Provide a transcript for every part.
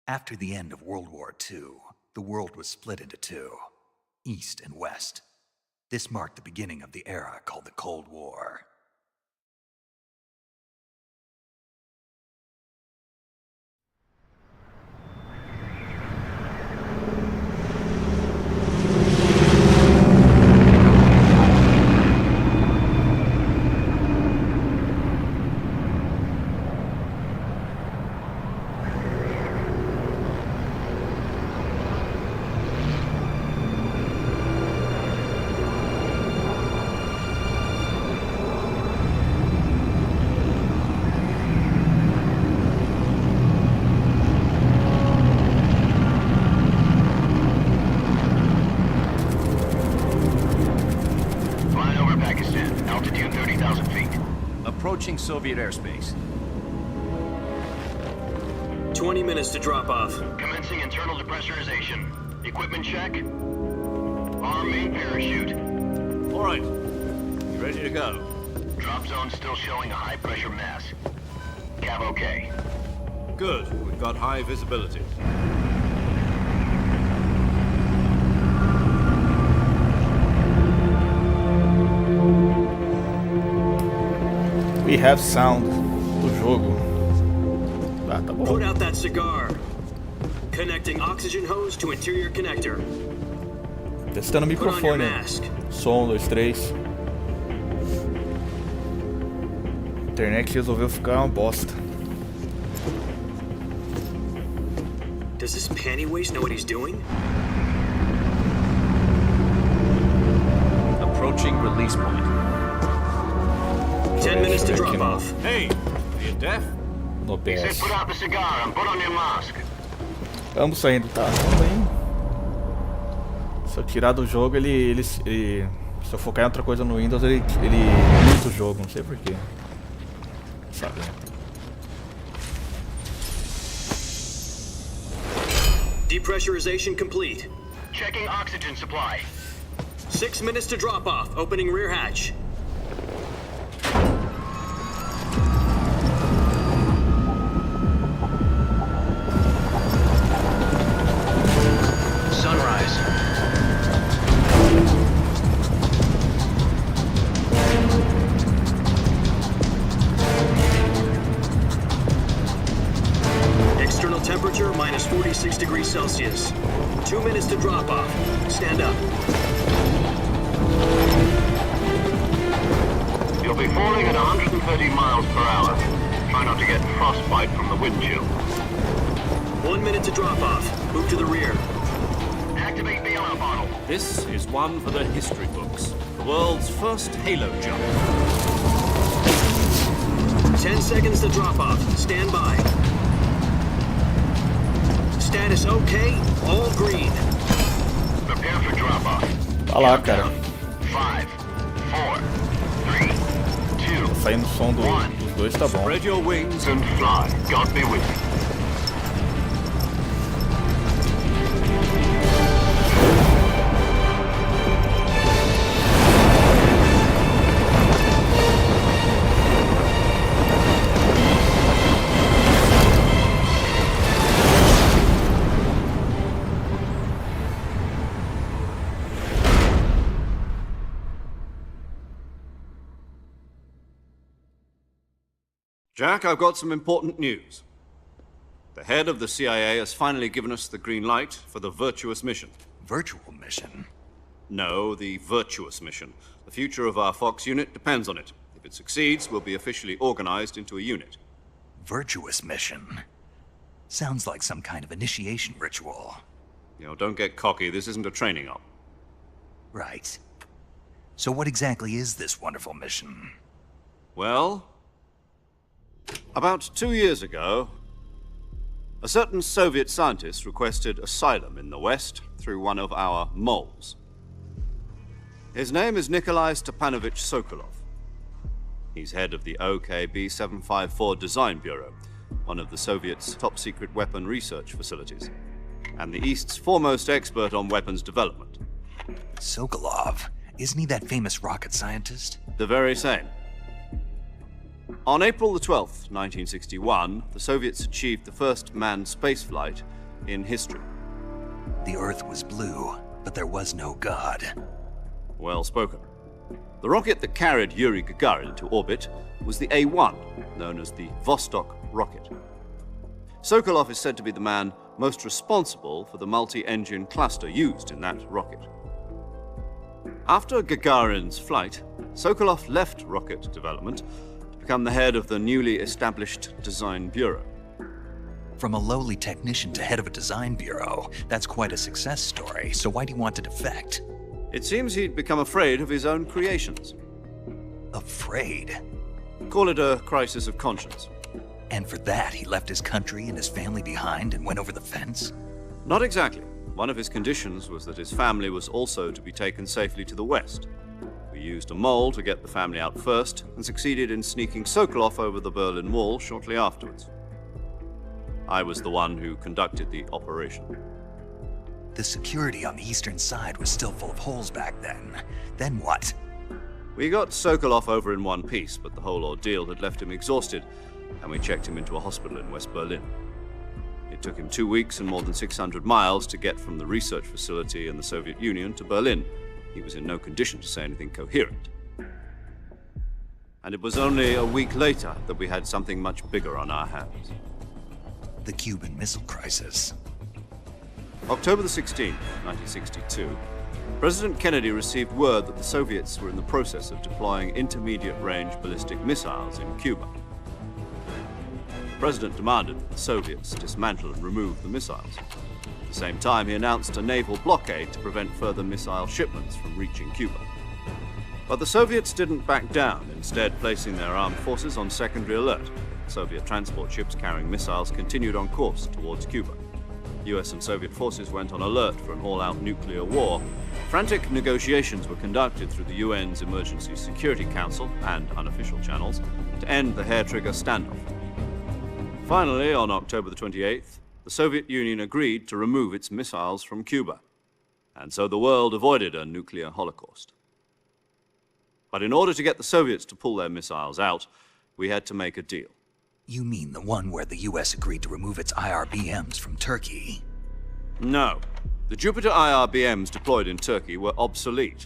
After the end of World War II, the world was split into two, East and West. This marked the beginning of the era called the Cold War. Approaching Soviet airspace. 20 minutes to drop off. Commencing internal depressurization. Equipment check. Arm main parachute. All right. You ready to go? Drop zone still showing a high pressure mass. Cav okay. Good. We've got high visibility. We have sound do jogo. Ah, tá bom. Put out that cigar. Connecting oxygen hose to interior connector. Testando o Put on your microfone. mask. Som, 2, 3. A internet resolveu ficar uma bosta. Does this panty waste know what he's doing? Approaching release point. 10 minutes to Aqui drop no, off. Hey, are you deaf? no He said OBS. put out the cigar and put on your mask. Ambos saindo, tá? Tamo indo. Se eu tirar do jogo, ele se eu focar em outra coisa no Windows, ele muta o jogo, não sei porquê. Sabe? Depressurization complete. Checking oxygen supply. 6 minutes to drop off. Opening rear hatch. Sunrise. External temperature minus 46 degrees Celsius. 2 minutes to drop off. Stand up. You'll be falling at 130 miles per hour. Try not to get frostbite from the wind chill. 1 minute to drop off. Move to the rear. Activate bailout bottle. This is one for the history books. The world's first halo jump. 10 seconds to drop off. Stand by. Status okay. All green. Prepare for drop off. Tá lá, cara. 5, 4, 3, 2, Saindo o som dos dois, tá bom. Spread your wings and fly. God be with you. Jack, I've got some important news. The head of the CIA has finally given us the green light for the Virtuous mission. Virtual mission? No, the Virtuous mission. The future of our Fox unit depends on it. If it succeeds, we'll be officially organized into a unit. Virtuous mission? Sounds like some kind of initiation ritual. You know, don't get cocky. This isn't a training op. Right. So what exactly is this wonderful mission? Well, about 2 years ago, a certain Soviet scientist requested asylum in the West through one of our moles. His name is Nikolai Stepanovich Sokolov. He's head of the OKB-754 Design Bureau, one of the Soviets' top-secret weapon research facilities, and the East's foremost expert on weapons development. Sokolov? Isn't he that famous rocket scientist? The very same. On April the 12th, 1961, the Soviets achieved the first manned spaceflight in history. The Earth was blue, but there was no God. Well spoken. The rocket that carried Yuri Gagarin into orbit was the A-1, known as the Vostok rocket. Sokolov is said to be the man most responsible for the multi-engine cluster used in that rocket. After Gagarin's flight, Sokolov left rocket development to become the head of the newly established Design Bureau. From a lowly technician to head of a design bureau, that's quite a success story, so why'd he want to defect? It seems he'd become afraid of his own creations. Afraid? Call it a crisis of conscience. And for that, he left his country and his family behind and went over the fence? Not exactly. One of his conditions was that his family was also to be taken safely to the west. We used a mole to get the family out first and succeeded in sneaking Sokolov over the Berlin Wall shortly afterwards. I was the one who conducted the operation. The security on the eastern side was still full of holes back then. Then what? We got Sokolov over in one piece, but the whole ordeal had left him exhausted, and we checked him into a hospital in West Berlin. It took him 2 weeks and more than 600 miles to get from the research facility in the Soviet Union to Berlin. He was in no condition to say anything coherent. And it was only a week later that we had something much bigger on our hands. The Cuban Missile Crisis. October the 16th, 1962, President Kennedy received word that the Soviets were in the process of deploying intermediate-range ballistic missiles in Cuba. The President demanded that the Soviets dismantle and remove the missiles. At the same time, he announced a naval blockade to prevent further missile shipments from reaching Cuba. But the Soviets didn't back down, instead placing their armed forces on secondary alert. Soviet transport ships carrying missiles continued on course towards Cuba. US and Soviet forces went on alert for an all-out nuclear war. Frantic negotiations were conducted through the UN's Emergency Security Council and unofficial channels to end the hair-trigger standoff. Finally, on October the 28th, the Soviet Union agreed to remove its missiles from Cuba, and so the world avoided a nuclear holocaust. But in order to get the Soviets to pull their missiles out, we had to make a deal. You mean the one where the US agreed to remove its IRBMs from Turkey? No. The Jupiter IRBMs deployed in Turkey were obsolete,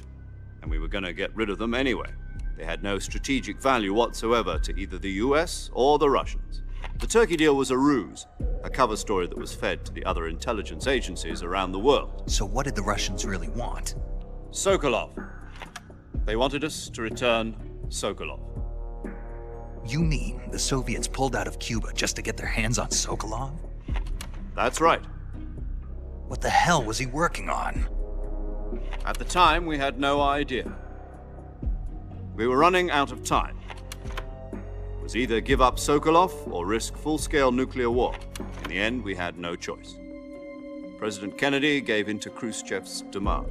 and we were going to get rid of them anyway. They had no strategic value whatsoever to either the US or the Russians. The Turkey deal was a ruse, a cover story that was fed to the other intelligence agencies around the world. So what did the Russians really want? Sokolov. They wanted us to return Sokolov. You mean the Soviets pulled out of Cuba just to get their hands on Sokolov? That's right. What the hell was he working on? At the time, we had no idea. We were running out of time. It was either give up Sokolov or risk full-scale nuclear war. In the end, we had no choice. President Kennedy gave in to Khrushchev's demand.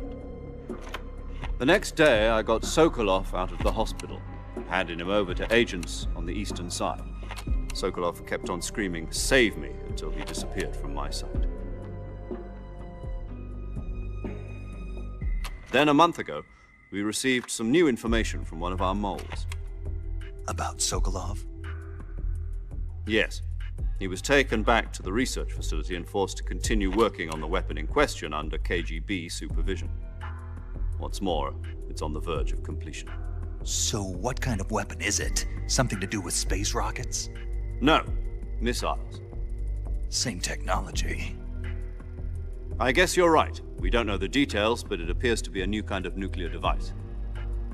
The next day, I got Sokolov out of the hospital, handing him over to agents on the eastern side. Sokolov kept on screaming, "Save me," until he disappeared from my sight. Then a month ago, we received some new information from one of our moles. About Sokolov? Yes. He was taken back to the research facility and forced to continue working on the weapon in question under KGB supervision. What's more, it's on the verge of completion. So what kind of weapon is it? Something to do with space rockets? No, missiles. Same technology. I guess you're right. We don't know the details, but it appears to be a new kind of nuclear device.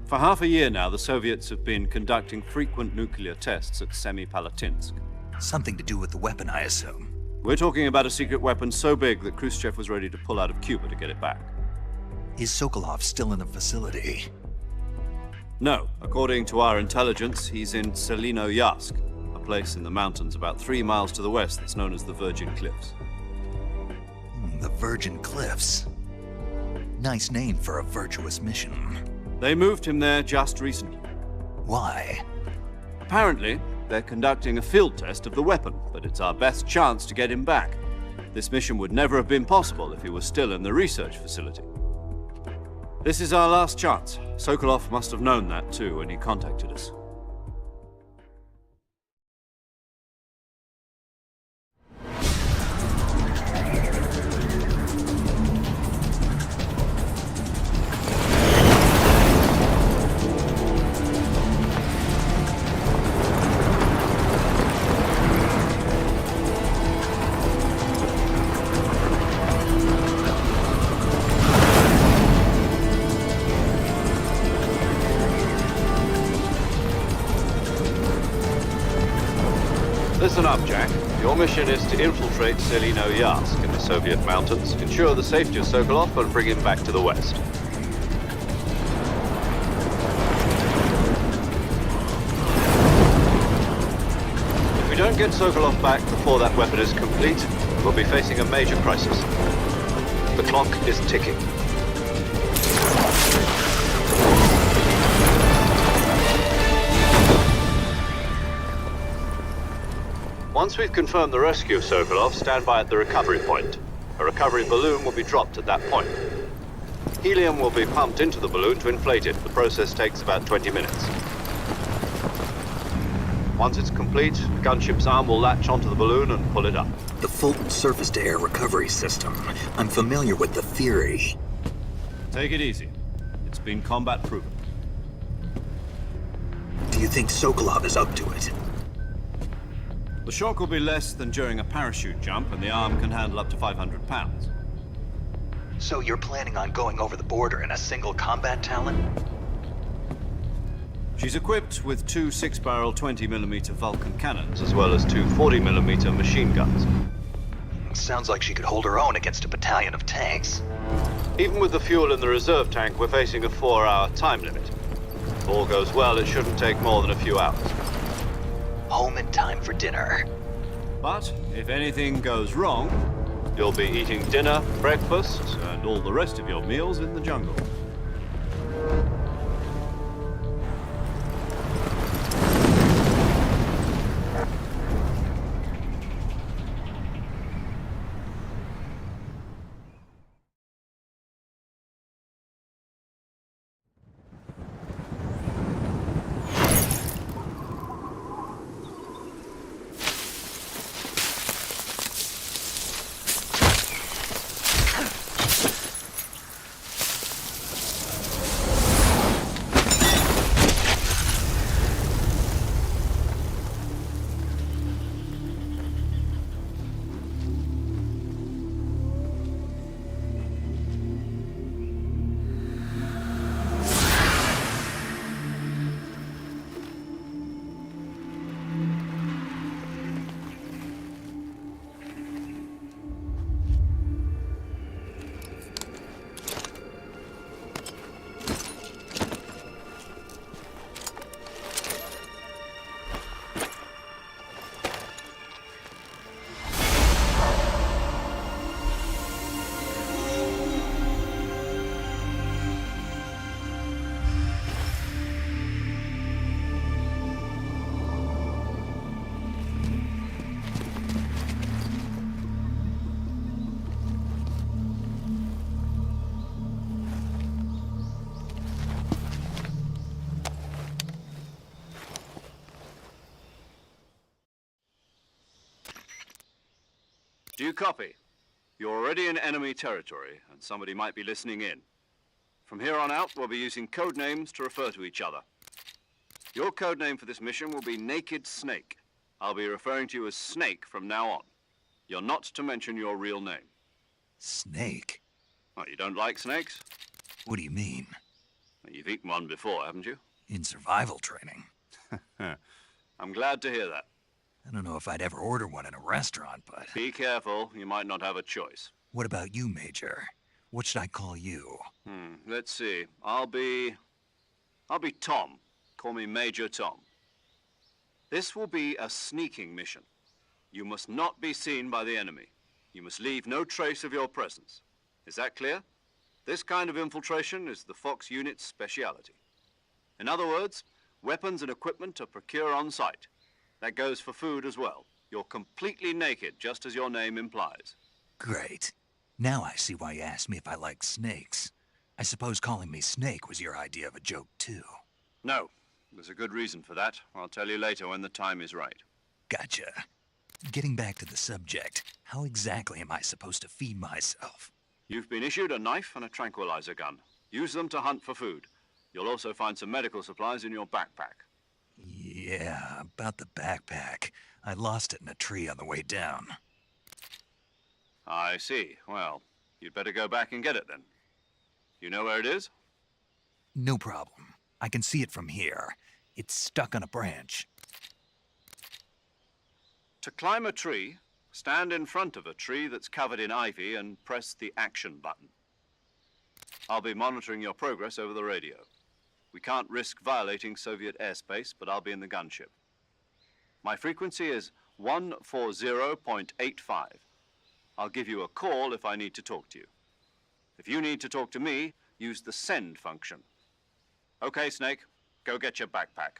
For half a year now, the Soviets have been conducting frequent nuclear tests at Semipalatinsk. Something to do with the weapon, I assume. We're talking about a secret weapon so big that Khrushchev was ready to pull out of Cuba to get it back. Is Sokolov still in the facility? No, according to our intelligence, he's in Selinoyarsk, a place in the mountains about 3 miles to the west that's known as the Virgin Cliffs. The Virgin Cliffs. Nice name for a virtuous mission. They moved him there just recently. Why? Apparently, they're conducting a field test of the weapon, but it's our best chance to get him back. This mission would never have been possible if he was still in the research facility. This is our last chance. Sokolov must have known that too when he contacted us. mission is to infiltrate Selino-Yarsk in the Soviet mountains, ensure the safety of Sokolov, and bring him back to the west. If we don't get Sokolov back before that weapon is complete, we'll be facing a major crisis. The clock is ticking. Once we've confirmed the rescue of Sokolov, stand by at the recovery point. A recovery balloon will be dropped at that point. Helium will be pumped into the balloon to inflate it. The process takes about 20 minutes. Once it's complete, the gunship's arm will latch onto the balloon and pull it up. The Fulton surface-to-air recovery system. I'm familiar with the theory. Take it easy. It's been combat proven. Do you think Sokolov is up to it? The shock will be less than during a parachute jump, and the arm can handle up to 500 pounds. So you're planning on going over the border in a single combat Talon? She's equipped with two 6-barrel 20mm Vulcan cannons, as well as two 40mm machine guns. Sounds like she could hold her own against a battalion of tanks. Even with the fuel in the reserve tank, we're facing a 4-hour time limit. If all goes well, it shouldn't take more than a few hours. Home in time for dinner. But if anything goes wrong, you'll be eating dinner, breakfast, and all the rest of your meals in the jungle. Do you copy? You're already in enemy territory, and somebody might be listening in. From here on out, we'll be using code names to refer to each other. Your code name for this mission will be Naked Snake. I'll be referring to you as Snake from now on. You're not to mention your real name. Snake? What, you don't like snakes? What do you mean? You've eaten one before, haven't you? In survival training? I'm glad to hear that. I don't know if I'd ever order one in a restaurant, but... Be careful, you might not have a choice. What about you, Major? What should I call you? Let's see. I'll be Tom. Call me Major Tom. This will be a sneaking mission. You must not be seen by the enemy. You must leave no trace of your presence. Is that clear? This kind of infiltration is the Fox unit's speciality. In other words, weapons and equipment are procured on site. That goes for food as well. You're completely naked, just as your name implies. Great. Now I see why you asked me if I like snakes. I suppose calling me Snake was your idea of a joke, too. No. There's a good reason for that. I'll tell you later when the time is right. Gotcha. Getting back to the subject, how exactly am I supposed to feed myself? You've been issued a knife and a tranquilizer gun. Use them to hunt for food. You'll also find some medical supplies in your backpack. Yeah, about the backpack. I lost it in a tree on the way down. I see. Well, you'd better go back and get it then. You know where it is? No problem. I can see it from here. It's stuck on a branch. To climb a tree, Stand in front of a tree that's covered in ivy and press the action button. I'll be monitoring your progress over the radio. We can't risk violating Soviet airspace, but I'll be in the gunship. My frequency is 140.85. I'll give you a call if I need to talk to you. If you need to talk to me, use the send function. Okay, Snake, go get your backpack.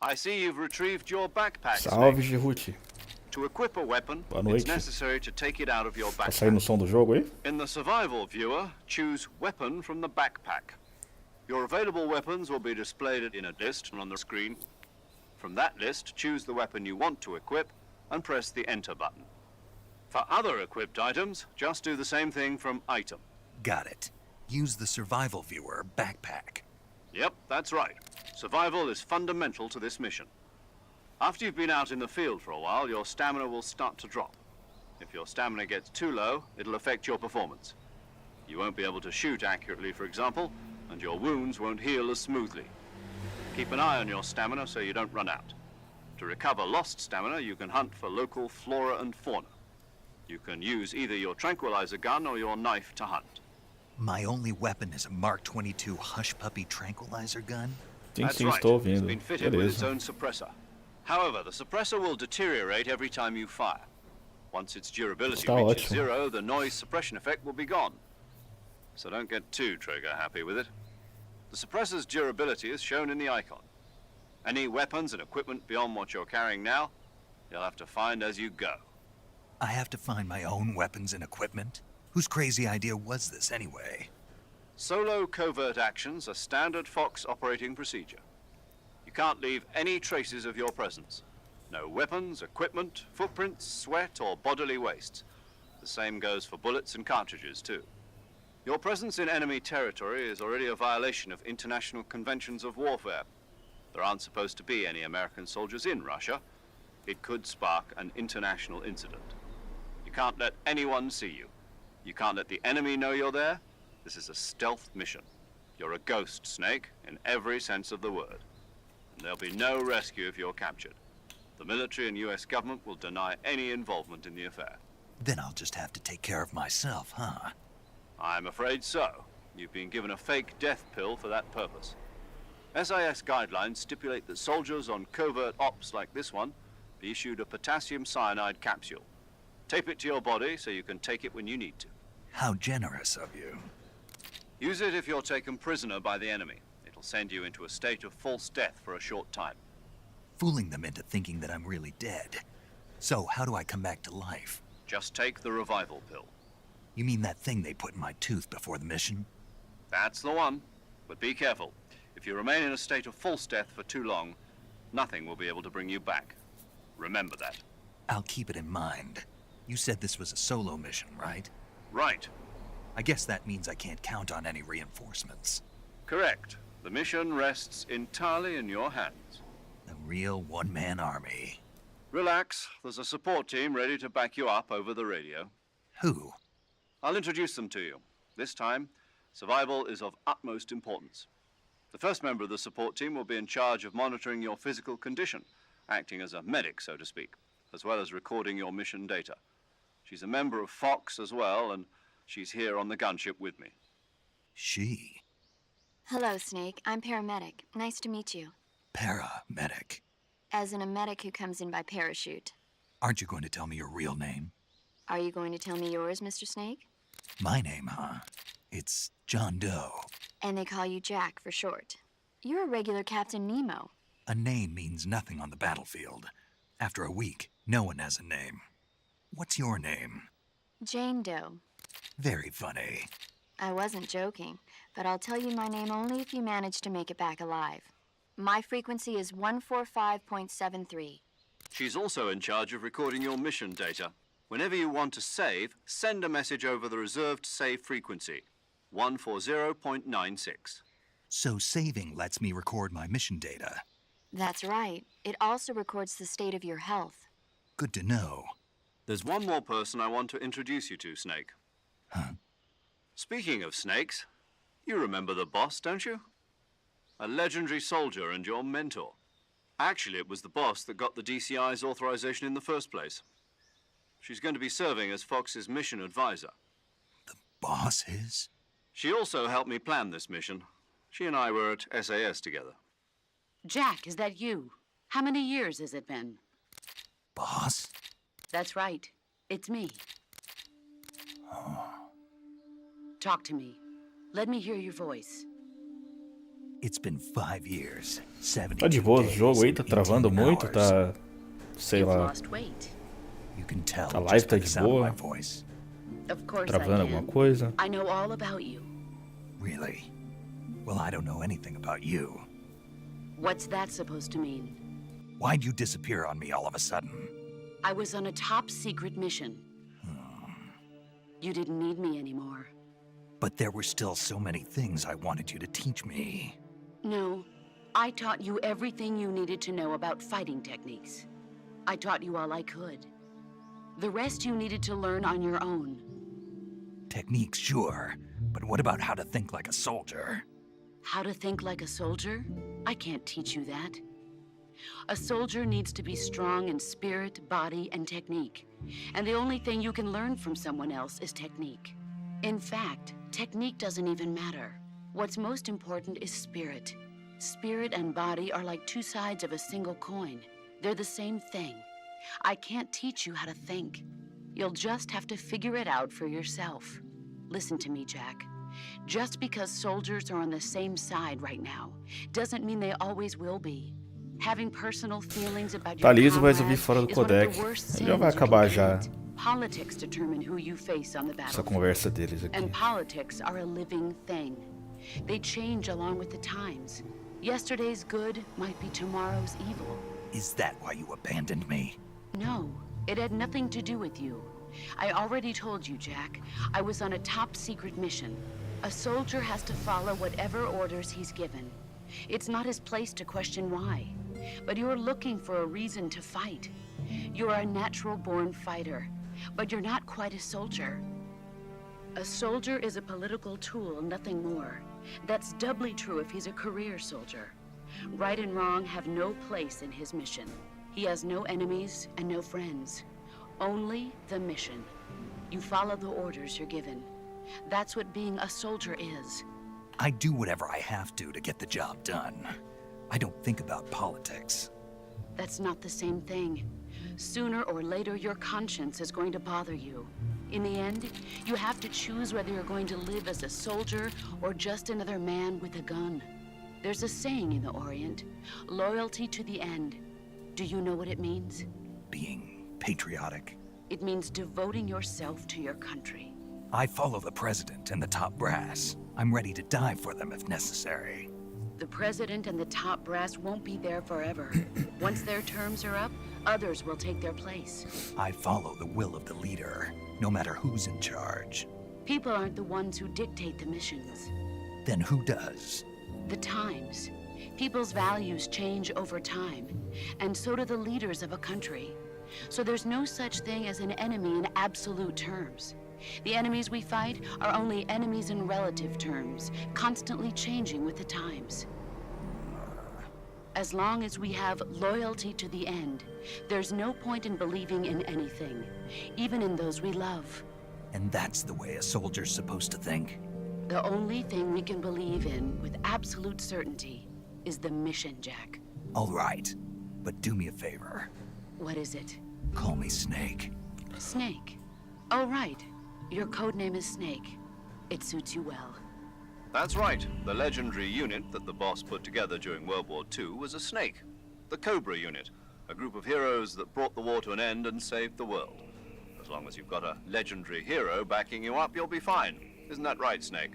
I see you've retrieved your backpack, Salve, Snake. Giruti. To equip a weapon, Boa it's noite. necessary to take it out of your Tá saindo o backpack. som do jogo aí? In the survival viewer, choose weapon from the backpack. Your available weapons will be displayed in a list on the screen. From that list, choose the weapon you want to equip and press the enter button. For other equipped items, just do the same thing from item. Got it. Use the survival viewer backpack. Yep, that's right. Survival is fundamental to this mission. After you've been out in the field for a while, your stamina will start to drop. If your stamina gets too low, it'll affect your performance. You won't be able to shoot accurately, for example, and your wounds won't heal as smoothly. Keep an eye on your stamina so you don't run out. To recover lost stamina, you can hunt for local flora and fauna. You can use either your tranquilizer gun or your knife to hunt. My only weapon is a Mark 22 Hush Puppy tranquilizer gun? Sim, That's sim, right. estou It's ouvindo. been fitted with its Beleza. own suppressor. However, the suppressor will deteriorate every time you fire. Once its durability Está reaches ótimo. 0, the noise suppression effect will be gone. So don't get too trigger happy with it. The suppressor's durability is shown in the icon. Any weapons and equipment beyond what you're carrying now, you'll have to find as you go. I have to find my own weapons and equipment? Whose crazy idea was this anyway? Solo covert actions are standard Fox operating procedure. You can't leave any traces of your presence. No weapons, equipment, footprints, sweat, or bodily wastes. The same goes for bullets and cartridges, too. Your presence in enemy territory is already a violation of international conventions of warfare. There aren't supposed to be any American soldiers in Russia. It could spark an international incident. You can't let anyone see you. You can't let the enemy know you're there. This is a stealth mission. You're a ghost, Snake, in every sense of the word. And there'll be no rescue if you're captured. The military and US government will deny any involvement in the affair. Then I'll just have to take care of myself, huh? I'm afraid so. You've been given a fake death pill for that purpose. SIS guidelines stipulate that soldiers on covert ops like this one be issued a potassium cyanide capsule. Tape it to your body so you can take it when you need to. How generous of you. Use it if you're taken prisoner by the enemy. It'll send you into a state of false death for a short time. Fooling them into thinking that I'm really dead. So, how do I come back to life? Just take the revival pill. You mean that thing they put in my tooth before the mission? That's the one. But be careful. If you remain in a state of false death for too long, nothing will be able to bring you back. Remember that. I'll keep it in mind. You said this was a solo mission, right? Right. I guess that means I can't count on any reinforcements. Correct. The mission rests entirely in your hands. A real one-man army. Relax. There's a support team ready to back you up over the radio. Who? I'll introduce them to you. This time, survival is of utmost importance. The first member of the support team will be in charge of monitoring your physical condition, acting as a medic, so to speak, as well as recording your mission data. She's a member of Fox as well, and she's here on the gunship with me. She? Hello, Snake. I'm paramedic. Nice to meet you. Paramedic. As in a medic who comes in by parachute. Aren't you going to tell me your real name? Are you going to tell me yours, Mr. Snake? My name, huh? It's John Doe. And they call you Jack for short. You're a regular Captain Nemo. A name means nothing on the battlefield. After a week, no one has a name. What's your name? Jane Doe. Very funny. I wasn't joking, but I'll tell you my name only if you manage to make it back alive. My frequency is 145.73. She's also in charge of recording your mission data. Whenever you want to save, send a message over the reserved save frequency, 140.96. So saving lets me record my mission data. That's right. It also records the state of your health. Good to know. There's one more person I want to introduce you to, Snake. Huh? Speaking of snakes, you remember the boss, don't you? A legendary soldier and your mentor. Actually, it was the boss that got the DCI's authorization in the first place. She's going to be serving as Fox's mission advisor. The boss is? She also helped me plan this mission. She and I were at SAS together. Jack, is that you? How many years has it been? Boss? That's right. It's me. Talk to me. Let me hear your voice. It's been 5 years, 70 Tá de boa o jogo aí, tá travando muito, tá... Sei You've lá, lost weight. You can tell a live just tá by de the sound of boa, my voice. Of course travando I alguma can. coisa. I know all about you. Really? Well, I don't know anything about you. What's that supposed to mean? Why'd you disappear on me all of a sudden? I was on a top secret mission. You didn't need me anymore. But there were still so many things I wanted you to teach me. No, I taught you everything you needed to know about fighting techniques. I taught you all I could. The rest you needed to learn on your own. Techniques, sure. But what about how to think like a soldier? How to think like a soldier? I can't teach you that. A soldier needs to be strong in spirit, body, and technique. And the only thing you can learn from someone else is technique. In fact, technique doesn't even matter. What's most important is spirit. Spirit and body are like two sides of a single coin. They're the same thing. I can't teach you how to think. You'll just have to figure it out for yourself. Listen to me, Jack. Just because soldiers are on the same side right now doesn't mean they always will be. Having personal feelings about Tá your liso, mas eu vi comrades fora do is one of the codec. worst Já vai sins you acabar can já. commit. Politics determine who you face on the Essa battlefield. conversa deles aqui. And politics are a living thing. They change along with the times. Yesterday's good might be tomorrow's evil. Is that why you abandoned me? No, it had nothing to do with you. I already told you, Jack. I was on a top-secret mission. A soldier has to follow whatever orders he's given. It's not his place to question why. But you're looking for a reason to fight. You're a natural-born fighter, but you're not quite a soldier. A soldier is a political tool, nothing more. That's doubly true if he's a career soldier. Right and wrong have no place in his mission. He has no enemies and no friends. Only the mission. You follow the orders you're given. That's what being a soldier is. I do whatever I have to get the job done. I don't think about politics. That's not the same thing. Sooner or later, your conscience is going to bother you. In the end, you have to choose whether you're going to live as a soldier or just another man with a gun. There's a saying in the Orient, loyalty to the end. Do you know what it means? Being patriotic. It means devoting yourself to your country. I follow the president and the top brass. I'm ready to die for them if necessary. The president and the top brass won't be there forever. Once their terms are up, others will take their place. I follow the will of the leader, no matter who's in charge. People aren't the ones who dictate the missions. Then who does? The times. People's values change over time, and so do the leaders of a country. So there's no such thing as an enemy in absolute terms. The enemies we fight are only enemies in relative terms, constantly changing with the times. As long as we have loyalty to the end, there's no point in believing in anything, even in those we love. And that's the way a soldier's supposed to think? The only thing we can believe in with absolute certainty is the mission, Jack. All right, but do me a favor. What is it? Call me Snake. Snake. Oh, right. Your codename is Snake. It suits you well. That's right. The legendary unit that the boss put together during World War II was a snake. The Cobra unit, a group of heroes that brought the war to an end and saved the world. As long as you've got a legendary hero backing you up, you'll be fine. Isn't that right, Snake?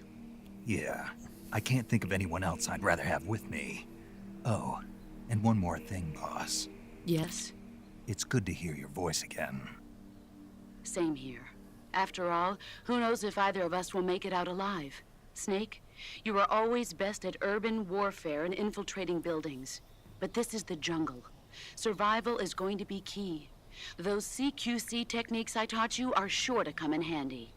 Yeah, I can't think of anyone else I'd rather have with me. Oh, and one more thing, boss. Yes? It's good to hear your voice again. Same here. After all, who knows if either of us will make it out alive? Snake, you are always best at urban warfare and infiltrating buildings. But this is the jungle. Survival is going to be key. Those CQC techniques I taught you are sure to come in handy.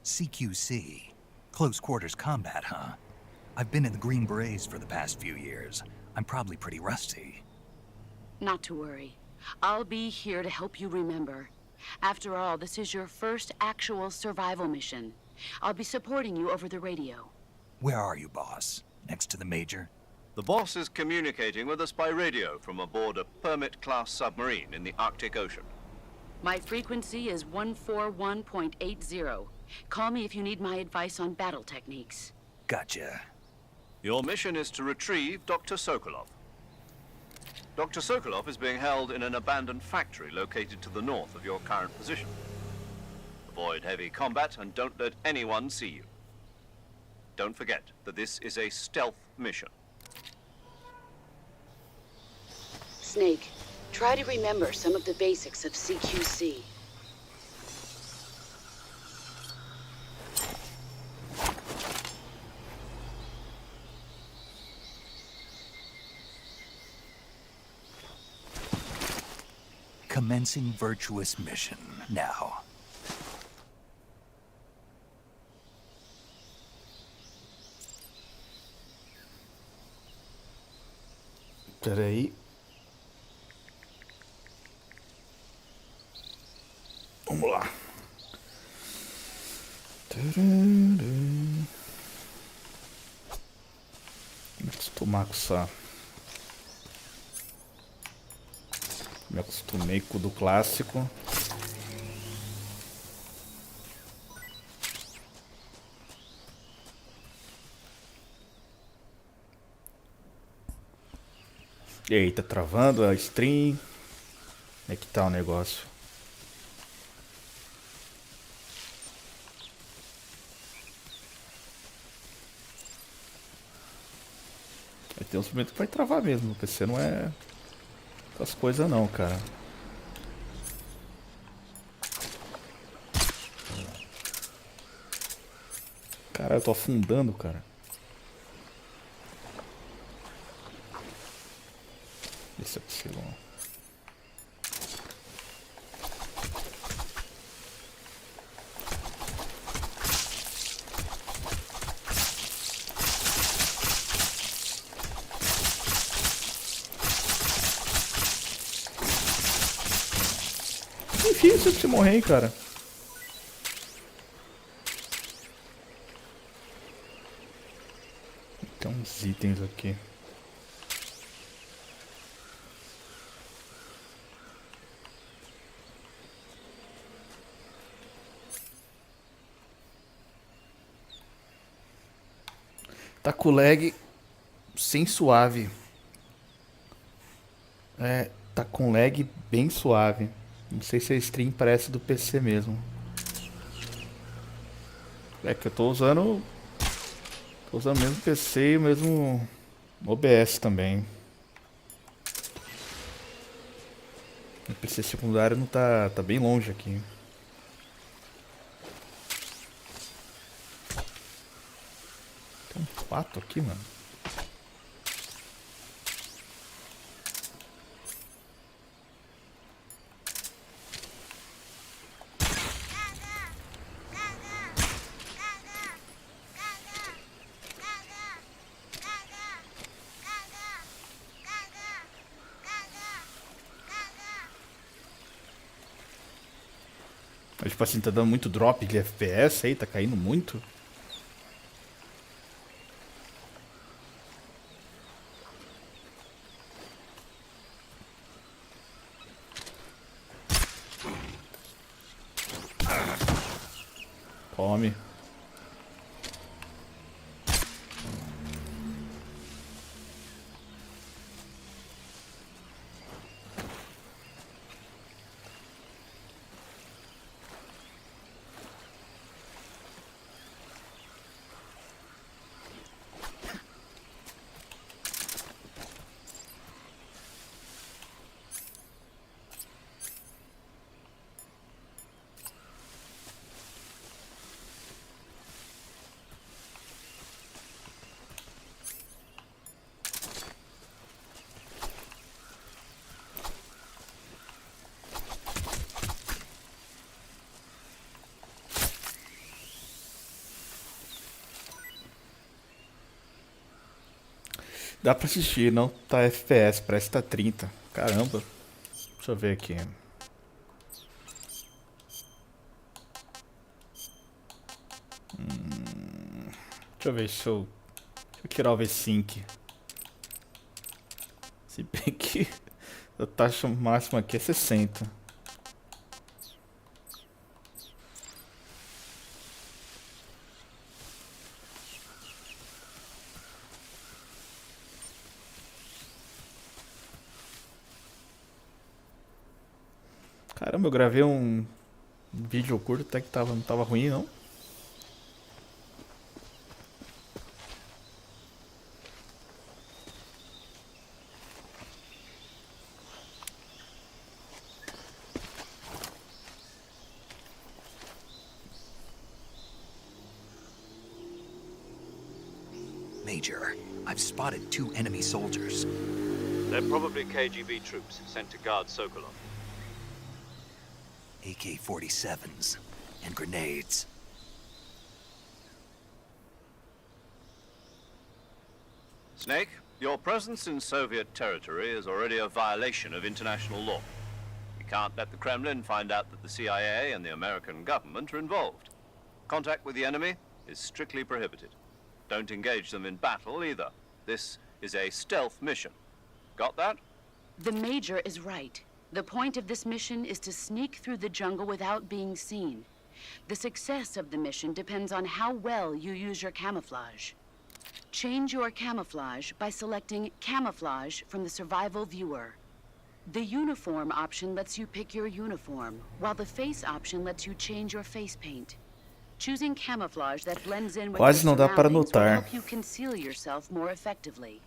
CQC? Close quarters combat, huh? I've been in the Green Berets for the past few years. I'm probably pretty rusty. Not to worry. I'll be here to help you remember. After all, this is your first actual survival mission. I'll be supporting you over the radio. Where are you, boss? Next to the Major? The boss is communicating with us by radio from aboard a Permit-class submarine in the Arctic Ocean. My frequency is 141.80. Call me if you need my advice on battle techniques. Gotcha. Your mission is to retrieve Dr. Sokolov. Dr. Sokolov is being held in an abandoned factory located to the north of your current position. Avoid heavy combat and don't let anyone see you. Don't forget that this is a stealth mission. Snake, try to remember some of the basics of CQC. Commencing virtuous mission now. Pera aí. Vamos lá. Me acostumei com o do clássico. Eita, travando a stream. Como é que tá o negócio? Tem uns momentos que vai travar mesmo. O PC não é essas coisas não, cara. Cara, eu tô afundando, cara. Esse é possível. Difícil de você morrer, hein, cara. Tem uns itens aqui. Tá com lag sem suave. É, tá com lag bem suave. Não sei se a stream parece do PC mesmo. É que eu tô usando o mesmo PC e o mesmo OBS também. O PC secundário não tá bem longe aqui. Tem um pato aqui, mano. Mas, tipo assim, tá dando muito drop de FPS aí, tá caindo muito. Come. Dá pra assistir, não tá FPS, parece que tá 30. Caramba. Deixa eu ver aqui. Deixa eu ver se eu... Deixa eu tirar o V-Sync. Se bem que a taxa máxima aqui é 60. Caramba, eu gravei um vídeo curto até que não tava ruim, não. Major, I've spotted 2 enemy soldiers. They're probably KGB troops sent to guard Sokolov. AK-47s and grenades. Snake, your presence in Soviet territory is already a violation of international law. We can't let the Kremlin find out that the CIA and the American government are involved. Contact with the enemy is strictly prohibited. Don't engage them in battle either. This is a stealth mission. Got that? The Major is right. The point of this mission is to sneak through the jungle without being seen. The success of the mission depends on how well you use your camouflage. Change your camouflage by selecting Camouflage from the Survival Viewer. The Uniform option lets you pick your uniform, while the Face option lets you change your face paint. Choosing camouflage that blends in with Quase your não dá para surroundings will notar. help you conceal yourself more effectively.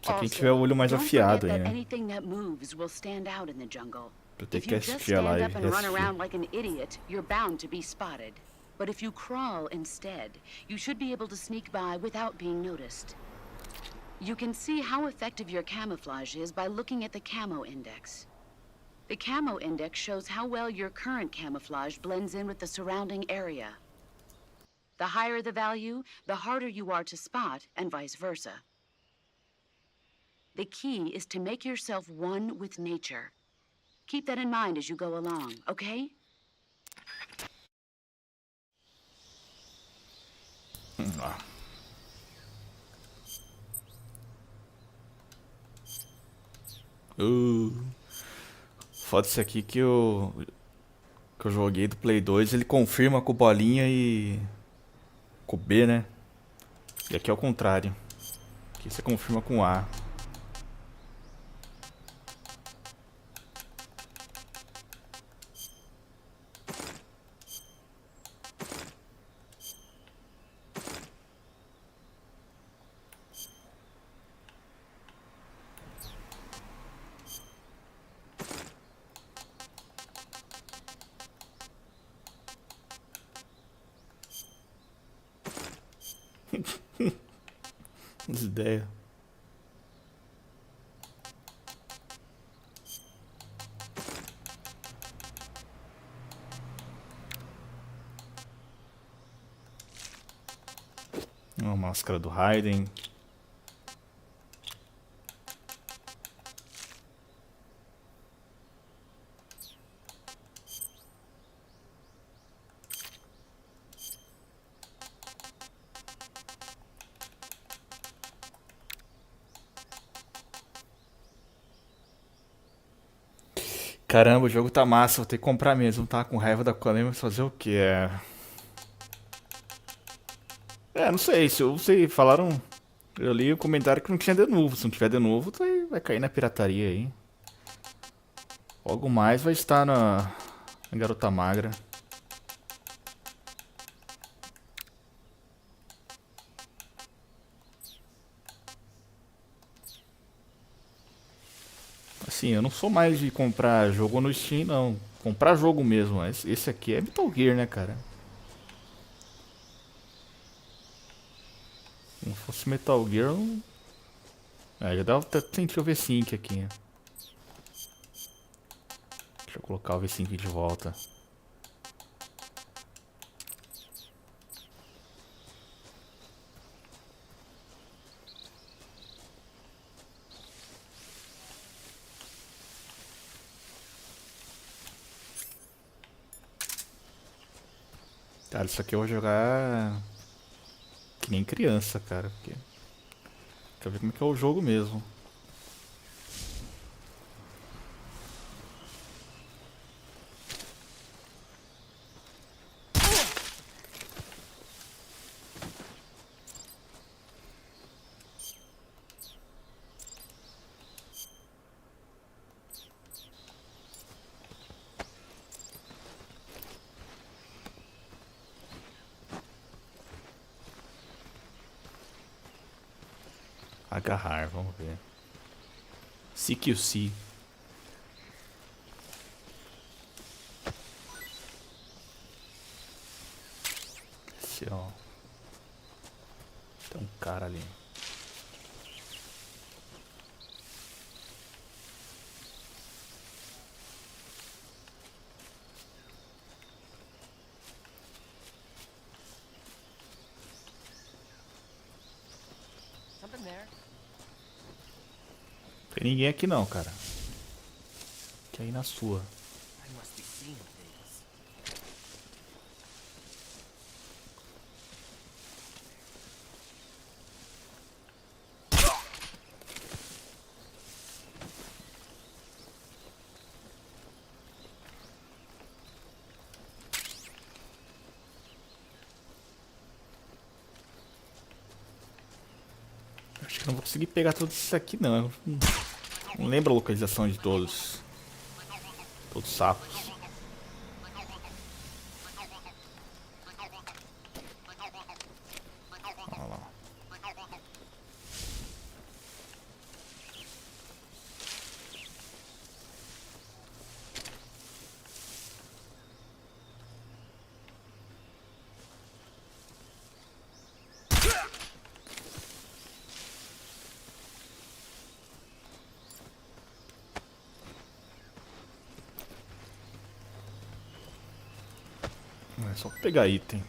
Só quem tiver o olho mais don't afiado forget aí, that né? anything that moves will stand out in the jungle. Eu tenho If que you just assistir a stand live, up and run reassistir. around like an idiot, you're bound to be spotted. But if you crawl instead, you should be able to sneak by without being noticed. You can see how effective your camouflage is by looking at the camo index. The camo index shows how well your current camouflage blends in with the surrounding area. The higher the value, the harder you are to spot, and vice versa. The key is to make yourself one with nature. Keep that in mind as you go along, okay? Foda isso aqui que eu joguei do Play 2, ele confirma com bolinha e com B, né? E aqui é o contrário. Aqui você confirma com A. As ideias. Uma máscara do Raiden. Caramba, o jogo tá massa, vou ter que comprar mesmo, tá? Com raiva da Konami, mas fazer o quê? Não sei, se eu sei, falaram. Eu li o comentário que não tinha de novo. Se não tiver de novo, vai cair na pirataria aí. Logo mais vai estar na Garota Magra. Assim, eu não sou mais de comprar jogo no Steam, não. Comprar jogo mesmo. Mas esse aqui é Metal Gear, né, cara? Se não fosse Metal Gear, eu não... já dá até sentir o V5 aqui. Né? Deixa eu colocar o V5 de volta. Cara, isso aqui eu vou jogar que nem criança, cara, porque quero ver como é que é o jogo mesmo. Agarrar, vamos ver. CQC. Esse, ó. Tem um cara ali. Tem ninguém aqui não, cara. Que aí na sua. Acho que não vou conseguir pegar tudo isso aqui não. Eu não lembro a localização de todos. Todos os sapos. Olha lá. É só pegar item.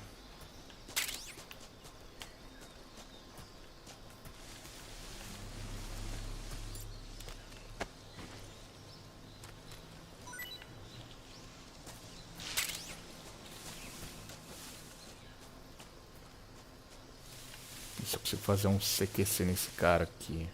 Se eu consigo fazer um CQC nesse cara aqui.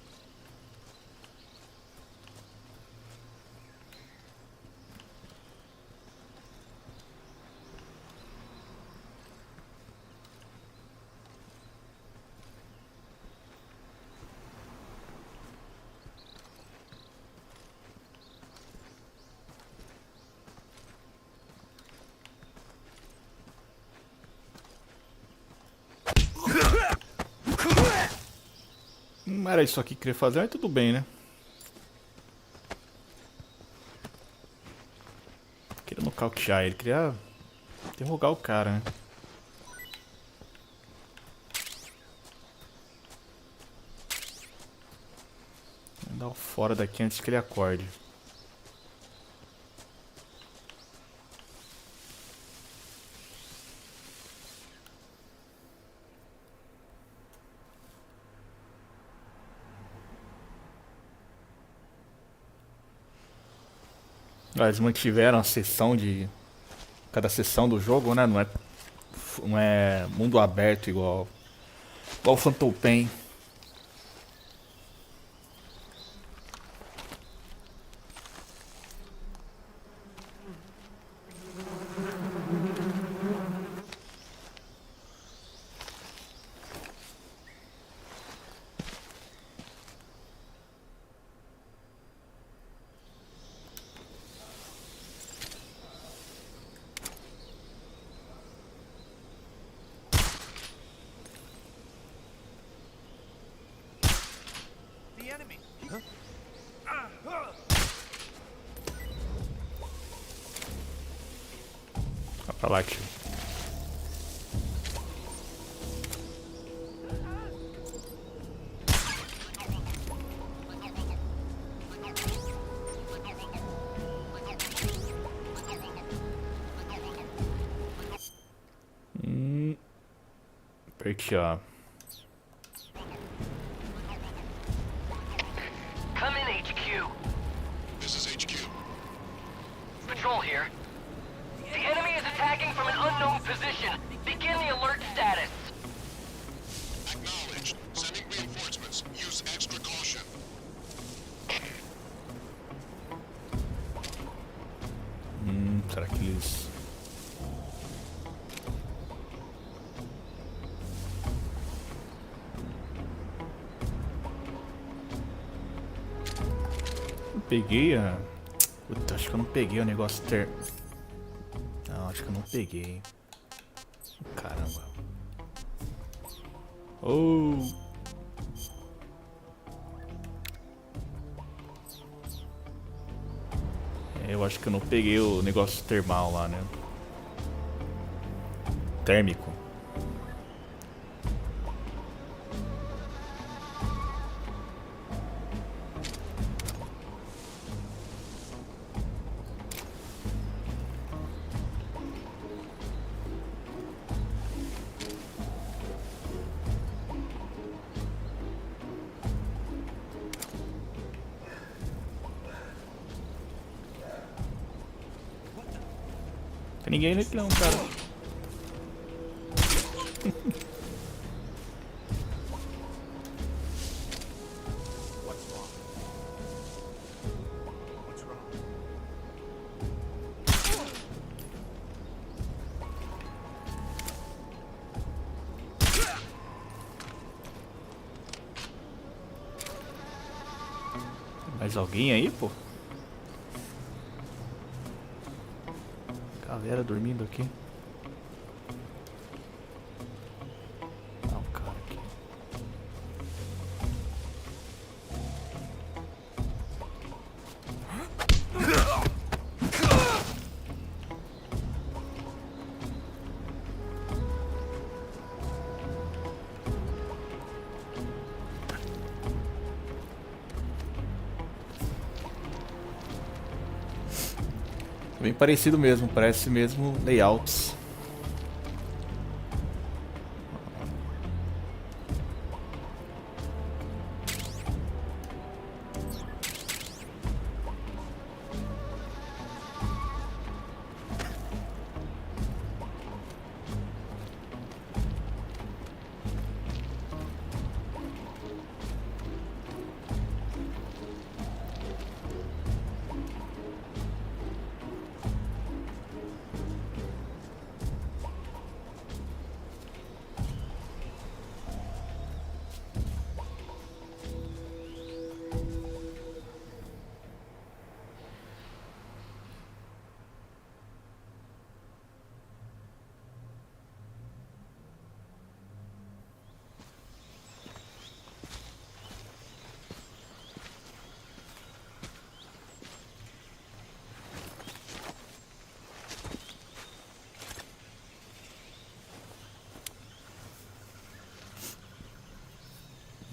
Não era isso aqui que queria fazer, mas tudo bem, né? Queria nocautear ele, queria interrogar o cara, né? Vou dar o fora daqui antes que ele acorde. Eles mantiveram a sessão de... Cada sessão do jogo, né? Não é mundo aberto igual o Phantom Pain. Vai pra lá, tio. Aqui, ó. Come in, HQ. This is HQ. Patrol here. The enemy is attacking from an unknown position. Begin the alert status. Acknowledged. Sending reinforcements. Use extra caution. Será que eles... Peguei a... Puta, acho que eu não peguei o negócio ter... Não, acho que eu não peguei. Caramba. Oh! Eu acho que eu não peguei o negócio termal lá, né? Térmico. Tem ninguém ali não, cara. Mais alguém aí, pô? Galera dormindo aqui. Ah, o cara aqui. Bem parecido mesmo, parece mesmo layouts.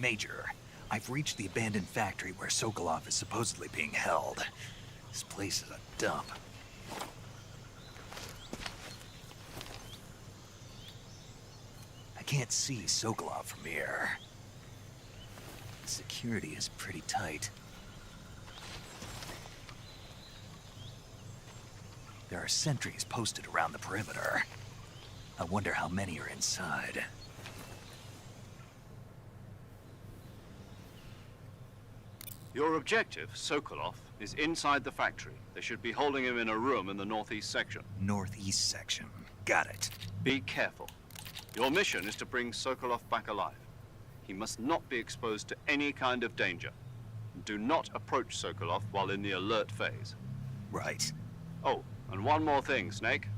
Major, I've reached the abandoned factory where Sokolov is supposedly being held. This place is a dump. I can't see Sokolov from here. Security is pretty tight. There are sentries posted around the perimeter. I wonder how many are inside. Your objective, Sokolov, is inside the factory. They should be holding him in a room in the northeast section. Northeast section. Got it. Be careful. Your mission is to bring Sokolov back alive. He must not be exposed to any kind of danger. Do not approach Sokolov while in the alert phase. Right. Oh, and one more thing, Snake.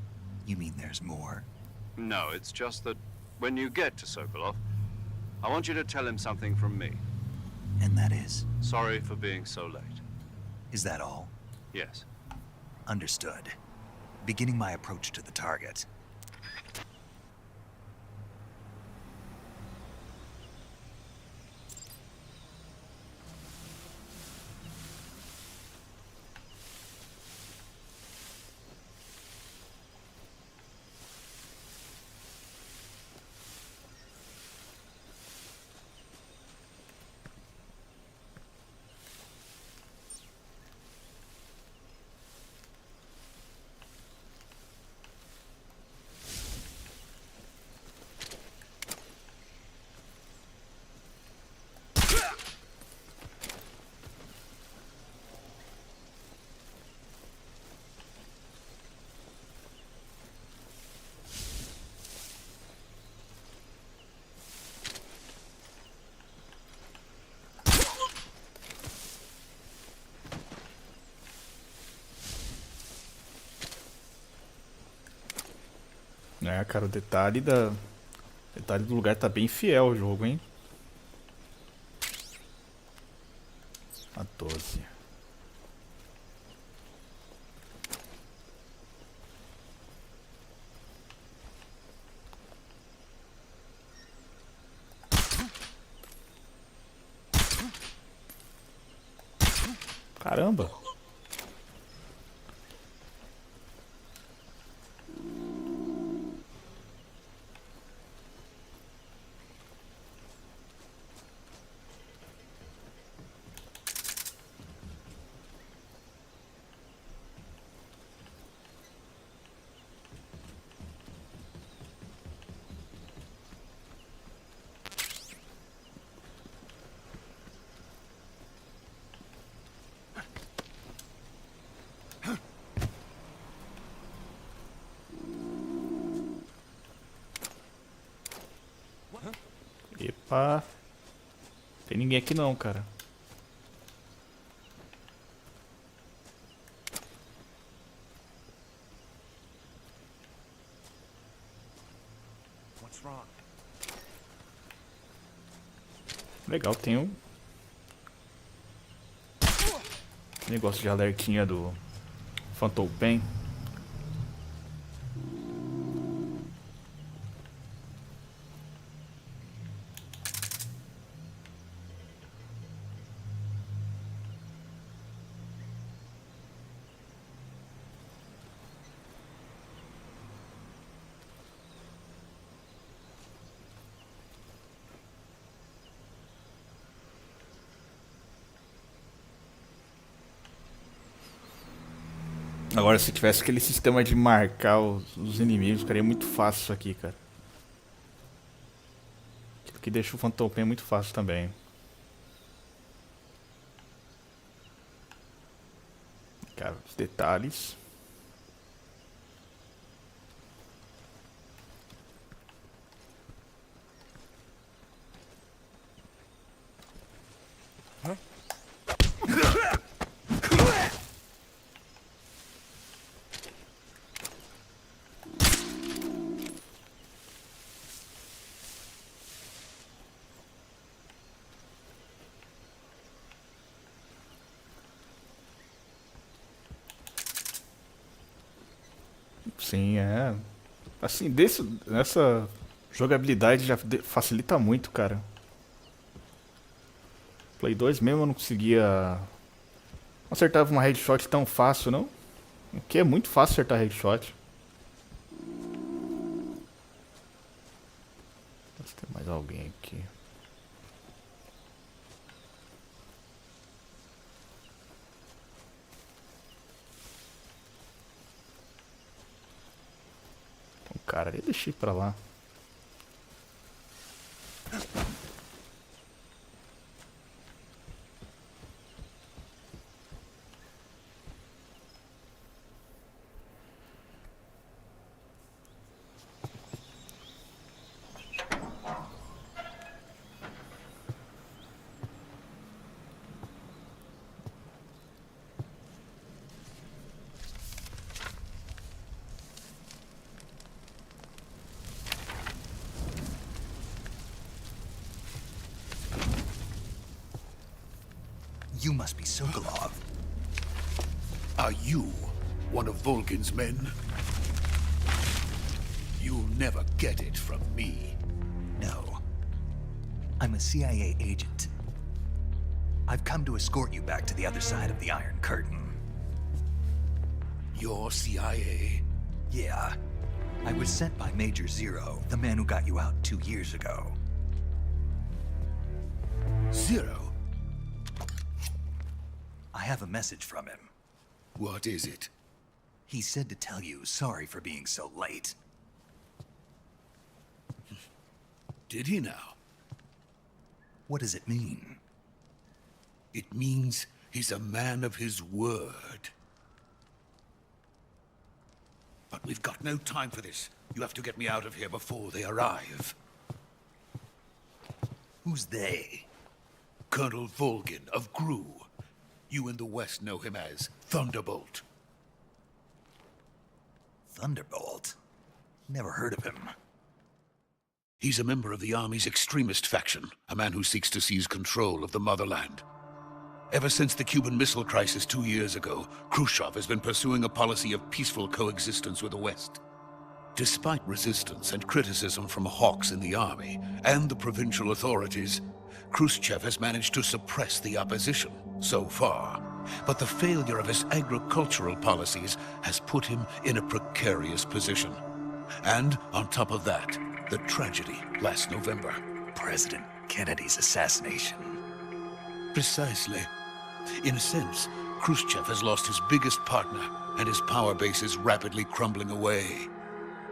You mean there's more? No, it's just that when you get to Sokolov, I want you to tell him something from me. And that is? Sorry for being so late. Is that all? Yes. Understood. Beginning my approach to the target. É, cara, o detalhe do lugar tá bem fiel ao jogo, hein? A 12. Caramba! Epa. Tem ninguém aqui não, cara. Legal, tem um negócio de alertinha do Phantom Pain. Agora, se tivesse aquele sistema de marcar os inimigos, ficaria muito fácil isso aqui, cara. Aquilo que deixa o Phantom Pain muito fácil também. Cara, os detalhes. Sim, é. Assim, essa jogabilidade já facilita muito, cara. Play 2 mesmo eu não conseguia... Não acertava uma headshot tão fácil, não. Aqui é muito fácil acertar headshot. Se tem mais alguém aqui. Então, cara, ali deixei pra lá. You must be Sokolov. Are you one of Volgin's men? You'll never get it from me. No. I'm a CIA agent. I've come to escort you back to the other side of the Iron Curtain. You're CIA? Yeah. I was sent by Major Zero, the man who got you out 2 years ago. Zero? I have a message from him. What is it? He said to tell you sorry for being so late. Did he now? What does it mean? It means he's a man of his word. But we've got no time for this. You have to get me out of here before they arrive. Who's they? Colonel Volgin of GRU. You in the West know him as Thunderbolt. Thunderbolt? Never heard of him. He's a member of the Army's extremist faction, a man who seeks to seize control of the motherland. Ever since the Cuban Missile Crisis 2 years ago, Khrushchev has been pursuing a policy of peaceful coexistence with the West. Despite resistance and criticism from hawks in the army and the provincial authorities, Khrushchev has managed to suppress the opposition so far. But the failure of his agricultural policies has put him in a precarious position. And on top of that, the tragedy last November. President Kennedy's assassination. Precisely. In a sense, Khrushchev has lost his biggest partner, and his power base is rapidly crumbling away.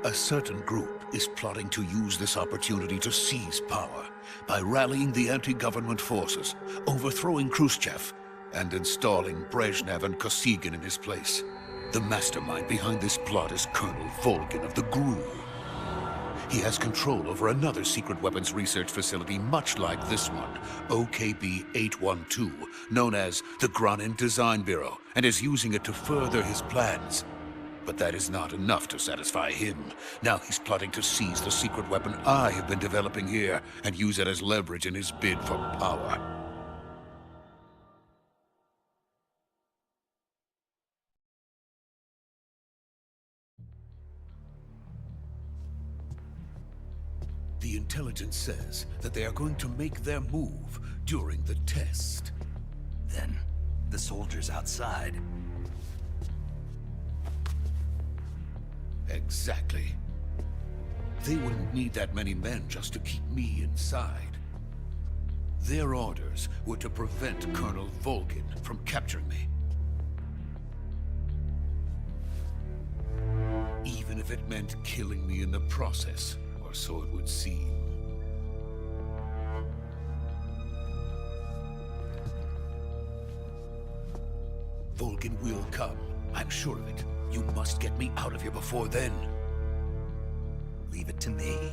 A certain group is plotting to use this opportunity to seize power by rallying the anti-government forces, overthrowing Khrushchev, and installing Brezhnev and Kosygin in his place. The mastermind behind this plot is Colonel Volgin of the GRU. He has control over another secret weapons research facility much like this one, OKB-812, known as the Granin Design Bureau, and is using it to further his plans. But that is not enough to satisfy him. Now he's plotting to seize the secret weapon I have been developing here and use it as leverage in his bid for power. The intelligence says that they are going to make their move during the test. Then, the soldiers outside. Exactly. They wouldn't need that many men just to keep me inside. Their orders were to prevent Colonel Volgin from capturing me. Even if it meant killing me in the process, or so it would seem. Volgin will come. I'm sure of it. You must get me out of here before then. Leave it to me.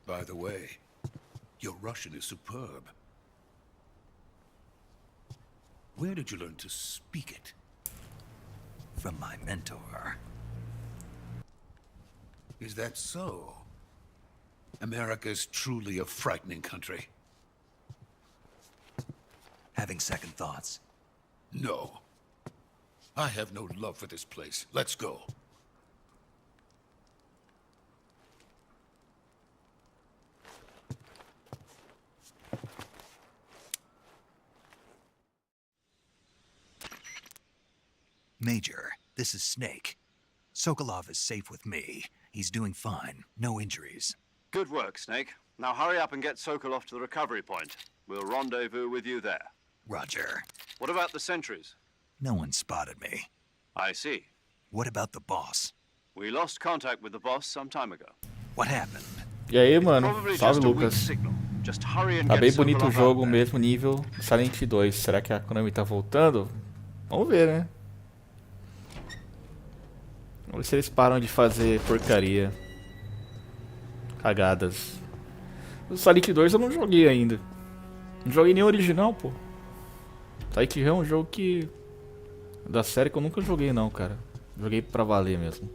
By the way, your Russian is superb. Where did you learn to speak it? From my mentor. Is that so? America's truly a frightening country. Having second thoughts. No. I have no love for this place. Let's go. Major, this is Snake. Sokolov is safe with me. He's doing fine. No injuries. Good work, Snake. Now hurry up and get Sokolov to the recovery point. We'll rendezvous with you there. Roger. What about the sentries? No one spotted me. I see. What about the boss? We lost contact with the boss some time ago. What happened? E aí, mano? Probably Salve, just a weak Lucas. signal. Just hurry and Tá get bem bonito o Sokolov jogo, out there. mesmo nível Silent 2. Será que a Konami tá voltando? Vamos ver, né? Vamos ver se eles param de fazer porcaria. Cagadas. O Silent 2 eu não joguei ainda. Não joguei nem o original, pô. Silent Hill é um jogo que... da série que eu nunca joguei não, cara. Joguei pra valer mesmo.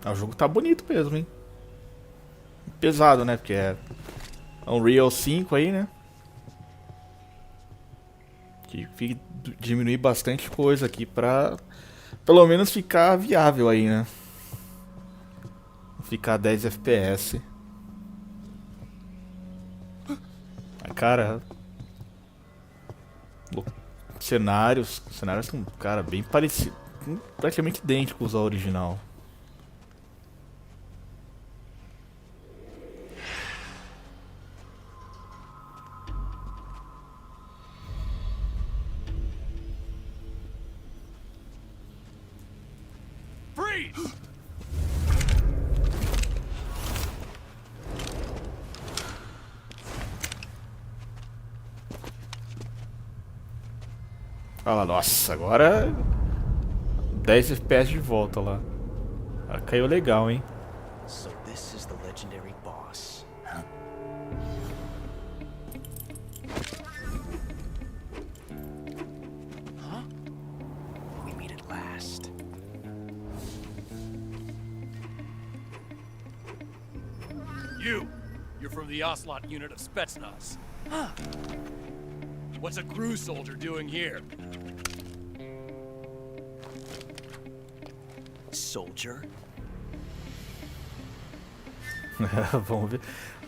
Ah, o jogo tá bonito mesmo, hein? Pesado, né? Porque é Unreal 5 aí, né? Que diminuir bastante coisa aqui pra pelo menos ficar viável aí, né? Ficar 10 FPS. Cara, cenários são, cara, bem parecidos, praticamente idênticos ao original. Ah lá, nossa, agora 10 FPS de volta lá. Ah, caiu legal, hein? So this is the legendary boss. Huh? We meet at last. You're from the Ocelot unit of Spetsnaz. What's a crew soldier doing here? Soldier?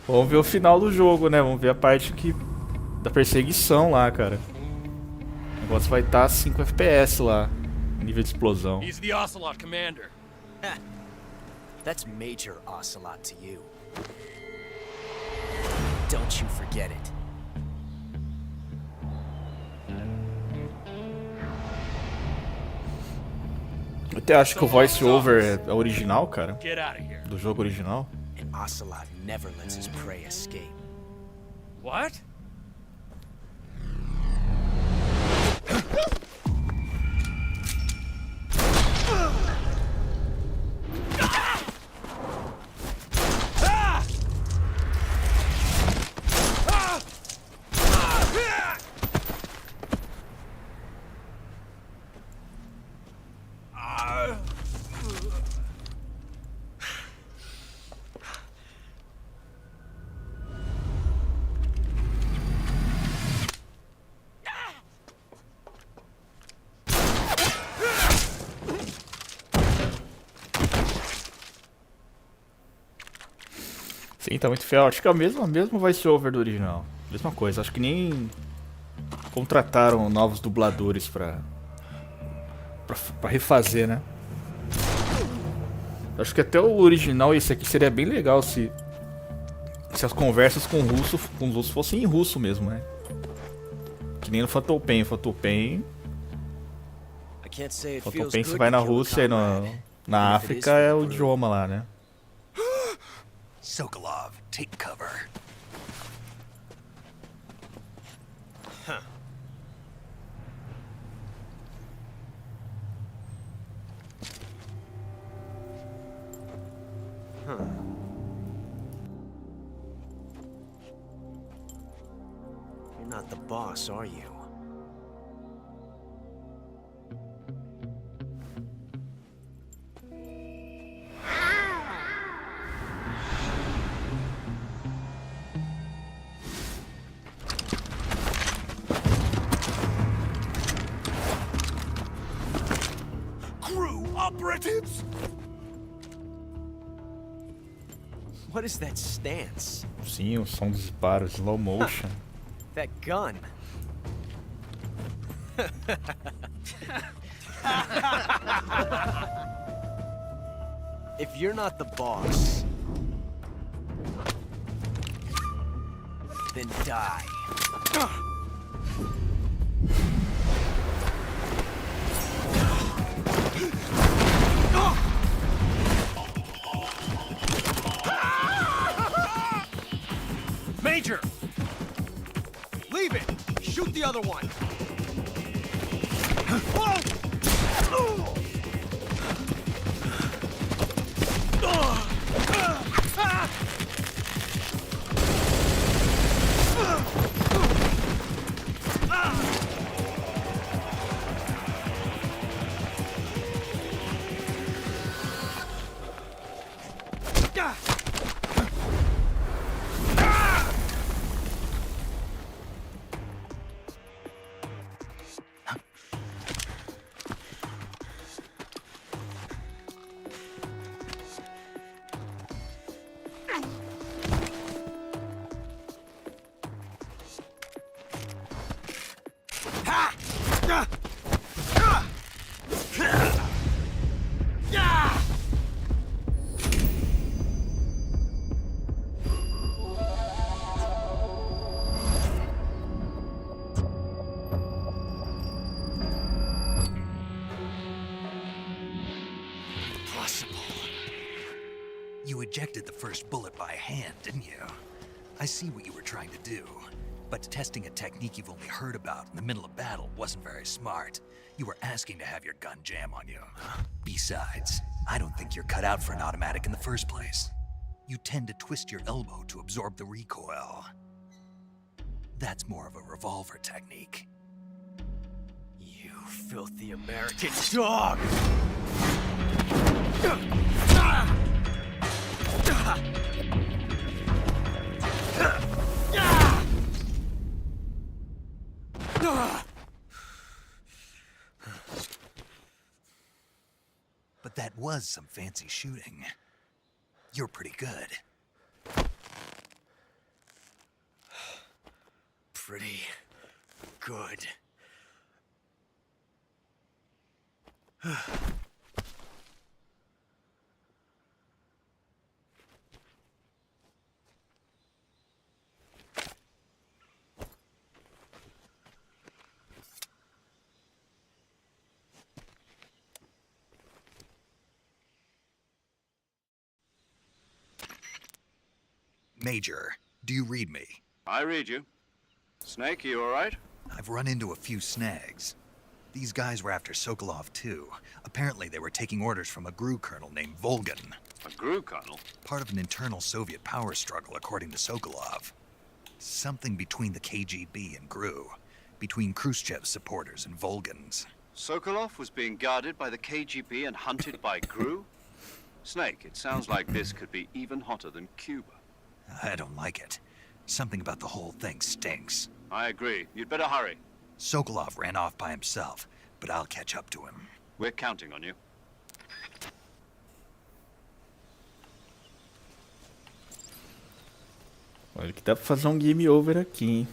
Vamos ver o final do jogo, né? Vamos ver a parte da perseguição lá, cara. O negócio vai estar 5 FPS lá, nível de explosão. He's the Ocelot commander. That's Major Ocelot to you. Don't you forget it. Eu até acho que o voice over é original, cara. Get out of here. Do jogo original. And Ocelot never lets his prey escape. What? Sim, tá muito fiel. Acho que é o mesmo voice over do original. Mesma coisa. Acho que nem contrataram novos dubladores pra refazer, né? Acho que até o original, esse aqui, seria bem legal se as conversas com os russos fossem em russo mesmo, né? Que nem no Phantom Pain. Phantom Pain você vai na Rússia e na África é o idioma lá, né? Sokolov, take cover. You're not the boss, are you? Operatives? What is that stance? Sim, o som dos disparos, slow motion. That gun. If you're not the boss, then die. Major! Leave it! Shoot the other one! You ejected the first bullet by hand, didn't you? I see what you were trying to do. But testing a technique you've only heard about in the middle of battle wasn't very smart. You were asking to have your gun jam on you. Besides, I don't think you're cut out for an automatic in the first place. You tend to twist your elbow to absorb the recoil. That's more of a revolver technique. You filthy American dog! But that was some fancy shooting. You're pretty good. Pretty good. Major, do you read me? I read you. Snake, you all right? I've run into a few snags. These guys were after Sokolov too. Apparently they were taking orders from a GRU colonel named Volgan. A GRU colonel? Part of an internal Soviet power struggle, according to Sokolov. Something between the KGB and GRU. Between Khrushchev's supporters and Volgan's. Sokolov was being guarded by the KGB and hunted by GRU? Snake, it sounds like this could be even hotter than Cuba. I don't like it. Something about the whole thing stinks. I agree. You'd better hurry. Sokolov ran off by himself, but I'll catch up to him. We're counting on you. Olha que dá pra fazer um game over aqui, hein?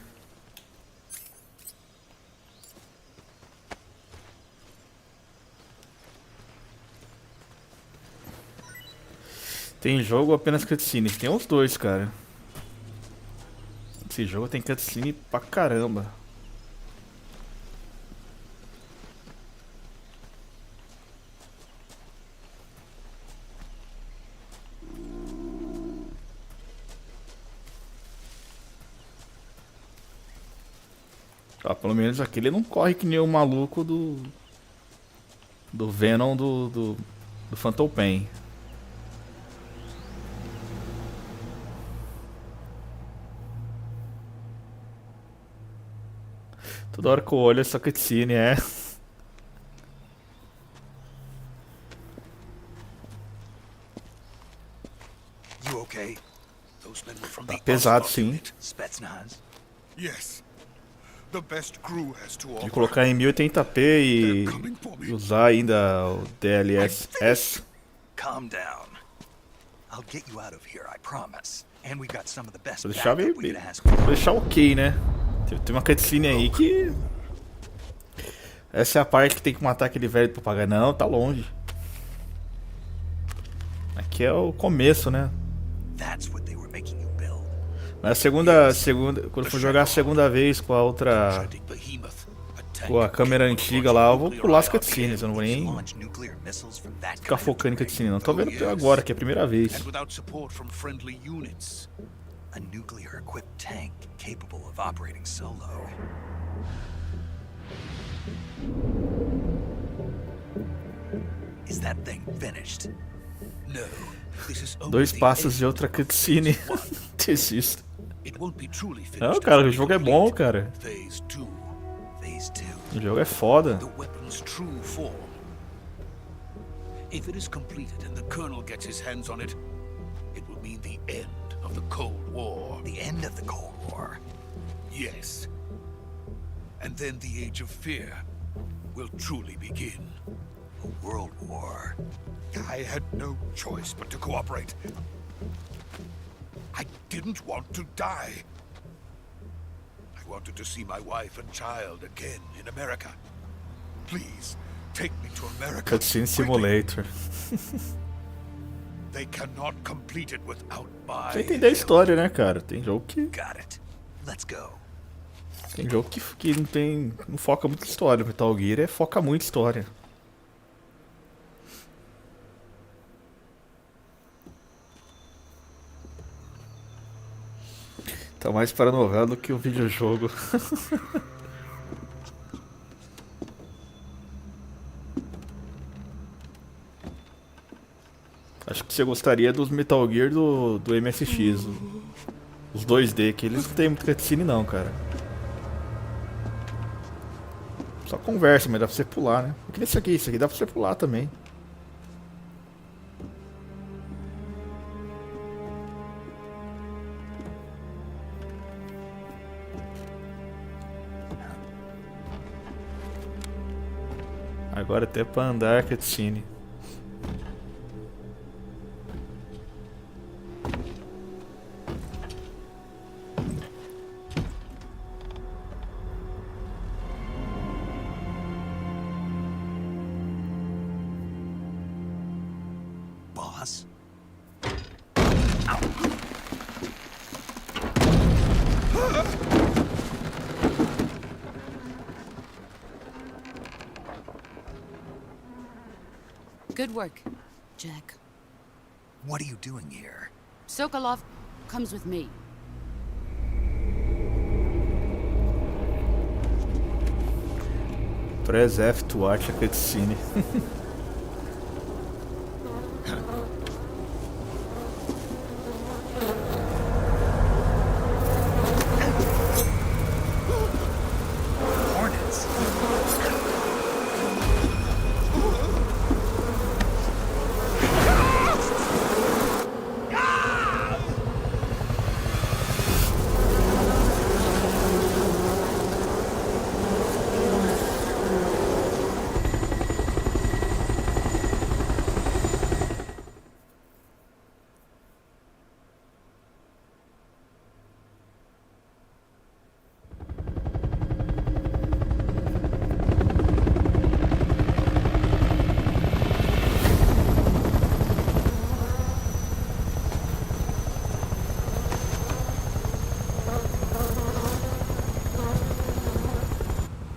Tem jogo ou apenas cutscene? Tem os dois, cara. Esse jogo tem cutscene pra caramba. Ó, pelo menos aqui ele não corre que nem o maluco do Venom do Phantom Pain. Toda hora que eu olho essa cutscene é... You okay? Tá pesado, sim. Spetsnaz? Yes. The best GRU has to De offer. colocar em 1080p e usar ainda o DLSS. Calm down. I'll get you out of here, I promise. And we've got some of the best Vou deixar, backup we could ask for. vou deixar ok, né? Tem uma cutscene aí que... Essa é a parte que tem que matar aquele velho do papagaio. Não, tá longe. Aqui é o começo, né? That's what they were making you build. Mas quando eu for jogar a segunda vez com a outra, com a câmera antiga lá, eu vou pular as cutscenes, eu não vou nem Launch nuclear missiles from that ficar kind of focando em cutscene não. Tô vendo agora, que é a primeira vez. And without support from friendly units. a nuclear-equipped tank capable of operating solo. Is that thing finished? No, this is only Dois the passos end de outra of cutscene. phase one. Desisto. It won't be truly finished Não, cara, o until jogo é we bom, complete cara. Phase 2. Phase 2. O jogo é foda. The weapon's true form. If it is completed and the Colonel gets his hands on it, it will mean the end of the Cold War. The end of the Cold War. Yes. And then the Age of Fear will truly begin. A world war. I had no choice but to cooperate. I didn't want to die. I wanted to see my wife and child again in America. Please, take me to America. Cutscene quickly. Simulator. They cannot complete it without my Você entender a história, né, cara? Tem jogo que. Got it. Let's go. Tem jogo que não tem. Não foca muito em história. Metal Gear foca muito em história. Tá mais para novela do que o videojogo. Acho que você gostaria dos Metal Gear do MSX. Os 2D, que eles não tem muito cutscene não, cara. Só conversa, mas dá pra você pular, né? Porque esse aqui dá pra você pular também. Agora até pra andar cutscene. Boss? Good work, Jack. What are you doing here? Sokolov comes with me. Press F to watch a cutscene. Hornets.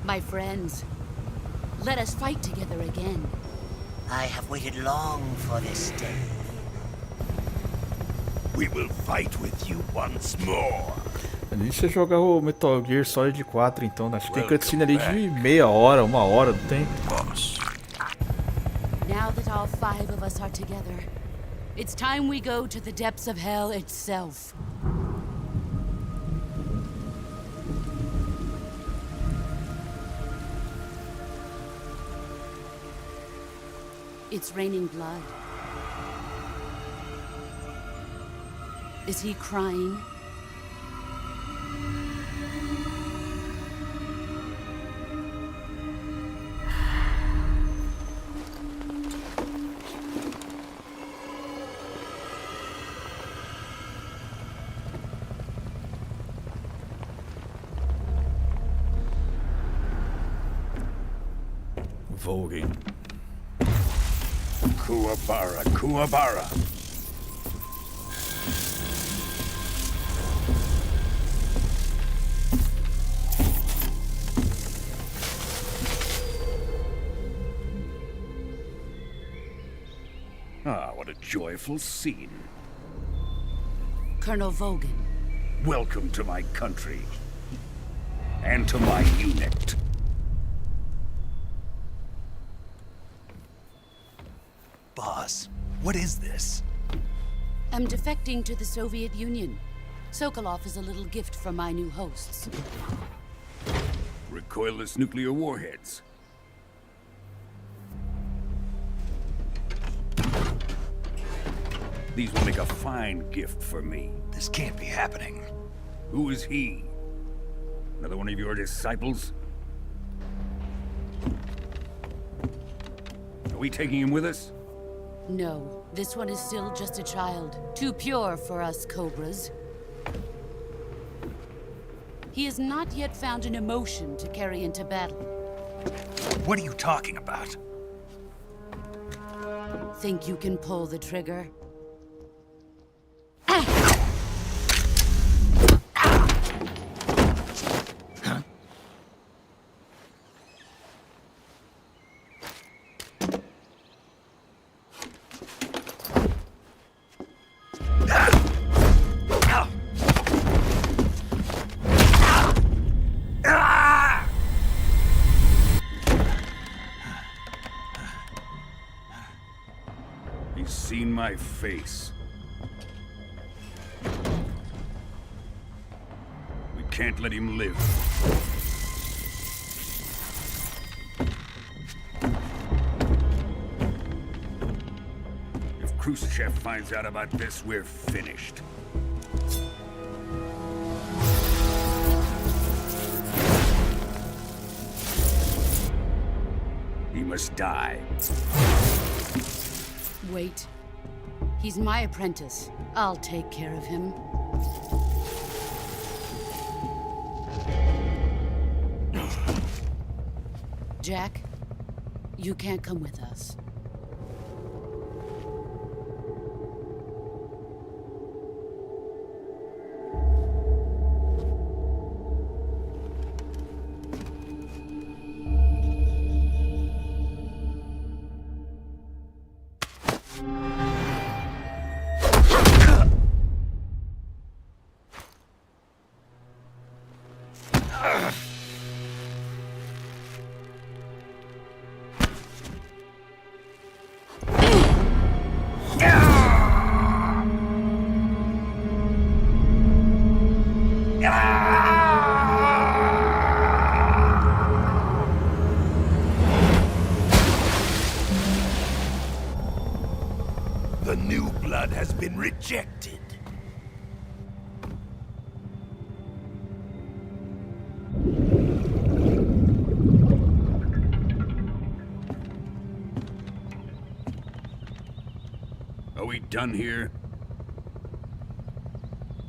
My friends, let us fight together again. I have waited long for this day. We will fight with you once more. Deixa eu jogar o Metal Gear Solid 4 então. Acho que tem cutscene ali de meia hora, uma hora, não tem? Now that all 5 of us are together, it's time we go to the depths of hell itself. It's raining blood. Is he crying? Volgin. Kuwabara, Kuwabara. Ah, what a joyful scene. Colonel Volgin. Welcome to my country. And to my unit. Boss, what is this? I'm defecting to the Soviet Union. Sokolov is a little gift from my new hosts. Recoilless nuclear warheads. These will make a fine gift for me. This can't be happening. Who is he? Another one of your disciples? Are we taking him with us? No, this one is still just a child. Too pure for us Cobras. He has not yet found an emotion to carry into battle. What are you talking about? Think you can pull the trigger? He's seen my face. We can't let him live. If Khrushchev finds out about this, we're finished. He must die. Wait. He's my apprentice. I'll take care of him. Jack, you can't come with us. The new blood has been rejected. Are we done here?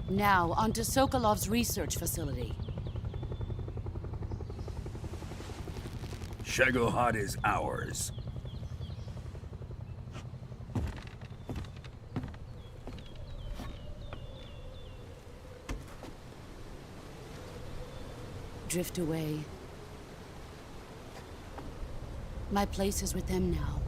Now, onto Sokolov's research facility. Shagohod is ours. Drift away. My place is with them now.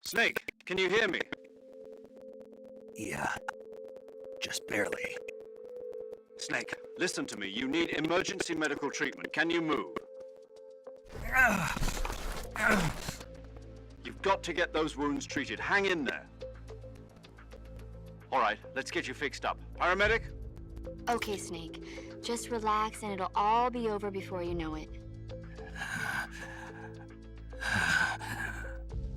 Snake, can you hear me? Yeah, just barely. Snake, listen to me. You need emergency medical treatment. Can you move? You've got to get those wounds treated. Hang in there. All right, let's get you fixed up. Paramedic? Okay, Snake. Just relax and it'll all be over before you know it.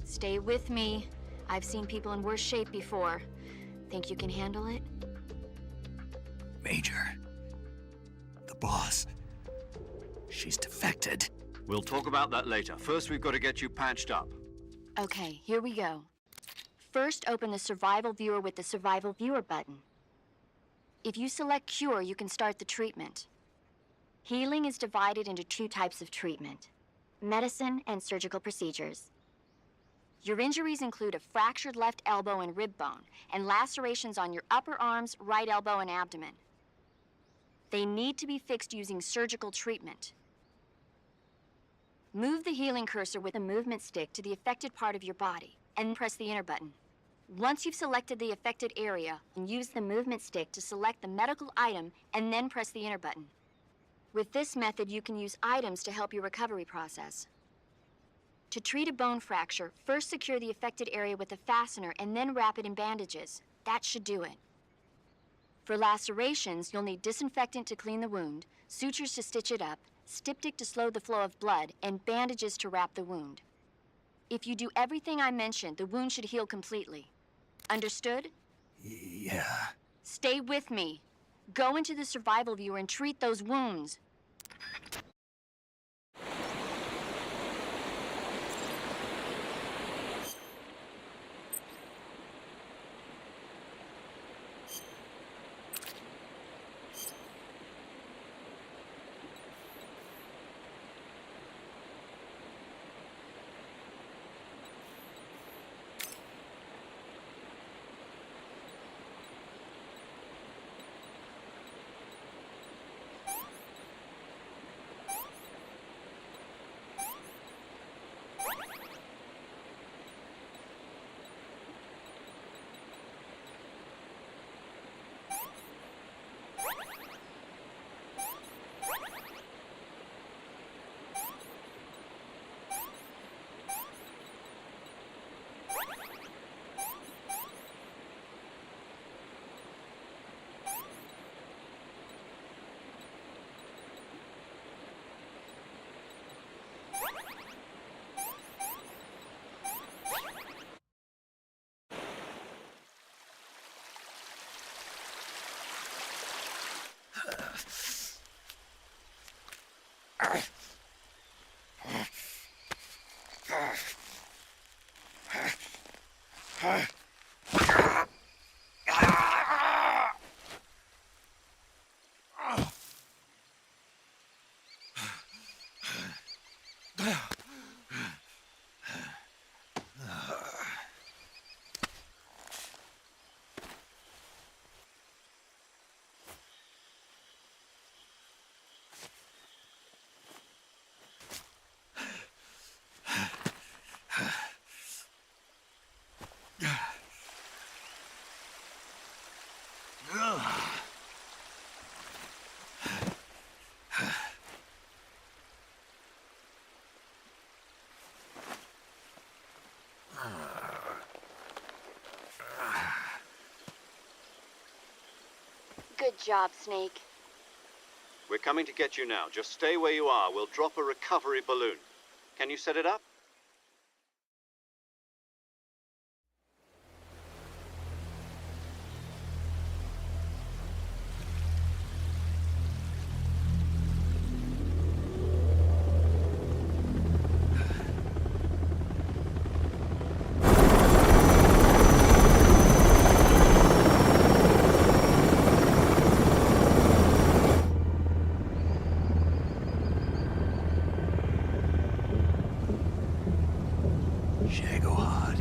Stay with me. I've seen people in worse shape before. Think you can handle it? Major. The boss. She's defected. We'll talk about that later. First, we've got to get you patched up. Okay, here we go. First, open the Survival Viewer with the Survival Viewer button. If you select Cure, you can start the treatment. Healing is divided into 2 types of treatment: medicine and surgical procedures. Your injuries include a fractured left elbow and rib bone, and lacerations on your upper arms, right elbow, and abdomen. They need to be fixed using surgical treatment. Move the healing cursor with a movement stick to the affected part of your body, and press the enter button. Once you've selected the affected area, use the movement stick to select the medical item, and then press the enter button. With this method, you can use items to help your recovery process. To treat a bone fracture, first secure the affected area with a fastener and then wrap it in bandages. That should do it. For lacerations, you'll need disinfectant to clean the wound, sutures to stitch it up, styptic to slow the flow of blood, and bandages to wrap the wound. If you do everything I mentioned, the wound should heal completely. Understood? Yeah. Stay with me. Go into the Survival Viewer and treat those wounds. Good job, Snake. We're coming to get you now. Just stay where you are. We'll drop a recovery balloon. Can you set it up? Shagohod.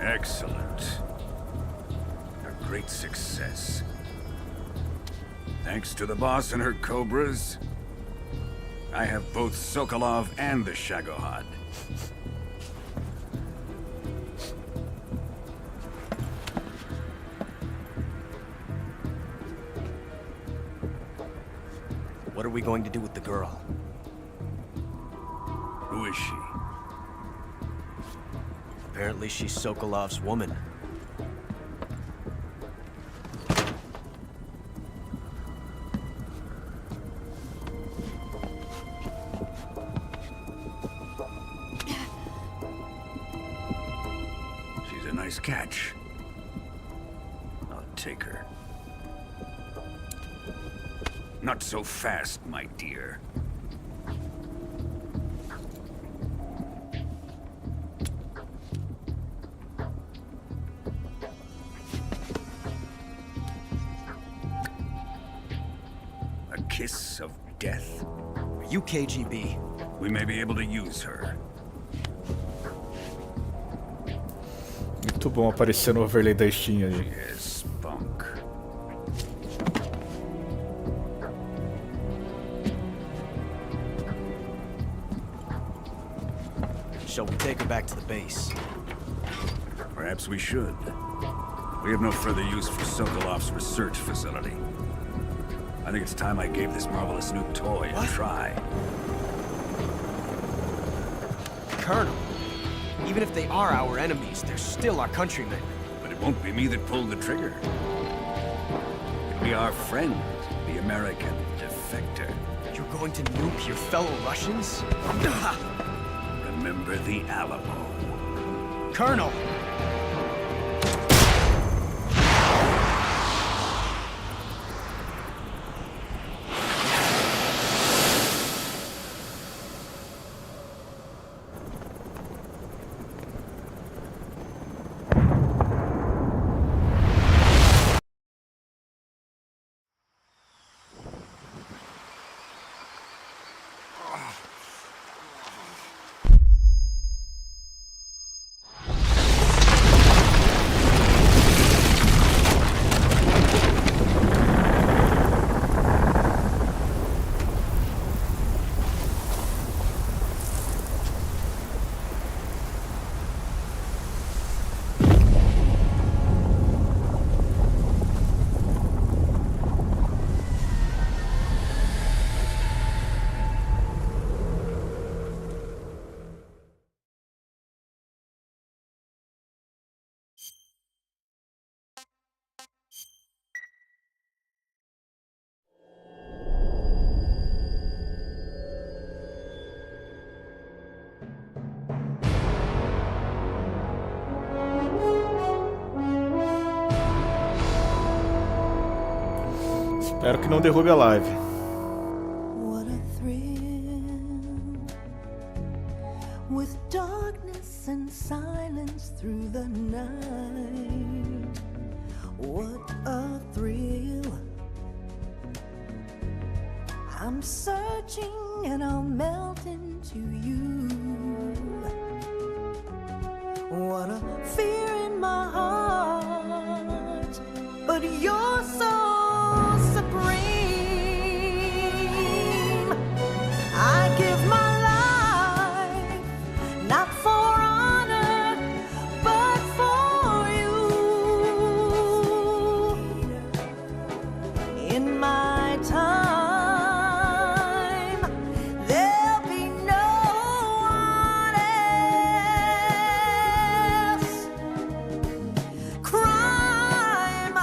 Excellent. A great success. Thanks to the boss and her cobras, I have both Sokolov and the Shagohod. What are we going to do with the girl? Who is she? Apparently she's Sokolov's woman. She's a nice catch. I'll take her. Not so fast, my dear. A kiss of death? Are you KGB? We may be able to use her. Muito bom aparecer no overlay da Steam ali. Yes, spunk. Shall we take her back to the base? Perhaps we should. We have no further use for Sokolov's research facility. I think it's time I gave this marvelous new toy a try. Colonel, even if they are our enemies, they're still our countrymen. But it won't be me that pulled the trigger. It'll be our friend, the American defector. You're going to nuke your fellow Russians? Remember the Alamo. Colonel! Espero que não derrube a live. What a thrill, with darkness and silence through the night. What a thrill. I'm searching and I'll melt into you. What a fear in my heart, but you're so supreme. I give my life, not for honor, but for you. In my time, there'll be no one else. Crime,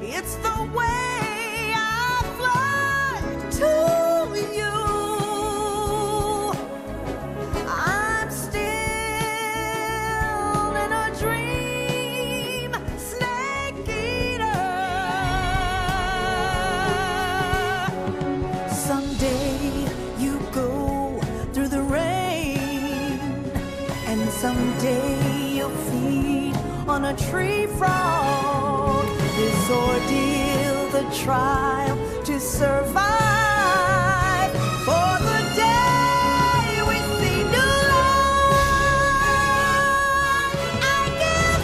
it's the way someday you'll feed on a tree frog. This ordeal, the trial to survive. For the day we see new life, I give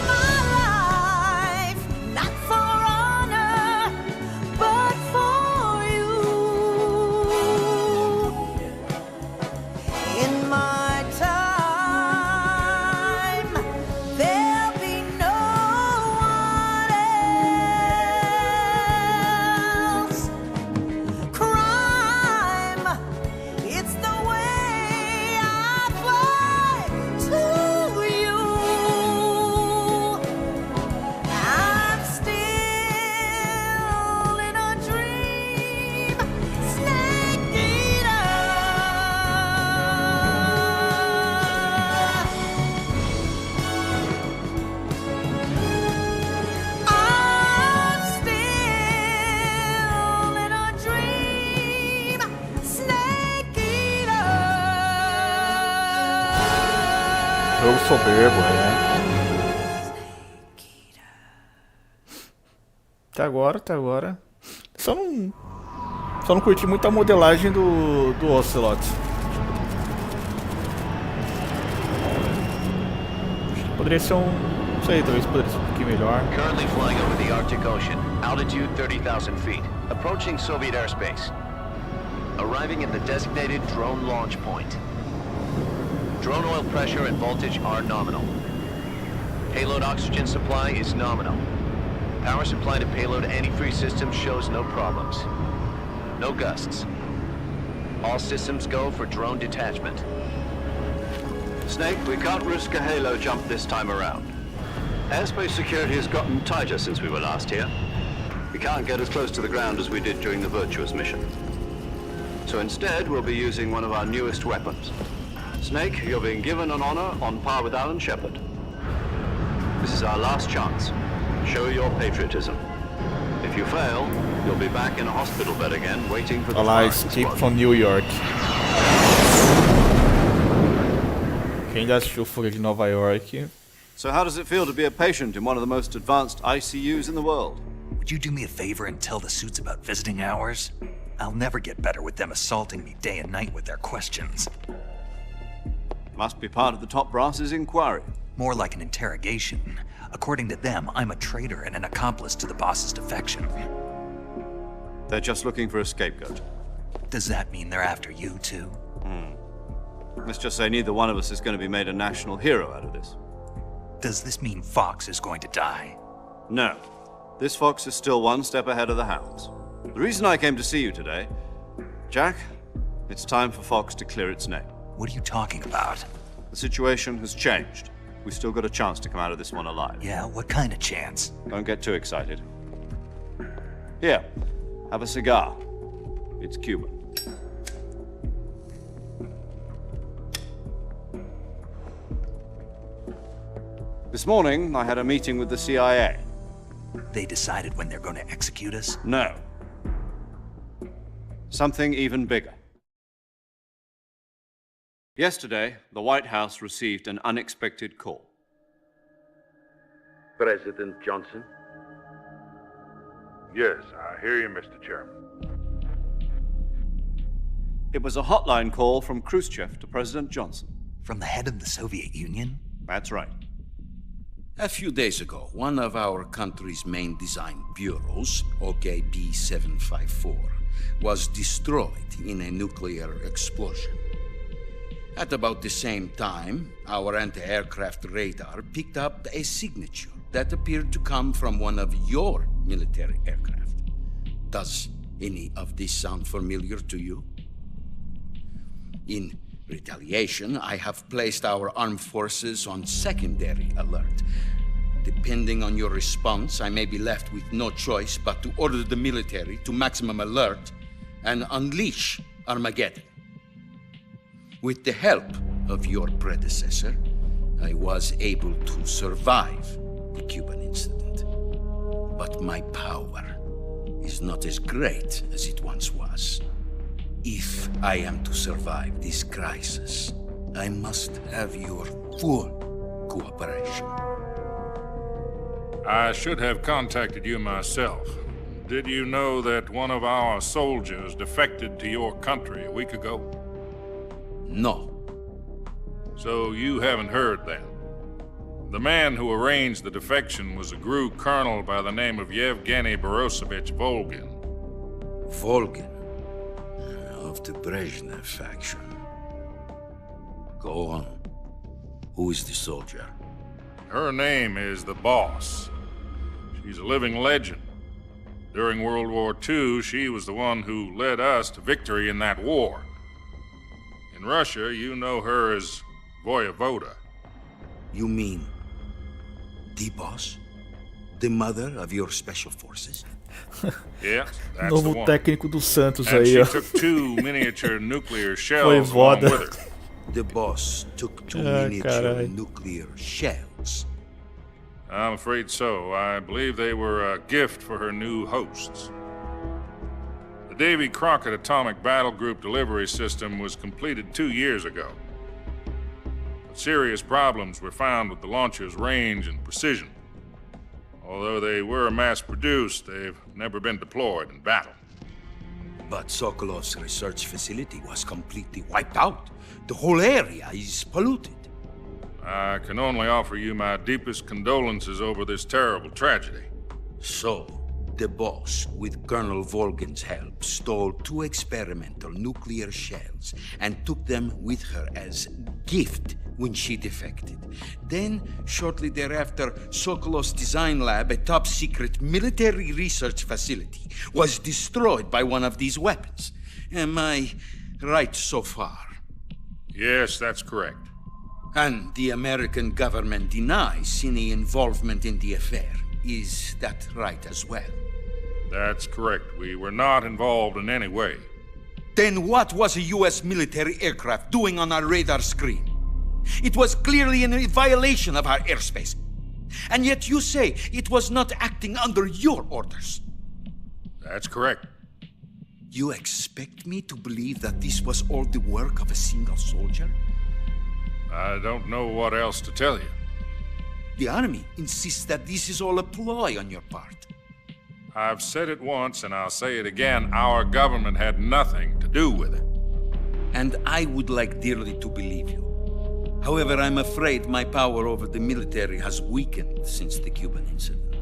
soberbo, Até agora. Só não curti muito a modelagem do Ocelot. Poderia ser não sei, talvez poderia ser um pouquinho melhor. Currently flying over the Arctic Ocean, altitude 30,000 feet, approaching Soviet airspace. Arriving at the designated drone launch point. Drone oil pressure and voltage are nominal. Payload oxygen supply is nominal. Power supply to payload antifreeze system shows no problems. No gusts. All systems go for drone detachment. Snake, we can't risk a halo jump this time around. Airspace security has gotten tighter since we were last here. We can't get as close to the ground as we did during the Virtuous mission. So instead, we'll be using one of our newest weapons. Snake, you're being given an honor on par with Alan Shepard. This is our last chance. Show your patriotism. If you fail, you'll be back in a hospital bed again, waiting for the Olha lá, Escape from New York. Quem já assistiu Fuga de Nova York? So how does it feel to be a patient in one of the most advanced ICUs in the world? Would you do me a favor and tell the suits about visiting hours? I'll never get better with them assaulting me day and night with their questions. Must be part of the top brass's inquiry. More like an interrogation. According to them, I'm a traitor and an accomplice to the boss's defection. They're just looking for a scapegoat. Does that mean they're after you, too? Let's just say neither one of us is going to be made a national hero out of this. Does this mean Fox is going to die? No. This fox is still one step ahead of the hounds. The reason I came to see you today, Jack, it's time for Fox to clear its name. What are you talking about? The situation has changed. We've still got a chance to come out of this one alive. Yeah, what kind of chance? Don't get too excited. Here, have a cigar. It's Cuban. This morning, I had a meeting with the CIA. They decided when they're going to execute us? No. Something even bigger. Yesterday, the White House received an unexpected call. President Johnson? Yes, I hear you, Mr. Chairman. It was a hotline call from Khrushchev to President Johnson. From the head of the Soviet Union? That's right. A few days ago, one of our country's main design bureaus, OKB 754, was destroyed in a nuclear explosion. At about the same time, our anti-aircraft radar picked up a signature that appeared to come from one of your military aircraft. Does any of this sound familiar to you? In retaliation, I have placed our armed forces on secondary alert. Depending on your response, I may be left with no choice but to order the military to maximum alert and unleash Armageddon. With the help of your predecessor, I was able to survive the Cuban incident. But my power is not as great as it once was. If I am to survive this crisis, I must have your full cooperation. I should have contacted you myself. Did you know that one of our soldiers defected to your country a week ago? No. So you haven't heard then. The man who arranged the defection was a GRU colonel by the name of Yevgeny Borosovich Volgin. Volgin? Of the Brezhnev faction. Go on. Who is the soldier? Her name is the Boss. She's a living legend. During World War II, she was the one who led us to victory in that war. In Russia, you know her as Voyevoda. You mean the Boss? The mother of your special forces? Yes, that's Novo the one. técnico do Santos And aí, she ó. took 2 miniature nuclear shells along Voyevoda. with her. The Boss took 2 miniature carai. nuclear shells. I'm afraid so. I believe they were a gift for her new hosts. The Davy Crockett Atomic Battle Group delivery system was completed 2 years ago. But serious problems were found with the launcher's range and precision. Although they were mass-produced, they've never been deployed in battle. But Sokolov's research facility was completely wiped out. The whole area is polluted. I can only offer you my deepest condolences over this terrible tragedy. So, the boss, with Colonel Volgin's help, stole 2 experimental nuclear shells and took them with her as gift when she defected. Then, shortly thereafter, Sokolov's design lab, a top-secret military research facility, was destroyed by one of these weapons. Am I right so far? Yes, that's correct. And the American government denies any involvement in the affair. Is that right as well? That's correct. We were not involved in any way. Then what was a U.S. military aircraft doing on our radar screen? It was clearly in violation of our airspace. And yet you say it was not acting under your orders. That's correct. You expect me to believe that this was all the work of a single soldier? I don't know what else to tell you. The Army insists that this is all a ploy on your part. I've said it once and I'll say it again. Our government had nothing to do with it. And I would like dearly to believe you. However, I'm afraid my power over the military has weakened since the Cuban incident.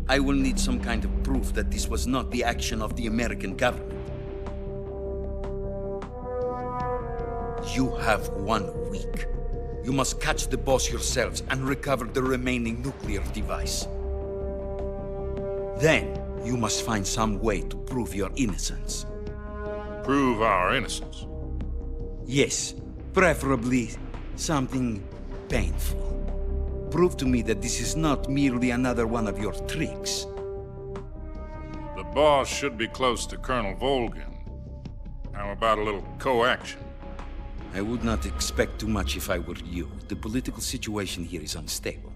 I will need some kind of proof that this was not the action of the American government. You have 1 week. You must catch the boss yourselves and recover the remaining nuclear device. Then, you must find some way to prove your innocence. Prove our innocence? Yes, preferably something painful. Prove to me that this is not merely another one of your tricks. The boss should be close to Colonel Volgin. How about a little co-action? I would not expect too much if I were you. The political situation here is unstable.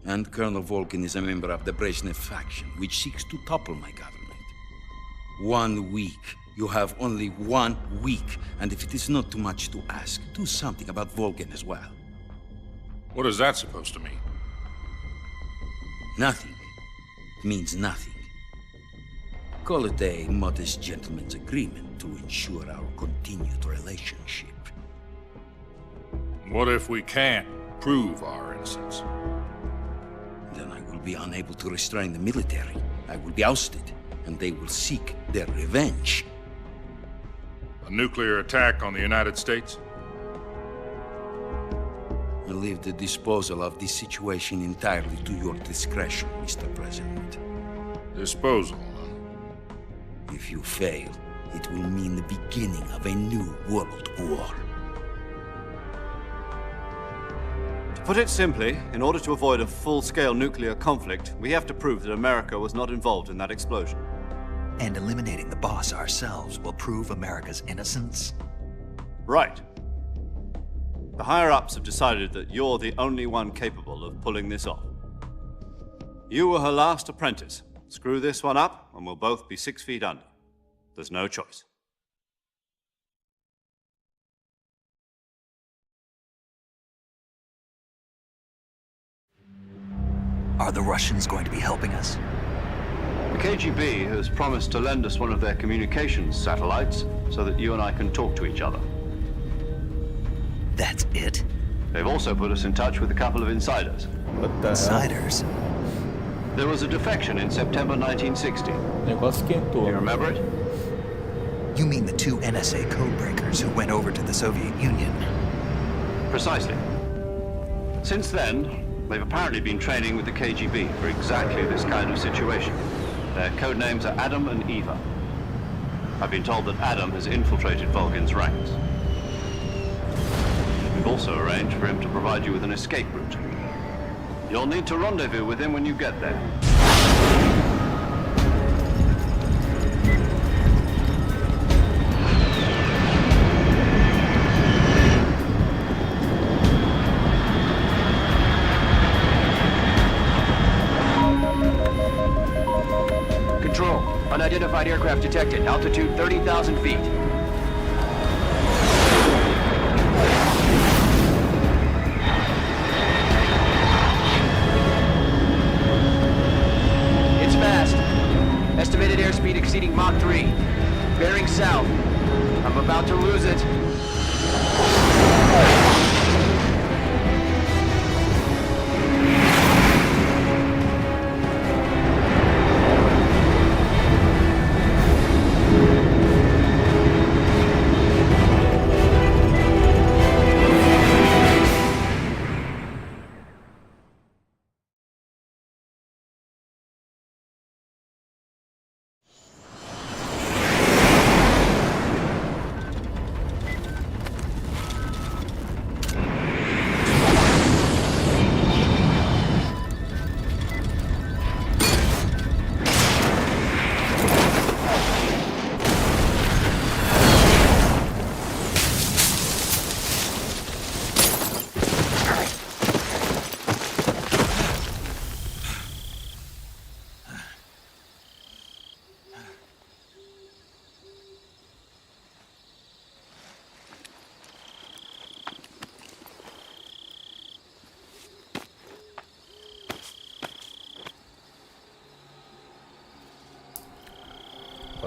And Colonel Volgin is a member of the Brezhnev faction, which seeks to topple my government. 1 week. You have only 1 week, and if it is not too much to ask, do something about Volgin as well. What is that supposed to mean? Nothing. It means nothing. Call it a modest gentleman's agreement to ensure our continued relationship. What if we can't prove our innocence? Then I will be unable to restrain the military. I will be ousted, and they will seek their revenge. A nuclear attack on the United States? I leave the disposal of this situation entirely to your discretion, Mr. President. Disposal, huh? If you fail, it will mean the beginning of a new world war. To put it simply, in order to avoid a full-scale nuclear conflict, we have to prove that America was not involved in that explosion. And eliminating the boss ourselves will prove America's innocence? Right. The higher-ups have decided that you're the only one capable of pulling this off. You were her last apprentice. Screw this one up, and we'll both be 6 feet under. There's no choice. Are the Russians going to be helping us? The KGB has promised to lend us one of their communications satellites so that you and I can talk to each other. That's it? They've also put us in touch with a couple of insiders. What the Insiders? There was a defection in September 1960. You remember it? You mean the 2 NSA codebreakers who went over to the Soviet Union? Precisely. Since then, they've apparently been training with the KGB for exactly this kind of situation. Their code names are Adam and Eva. I've been told that Adam has infiltrated Volgin's ranks. We've also arranged for him to provide you with an escape route. You'll need to rendezvous with him when you get there. Control, unidentified aircraft detected. Altitude 30,000 feet. about to lose it.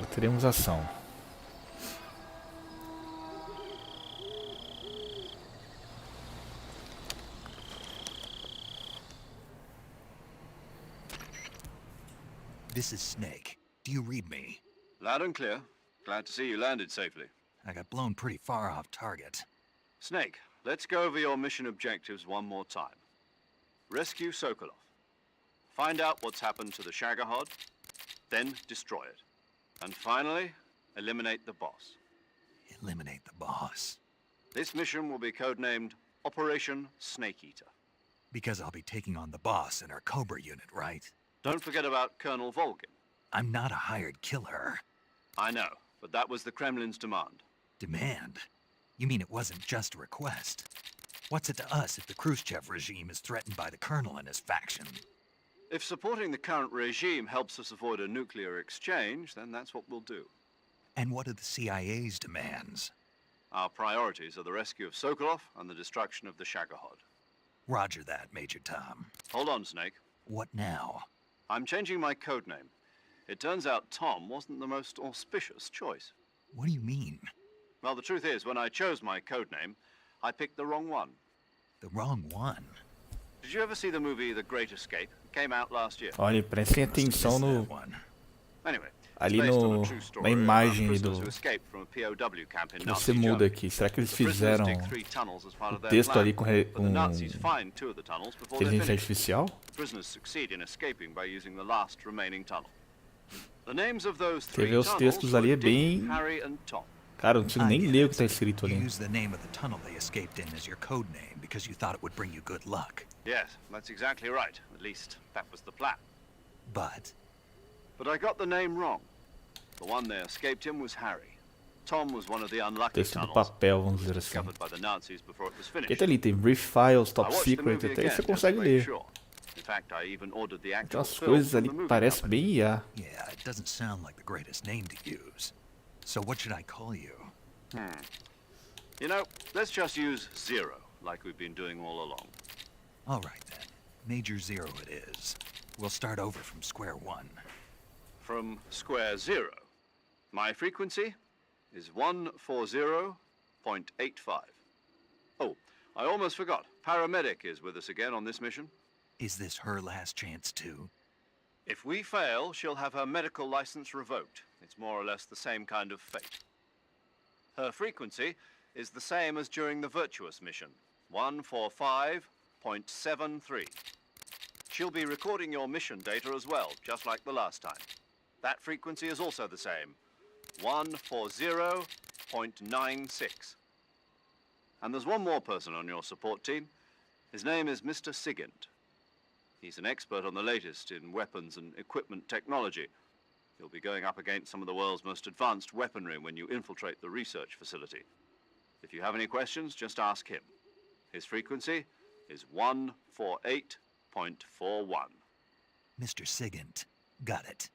Agora teremos ação. This is Snake. Do you read me? Loud and clear. Glad to see you landed safely. I got blown pretty far off target. Snake, let's go over your mission objectives one more time. Rescue Sokolov. Find out what's happened to the Shagohod, then destroy it. And finally, eliminate the boss. Eliminate the boss. This mission will be codenamed Operation Snake Eater. Because I'll be taking on the boss in our Cobra unit, right? Don't forget about Colonel Volgin. I'm not a hired killer. I know, but that was the Kremlin's demand. Demand? You mean it wasn't just a request? What's it to us if the Khrushchev regime is threatened by the Colonel and his faction? If supporting the current regime helps us avoid a nuclear exchange, then that's what we'll do. And what are the CIA's demands? Our priorities are the rescue of Sokolov and the destruction of the Shagohod. Roger that, Major Tom. Hold on, Snake. What now? I'm changing my codename. It turns out Tom wasn't the most auspicious choice. What do you mean? Well, the truth is, when I chose my codename, I picked the wrong one. The wrong one? Did you ever see the movie The Great Escape? It came out last year. Olha, prestem atenção no Anyway, ali no na imagem ali do que você muda aqui. Será que eles fizeram o texto ali com inteligência artificial? Você vê os textos ali é bem. Cara, eu não consigo nem ler o que está escrito ali. Use the name of the tunnel they escaped in as your code name because you thought it would bring you good luck. Yes, that's exactly right. At least that was the plan. But I got the name wrong. The one they escaped in was Harry. Tom was one of the unlucky Texto do tunnels papel, vamos dizer assim. discovered by the Nazis before it was Porque finished. tá ali, tem Brief Files, I Top watched the Secret, movie até aí again você just to consegue make ler. sure. In fact, I even ordered the Tem actual umas film coisas from ali the que movie parece company. bem IA. yeah, it doesn't sound like the greatest name to use. So what should I call you? You know, let's just use Zero, like we've been doing all along. All right then. Major Zero it is. We'll start over from square one. From square zero. My frequency is 140.85. Oh, I almost forgot. Paramedic is with us again on this mission. Is this her last chance too? If we fail, she'll have her medical license revoked. It's more or less the same kind of fate. Her frequency is the same as during the Virtuous mission, 145.73. She'll be recording your mission data as well, just like the last time. That frequency is also the same, 140.96. And there's one more person on your support team. His name is Mr. Sigint. He's an expert on the latest in weapons and equipment technology. You'll be going up against some of the world's most advanced weaponry when you infiltrate the research facility. If you have any questions, just ask him. His frequency is 148.41. Mr. Sigint. Got it.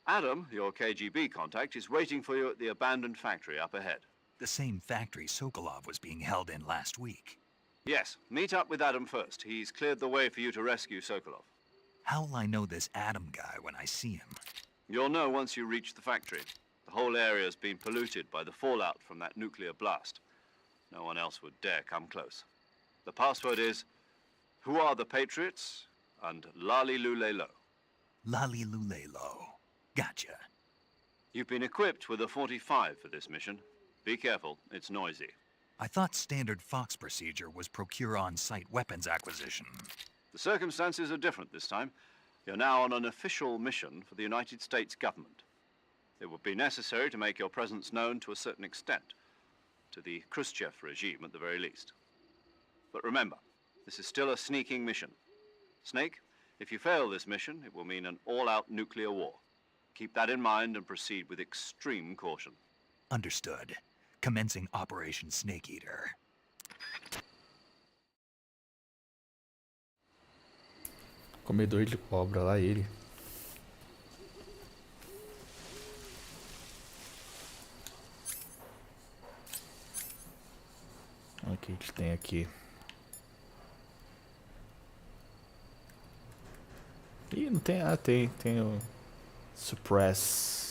Adam, your KGB contact, is waiting for you at the abandoned factory up ahead. The same factory Sokolov was being held in last week. Yes, meet up with Adam first. He's cleared the way for you to rescue Sokolov. How'll I know this Adam guy when I see him? You'll know once you reach the factory. The whole area has been polluted by the fallout from that nuclear blast. No one else would dare come close. The password is, "Who are the Patriots?" and Lali Lulelo. Lali Lulelo. Gotcha. You've been equipped with a 45 for this mission. Be careful, it's noisy. I thought standard Fox procedure was procure on-site weapons acquisition. The circumstances are different this time. You're now on an official mission for the United States government. It would be necessary to make your presence known to a certain extent, to the Khrushchev regime at the very least. But remember, this is still a sneaking mission. Snake, if you fail this mission, it will mean an all-out nuclear war. Keep that in mind and proceed with extreme caution. Understood. Commencing Operation Snake Eater. Comedor de cobra, lá ele. Olha o que a gente tem aqui. Ih, não tem. Ah, tem o Suppress.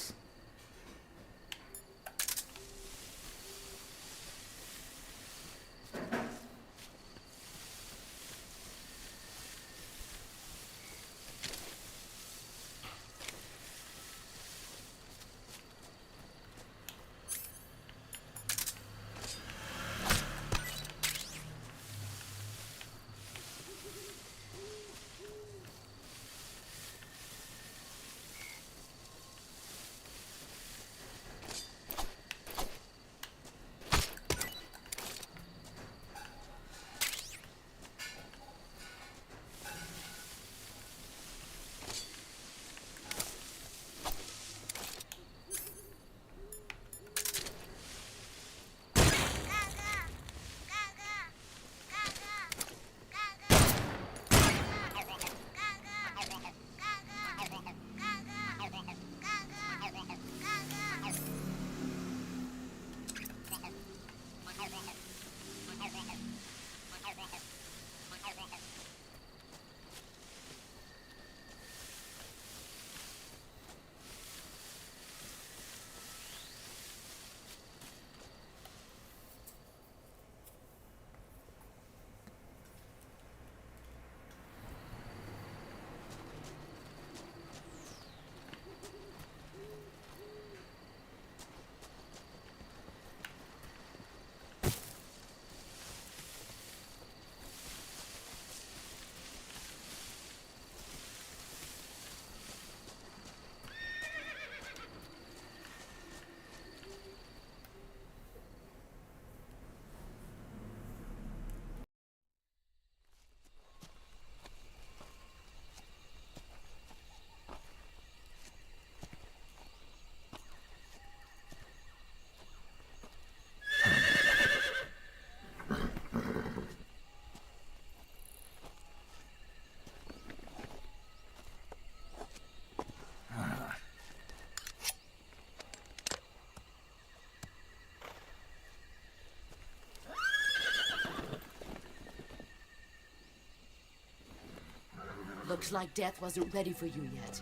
Looks like death wasn't ready for you yet.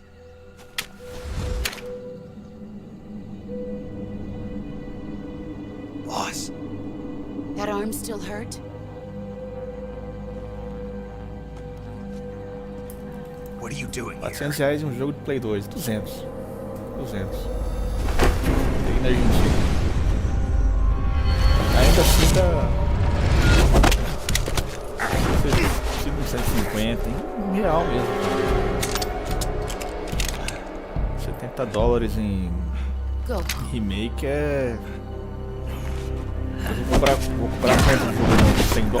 Boss. That arm still hurt? What are you doing here? R$400 em jogo de Play 2. 200. Tem na Argentina. Ainda assim tá... 150, em real mesmo. $70 em remake é... Vou comprar mais um jogo de $100.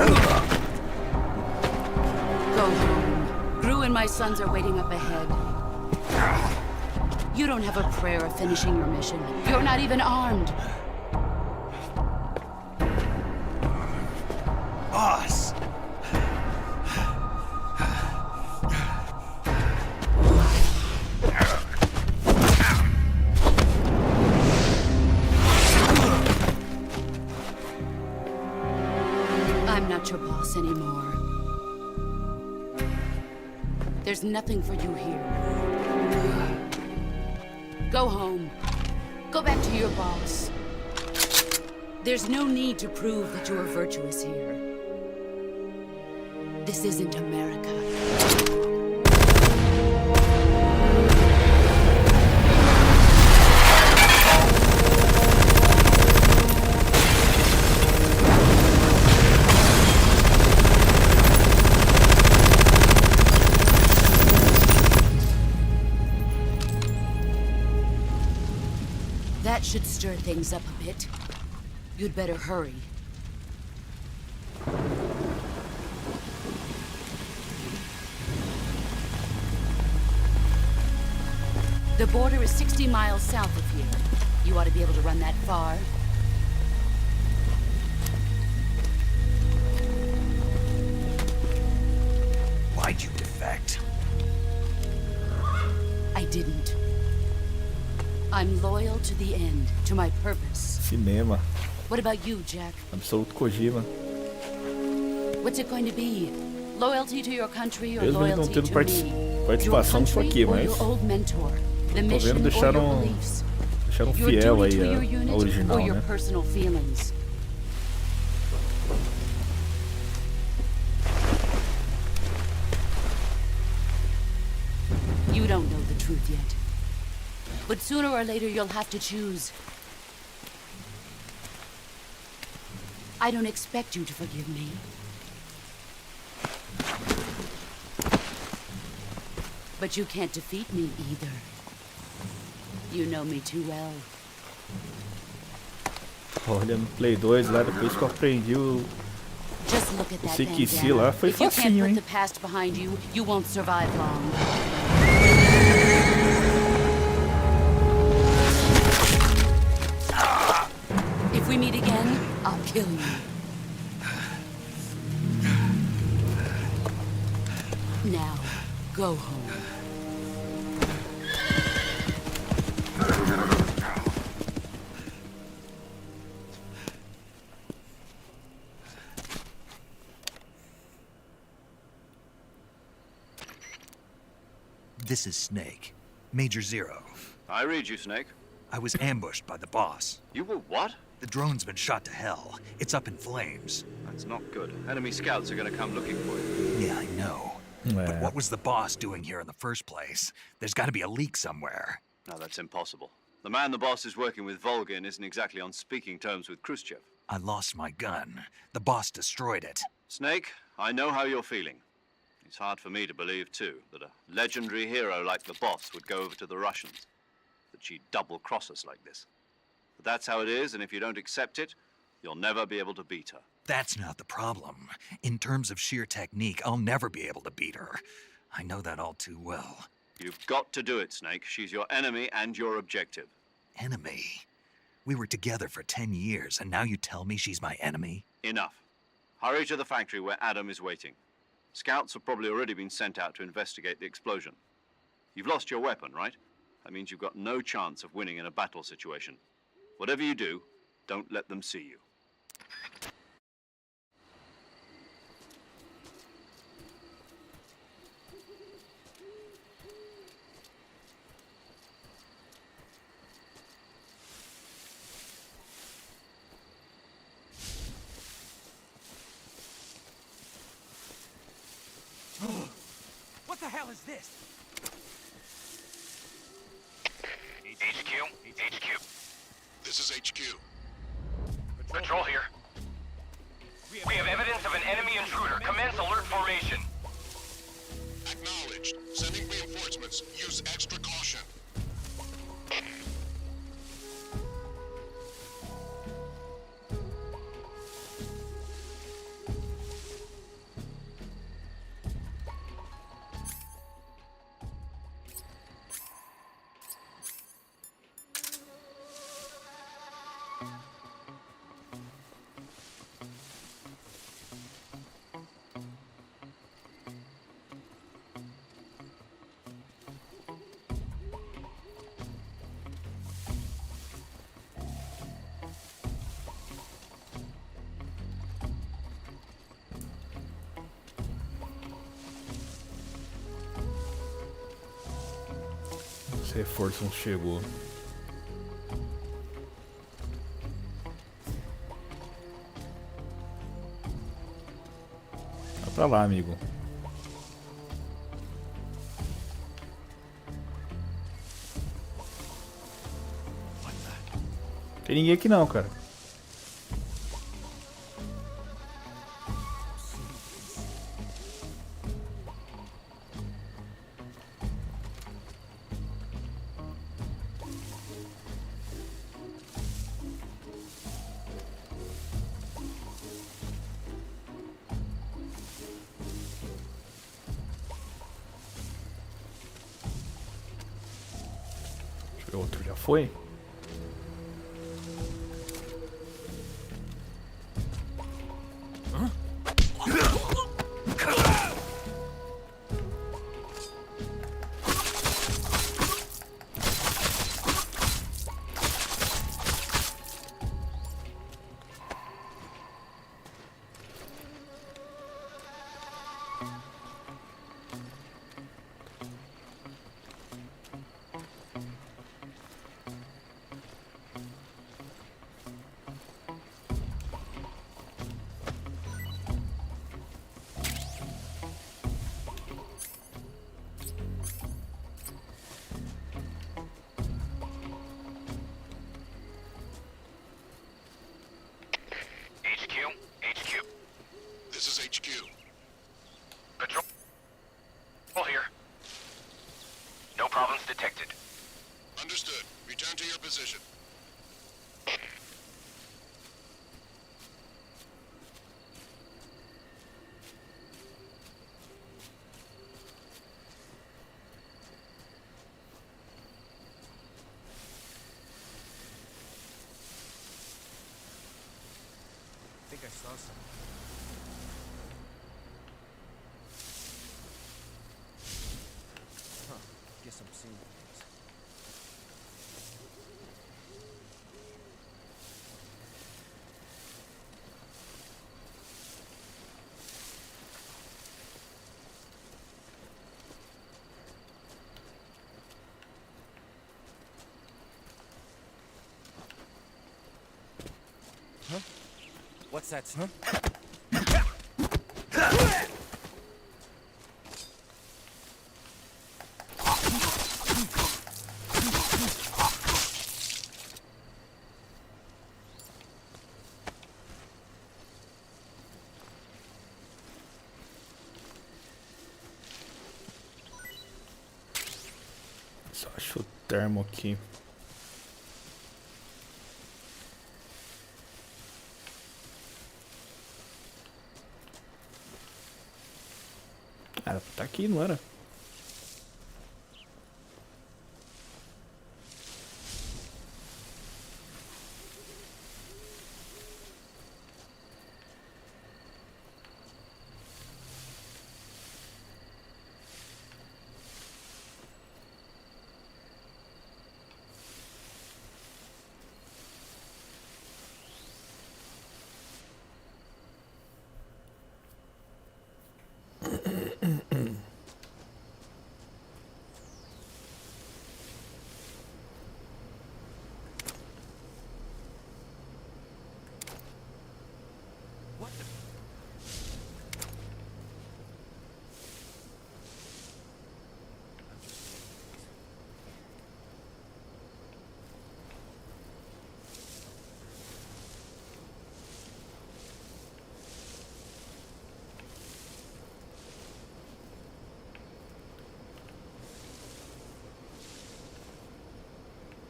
Go home. Gru and my sons are waiting up ahead. You don't have a prayer of finishing your mission. You're not even armed. Boss! I'm not your boss anymore. There's nothing for you here. Go home. Go Go back to your boss. There's no need to prove that you are virtuous here. This isn't America. That should stir things up a bit. You'd better hurry. The border is 60 miles south of here. You ought to be able to run that far. Why'd you defect? I didn't. I'm loyal to the end, to my purpose. Cinema. What about you, Jack? Absoluto Kojima. What's it going to be? Loyalty to your country or Mesmo eles não loyalty tendo to me? participação nisso aqui, Or mas your old mentor, the tô mission vendo or your deixaram beliefs? Your fiel duty to aí your a unit original, or your né? personal feelings? You don't know the truth yet. But sooner or later you'll have to choose. I don't expect you to forgive me. But you can't defeat me either. You know me too well. Olha, no Play 2 lá, depois que eu aprendi o Just look at that CQC lá, foi If you can't facinho, put hein? the past behind you, you won't survive long. If we meet again, I'll kill you. Now, go home. This is Snake. Major Zero. I read you, Snake. I was ambushed by the boss. You were what? The drone's been shot to hell. It's up in flames. That's not good. Enemy scouts are gonna come looking for you. Yeah, I know. But what was the boss doing here in the first place? There's gotta be a leak somewhere. No, that's impossible. The man the boss is working with, Volgin, isn't exactly on speaking terms with Khrushchev. I lost my gun. The boss destroyed it. Snake, I know how you're feeling. It's hard for me to believe, too, that a legendary hero like the boss would go over to the Russians. That she'd double-cross us like this. But that's how it is, and if you don't accept it, you'll never be able to beat her. That's not the problem. In terms of sheer technique, I'll never be able to beat her. I know that all too well. You've got to do it, Snake. She's your enemy and your objective. Enemy? We were together for 10 years, and now you tell me she's my enemy? Enough. Hurry to the factory where Adam is waiting. Scouts have probably already been sent out to investigate the explosion. You've lost your weapon, right? That means you've got no chance of winning in a battle situation. Whatever you do, don't let them see you. What the hell is this? HQ. This is HQ. Patrol here. We have evidence of an enemy intruder. Commence alert formation. Acknowledged. Sending reinforcements. Use extra caution. Esse reforço não chegou. Pra lá, amigo. Tem ninguém aqui não, cara. O outro já foi? This is HQ. Patrol here. No problems detected. Understood. Return to your position. I think I saw something. Huh. Guess I'm seeing things. Huh? What's that, huh? Só acho o termo aqui. Era pra tá aqui, não era?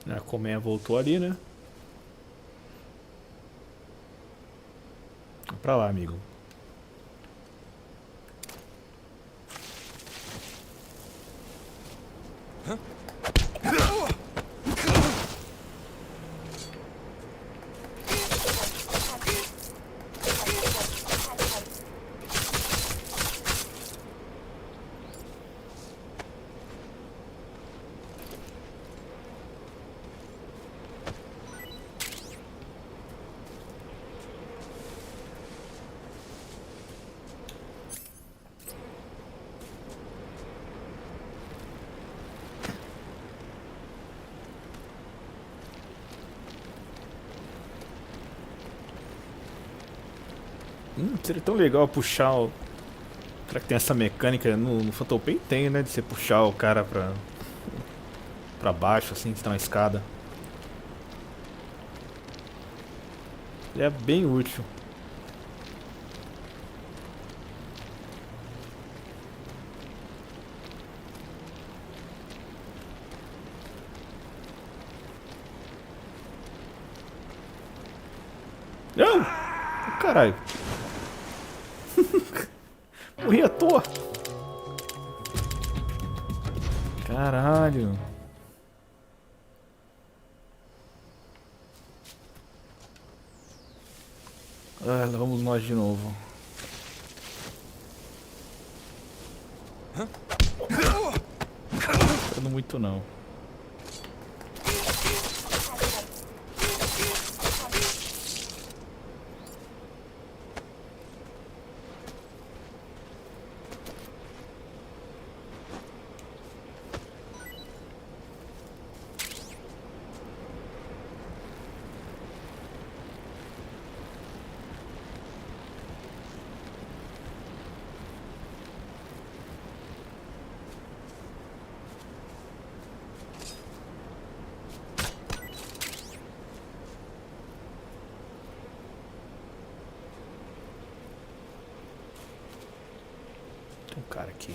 A colmeia voltou ali, né? Pra lá, amigo. Seria tão legal puxar o Será que tem essa mecânica? No Phantom Pain tem, né? De você puxar o cara pra baixo, assim, se tá na escada. Ele é bem útil. Não! Caralho. Morri à toa. Caralho. Ah, lá vamos nós de novo. Não muito não. Tem um cara aqui.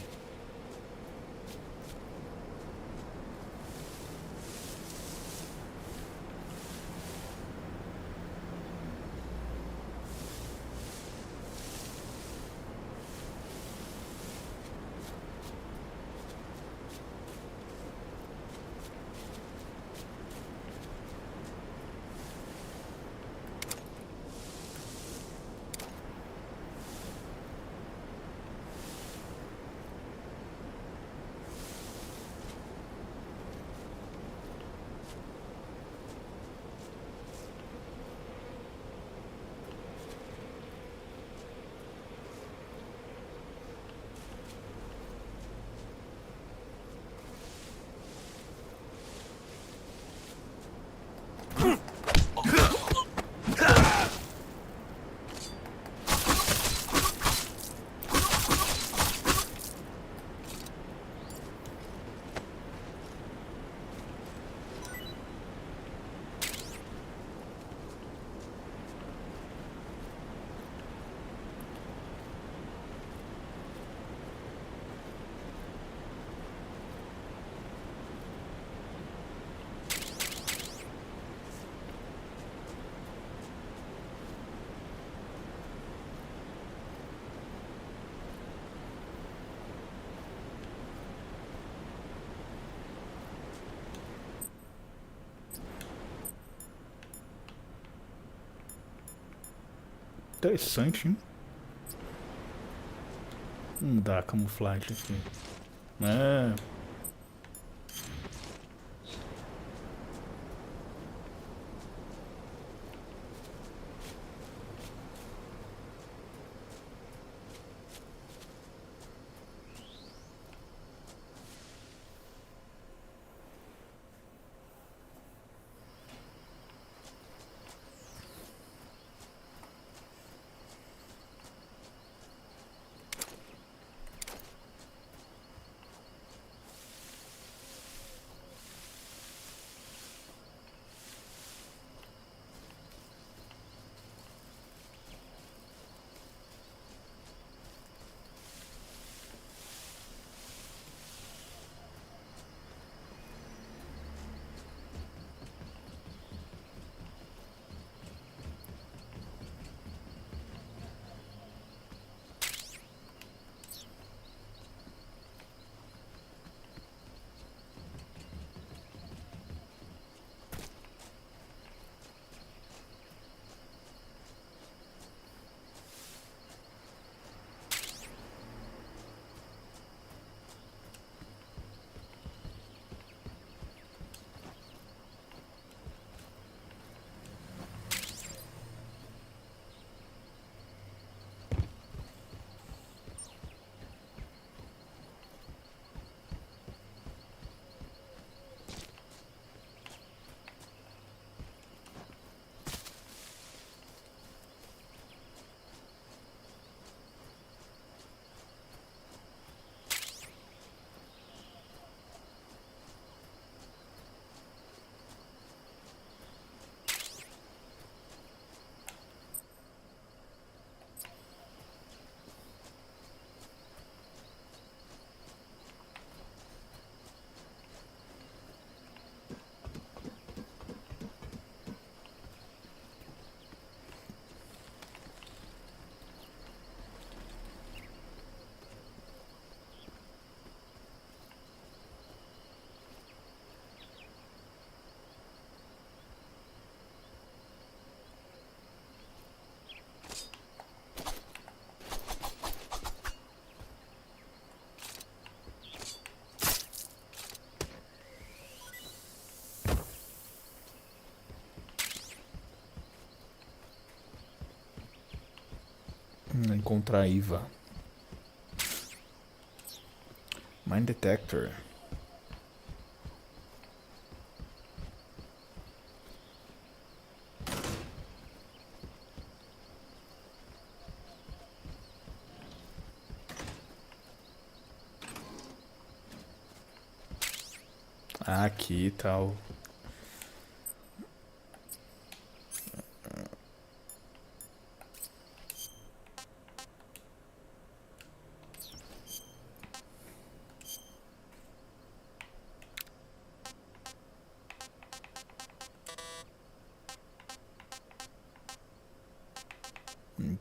Interessante, hein? Não dá camuflagem aqui. É. contra a Eva. Mine Detector. Aqui e tal.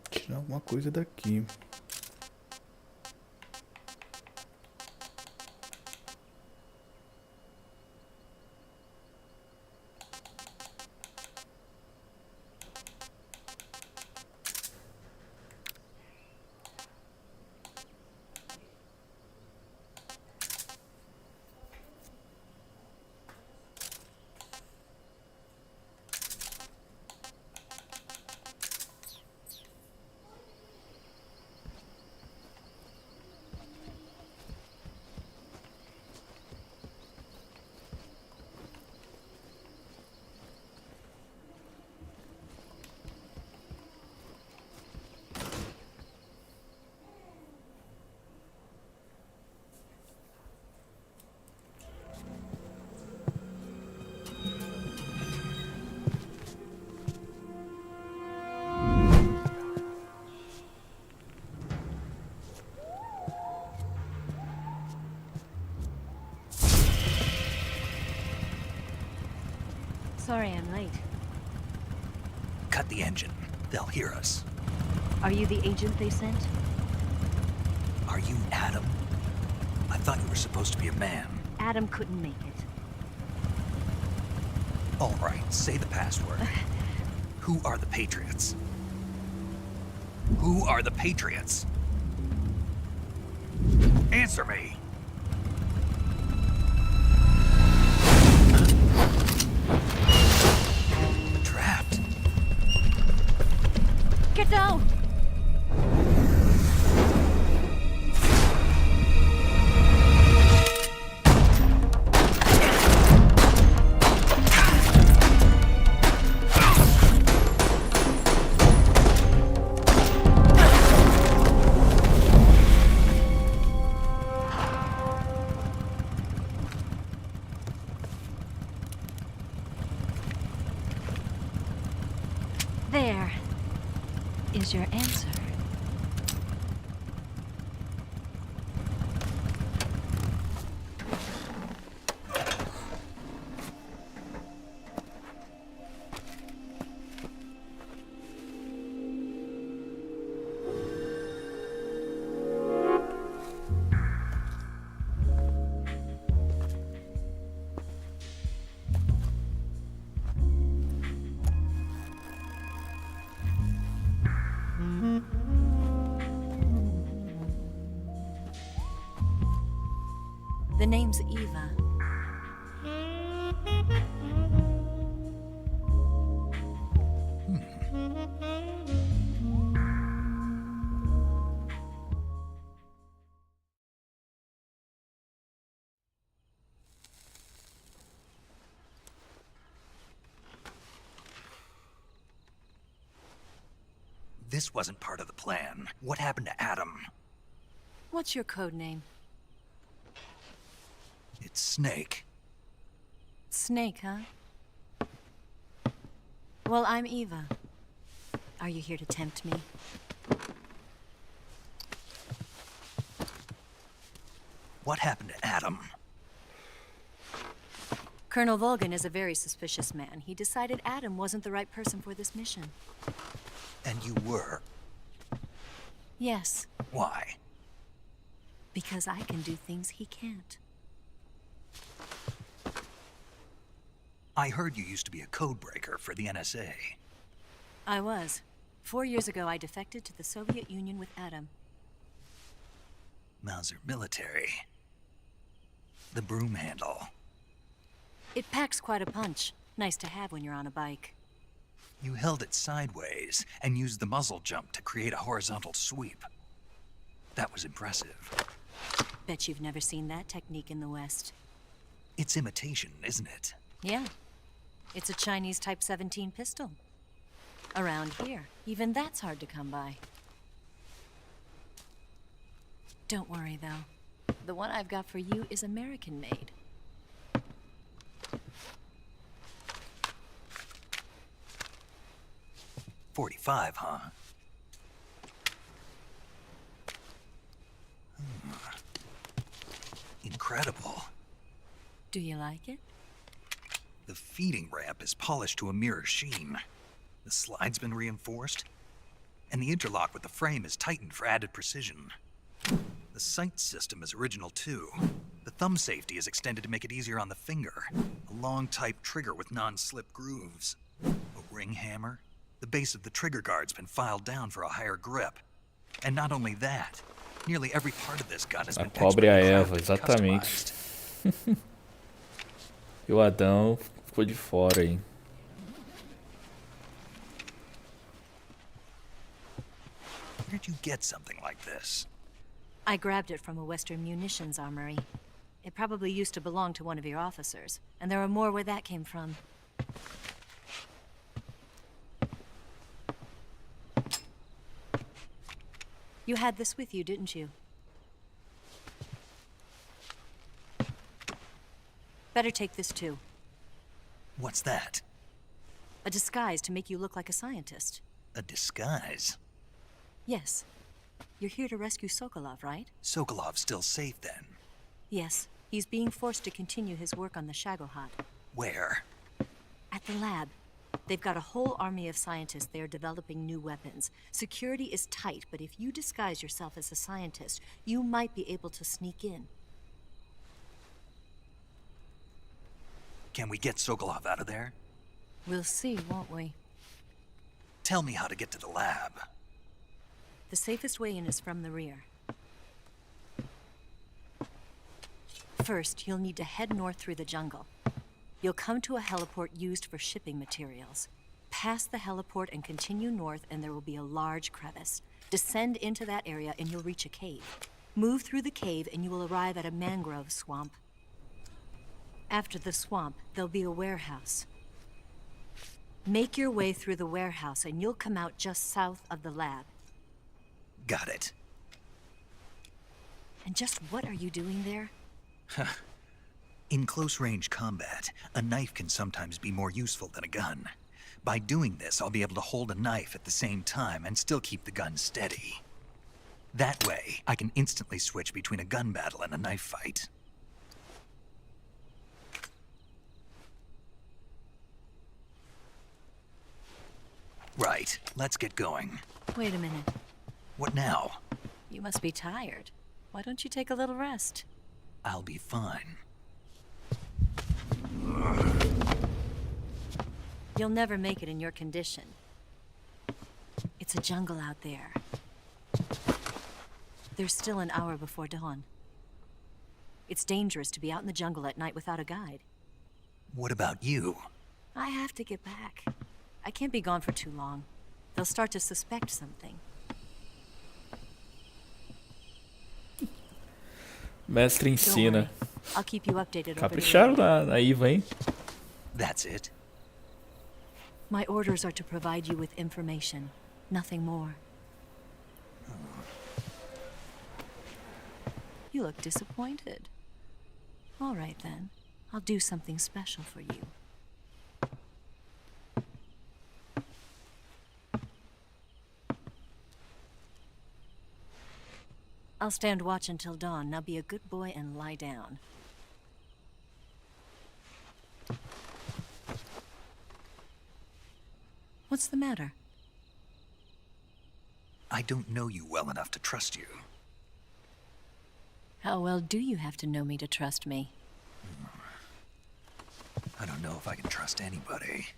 Tirar alguma coisa daqui. Sorry I'm late. Cut the engine. They'll hear us. Are you the agent they sent? Are you Adam? I thought you were supposed to be a man. Adam couldn't make it. All right, say the password. Who are the Patriots? Who are the Patriots? Answer me! Trapped. Get down! There is your answer. The name's Eva. This wasn't part of the plan. What happened to Adam? What's your code name? It's Snake. Snake, huh? Well, I'm Eva. Are you here to tempt me? What happened to Adam? Colonel Volgin is a very suspicious man. He decided Adam wasn't the right person for this mission. And you were? Yes, Why? because I can do things he can't. I heard you used to be a codebreaker for the NSA. I was. 4 years ago, I defected to the Soviet Union with Adam. Mauser military. The broom handle. It packs quite a punch. Nice to have when you're on a bike. You held it sideways and used the muzzle jump to create a horizontal sweep. That was impressive. Bet you've never seen that technique in the West. It's imitation, isn't it? Yeah. It's a Chinese Type 17 pistol. Around here, even that's hard to come by. Don't worry, though. The one I've got for you is American-made. .45, huh? Incredible. Do you like it? The feeding ramp is polished to a mirror sheen. The slide's been reinforced, and the interlock with the frame is tightened for added precision. The sight system is original too. The thumb safety is extended to make it easier on the finger. A long type trigger with non-slip grooves. A ring hammer. The base of the trigger guard's been filed down for a higher grip. And not only that, nearly every part of this gun has A been pobre a Eva, expertly exatamente. E o Adão ficou de fora aí. Where'd you get something like this? I grabbed it from a Western munitions armory. It probably used to belong to one of your officers, and there are more where that came from. You had this with you, didn't you? Better take this too. What's that? A disguise to make you look like a scientist. A disguise? Yes. You're here to rescue Sokolov, right? Sokolov's still safe then? Yes. He's being forced to continue his work on the Shagohod. Where? At the lab. They've got a whole army of scientists there developing new weapons. Security is tight, but if you disguise yourself as a scientist, you might be able to sneak in. Can we get Sokolov out of there? We'll see, won't we? Tell me how to get to the lab. The safest way in is from the rear. First, you'll need to head north through the jungle. You'll come to a heliport used for shipping materials. Pass the heliport and continue north, and there will be a large crevice. Descend into that area and you'll reach a cave. Move through the cave and you will arrive at a mangrove swamp. After the swamp, there'll be a warehouse. Make your way through the warehouse and you'll come out just south of the lab. Got it. And just what are you doing there? In close-range combat, a knife can sometimes be more useful than a gun. By doing this, I'll be able to hold a knife at the same time and still keep the gun steady. That way, I can instantly switch between a gun battle and a knife fight. Right, let's get going. Wait a minute. What now? You must be tired. Why don't you take a little rest? I'll be fine. You'll never make it in your condition. It's a jungle out there. There's still an hour before dawn. It's dangerous to be out in the jungle at night without a guide. What about you? I have to get back. I can't be gone for too long. They'll start to suspect something. Mestre ensina. I'll keep you updated. Capricharam na Eva, hein? That's it. My orders are to provide you with information, nothing more. You look disappointed. All right then. I'll do something special for you. I'll stand watch until dawn. Now be a good boy and lie down. What's the matter? I don't know you well enough to trust you. How well do you have to know me to trust me? I don't know if I can trust anybody.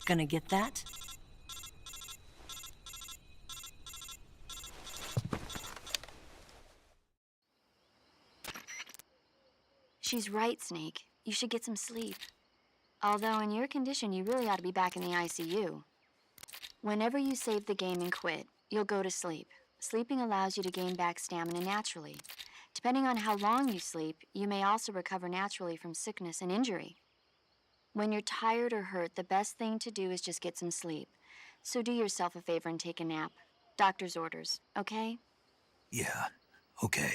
Gonna get that? She's right, Snake. You should get some sleep. Although in your condition, you really ought to be back in the ICU. Whenever you save the game and quit, you'll go to sleep. Sleeping allows you to gain back stamina naturally. Depending on how long you sleep, you may also recover naturally from sickness and injury. When you're tired or hurt, the best thing to do is just get some sleep. So do yourself a favor and take a nap. Doctor's orders, okay? Yeah, okay.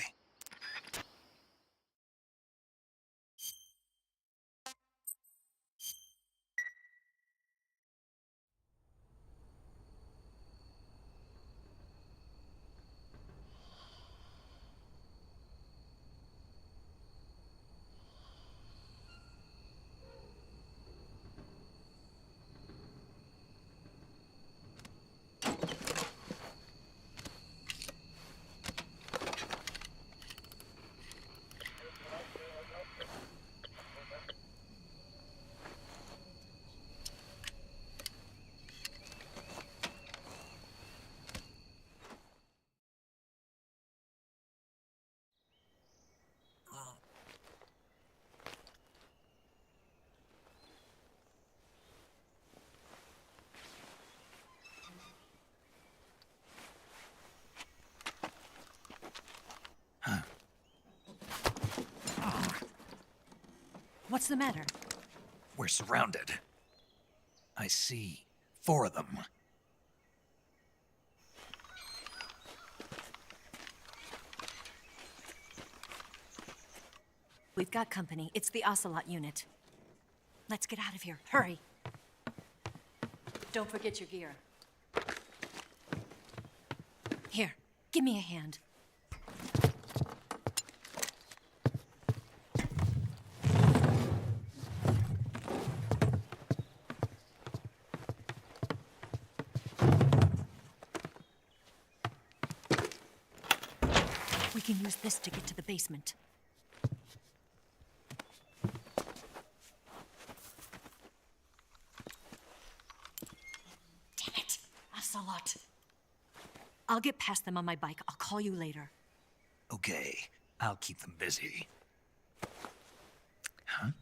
What's the matter? We're surrounded. I see 4 of them. We've got company. It's the Ocelot unit. Let's get out of here. Hurry. Don't forget your gear. Here, give me a hand. We can use this to get to the basement. Damn it! Ocelot. I'll get past them on my bike. I'll call you later. Okay, I'll keep them busy. Huh?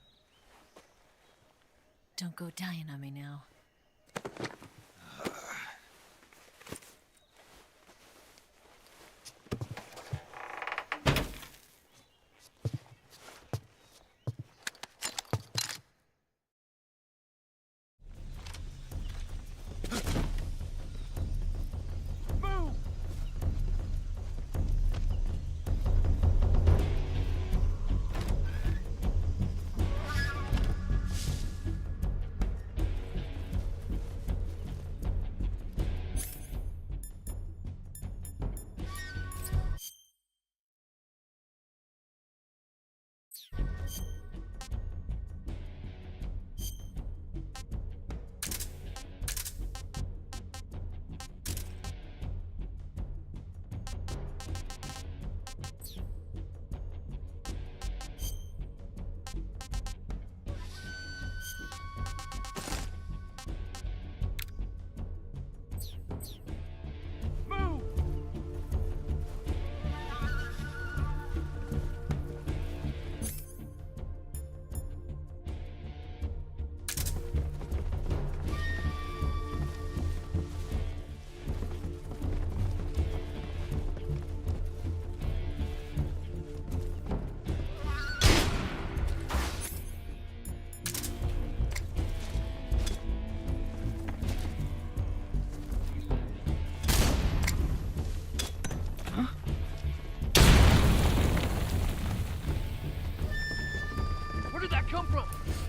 Don't go dying on me now.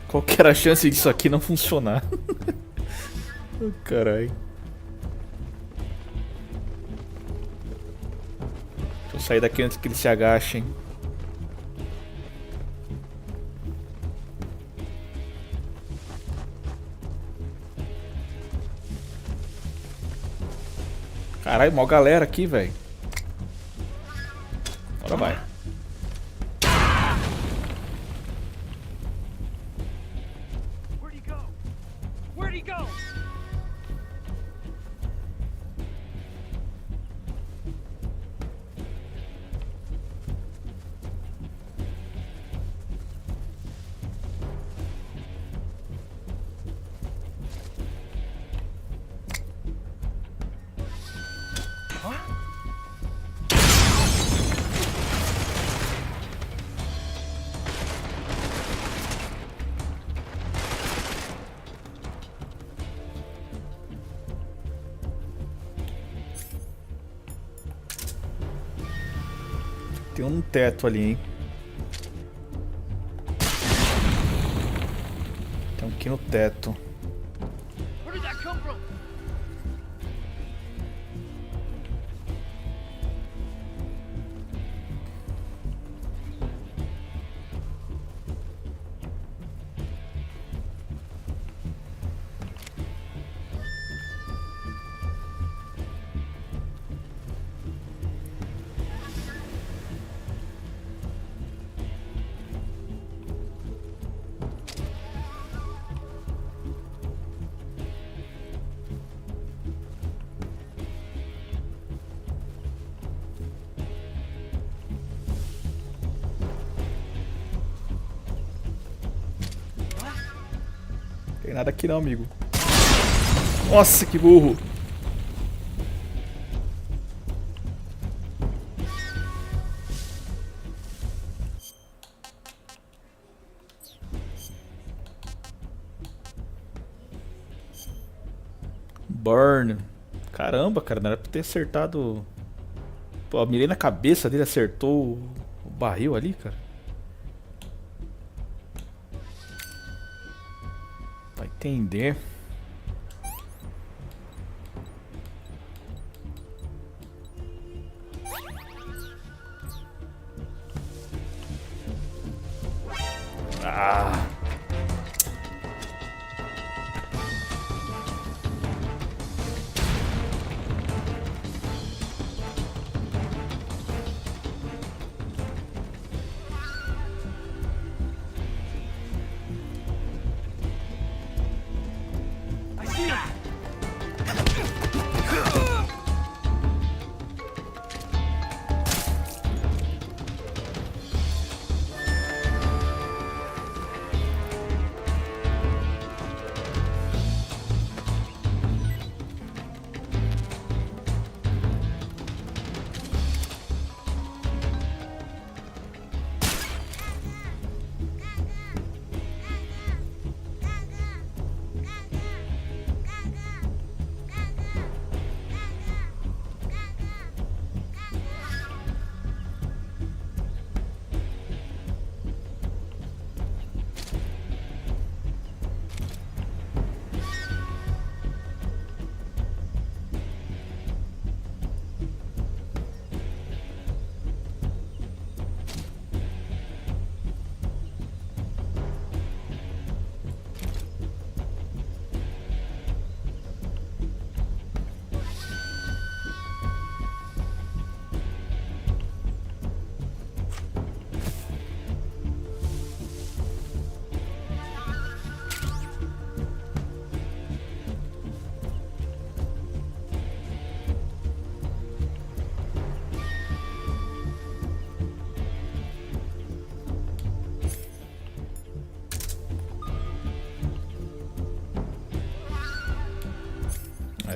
Qual que era a chance disso aqui não funcionar? Oh, carai. Deixa eu sair daqui antes que eles se agachem. Caralho, mó galera aqui, velho. Agora vai. Tem um teto ali, hein? Tem um aqui no teto. Where did that come from? Tem nada aqui não, amigo. Nossa, que burro. Burn. Caramba, cara, não era pra ter acertado. Pô, eu mirei na cabeça dele, acertou o barril ali, cara. Vai entender. Ah.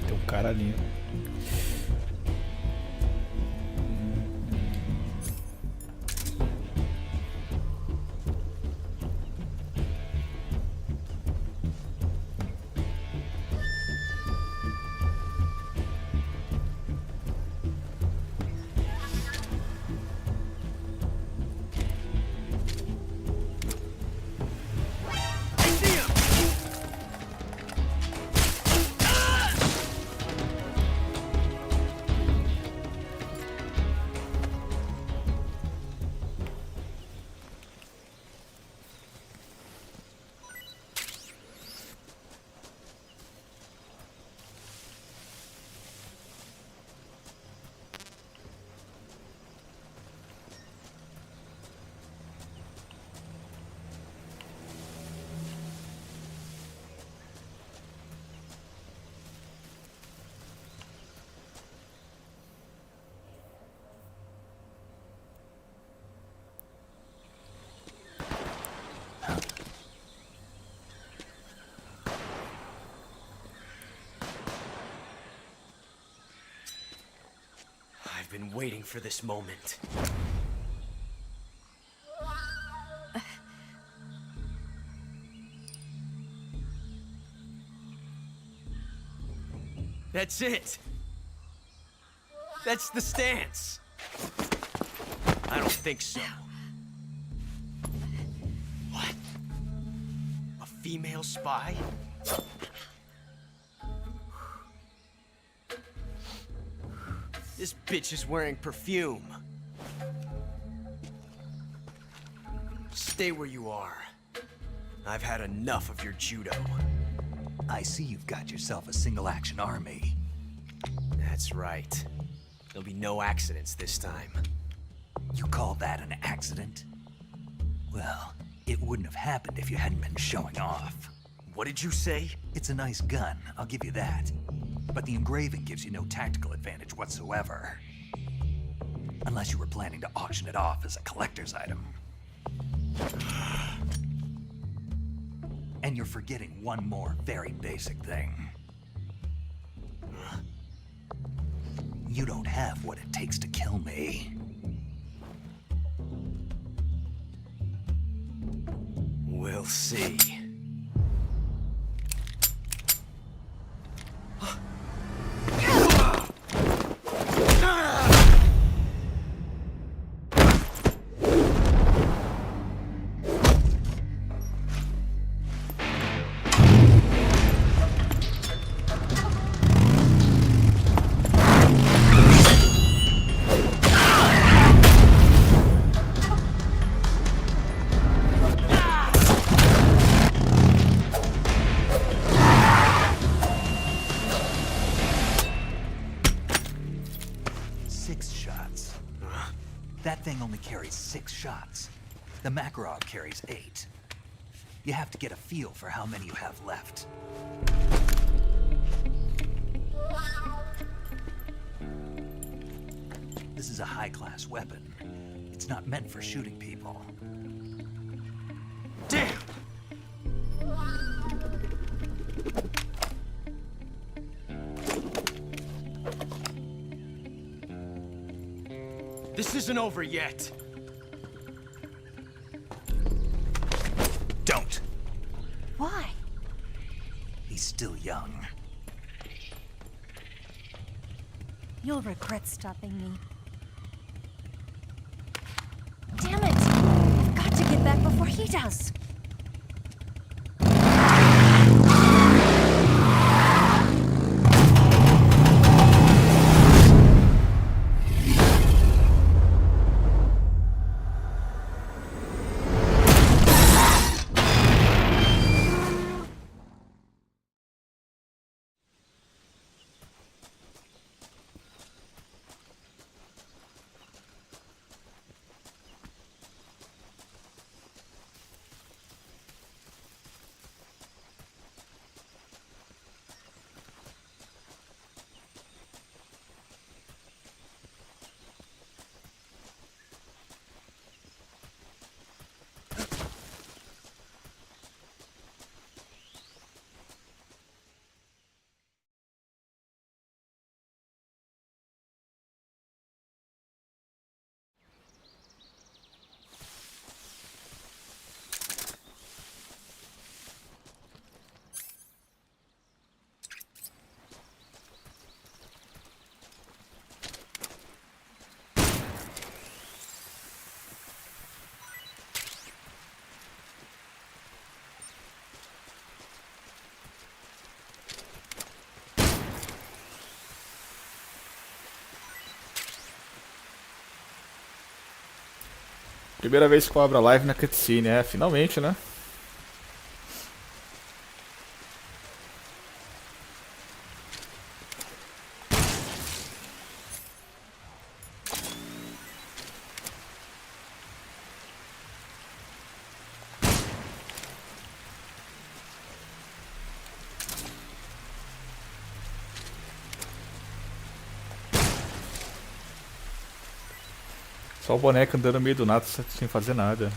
Tem um cara ali. been waiting for this moment. That's it. That's the stance. I don't think so. What? A female spy? This bitch is wearing perfume. Stay where you are. I've had enough of your judo. I see you've got yourself a single-action army. That's right. There'll be no accidents this time. You call that an accident? Well, it wouldn't have happened if you hadn't been showing off. What did you say? It's a nice gun, I'll give you that. But the engraving gives you no tactical advantage whatsoever. Unless you were planning to auction it off as a collector's item. And you're forgetting one more very basic thing. You don't have what it takes to kill me. We'll see. That thing only carries 6 shots. The Makarov carries 8. You have to get a feel for how many you have left. This is a high-class weapon. It's not meant for shooting people. Damn! This isn't over yet. Don't. Why? He's still young. You'll regret stopping me. Damn it! I've got to get back before he does. Primeira vez que eu abro a live na cutscene, finalmente, né? Só o boneco andando no meio do nada sem fazer nada.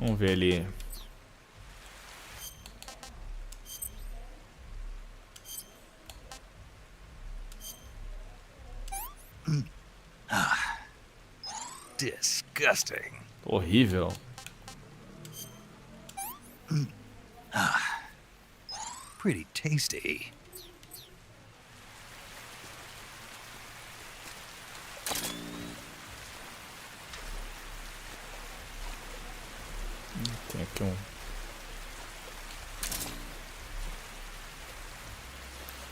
Vamos ver ali. Disgusting. Horrível. Pretty tasty. Tem aqui um.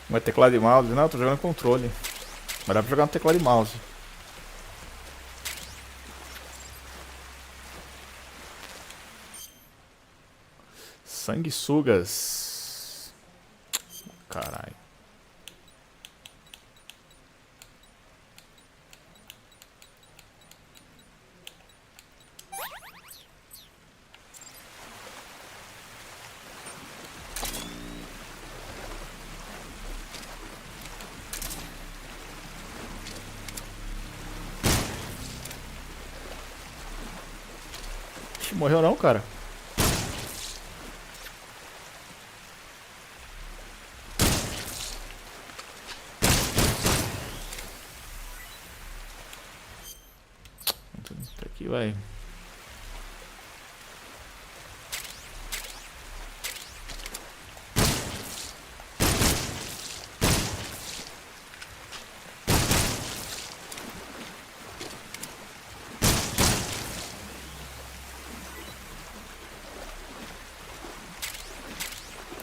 Não é teclado e mouse? Não, eu tô jogando controle. Mas dá pra jogar no teclado e mouse. Sanguessugas. Caralho. Ixi, morreu não, cara? Aqui vai.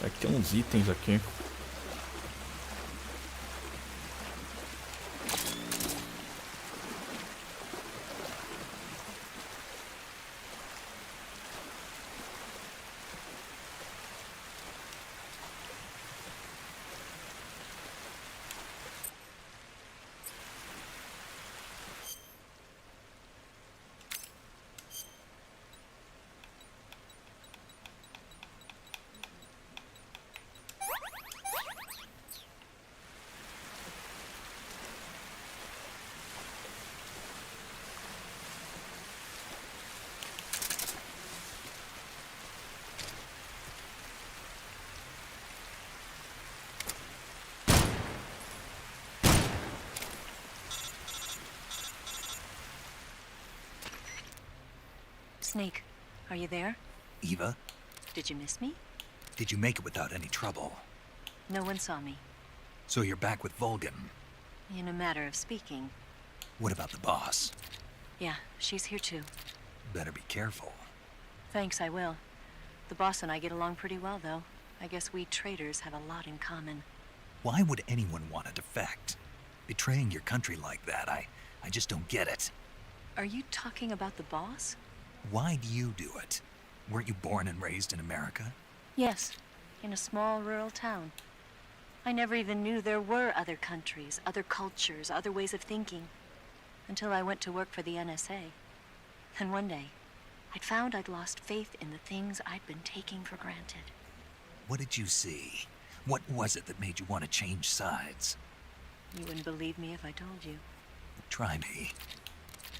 Aqui tem uns itens aqui. Snake, are you there? Eva, Did you miss me? did you make it without any trouble? No one saw me. So you're back with Vulcan. In a matter of speaking. What about the boss? Yeah, she's here too. Better be careful. Thanks, I will. The boss and I get along pretty well, though. I guess we traitors have a lot in common. Why would anyone want to defect? Betraying your country like that, I just don't get it. Are you talking about the boss? Why do you do it? Weren't you born and raised in America? Yes, in a small rural town. I never even knew there were other countries, other cultures, other ways of thinking. Until I went to work for the NSA. And one day, I'd found I'd lost faith in the things I'd been taking for granted. What did you see? What was it that made you want to change sides? You wouldn't believe me if I told you. Try me.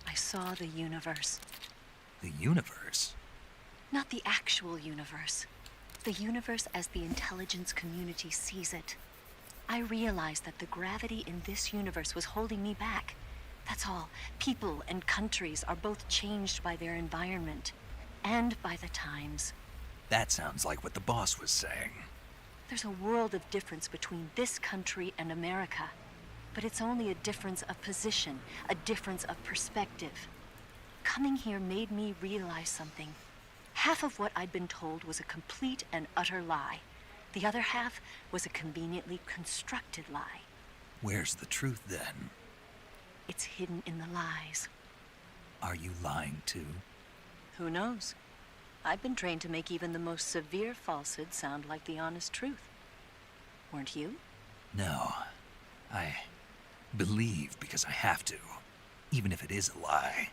I saw the universe. The universe? Not the actual universe. The universe as the intelligence community sees it. I realized that the gravity in this universe was holding me back. That's all. People and countries are both changed by their environment. And by the times. That sounds like what the boss was saying. There's a world of difference between this country and America. But it's only a difference of position, a difference of perspective. Coming here made me realize something. Half of what I'd been told was a complete and utter lie. The other half was a conveniently constructed lie. Where's the truth then? It's hidden in the lies. Are you lying too? Who knows? I've been trained to make even the most severe falsehood sound like the honest truth. Weren't you? No. I believe because I have to, even if it is a lie.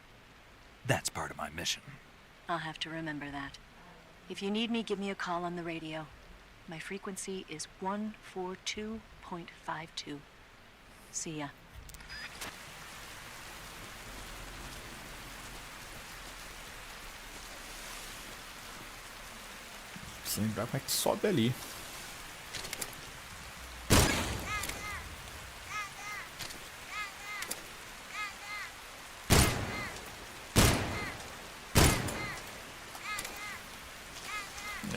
That's part of my mission. I'll have to remember that. If you need me, give me a call on the radio. My frequency is 142.52. See ya. Sem lembrar como é que sobe ali.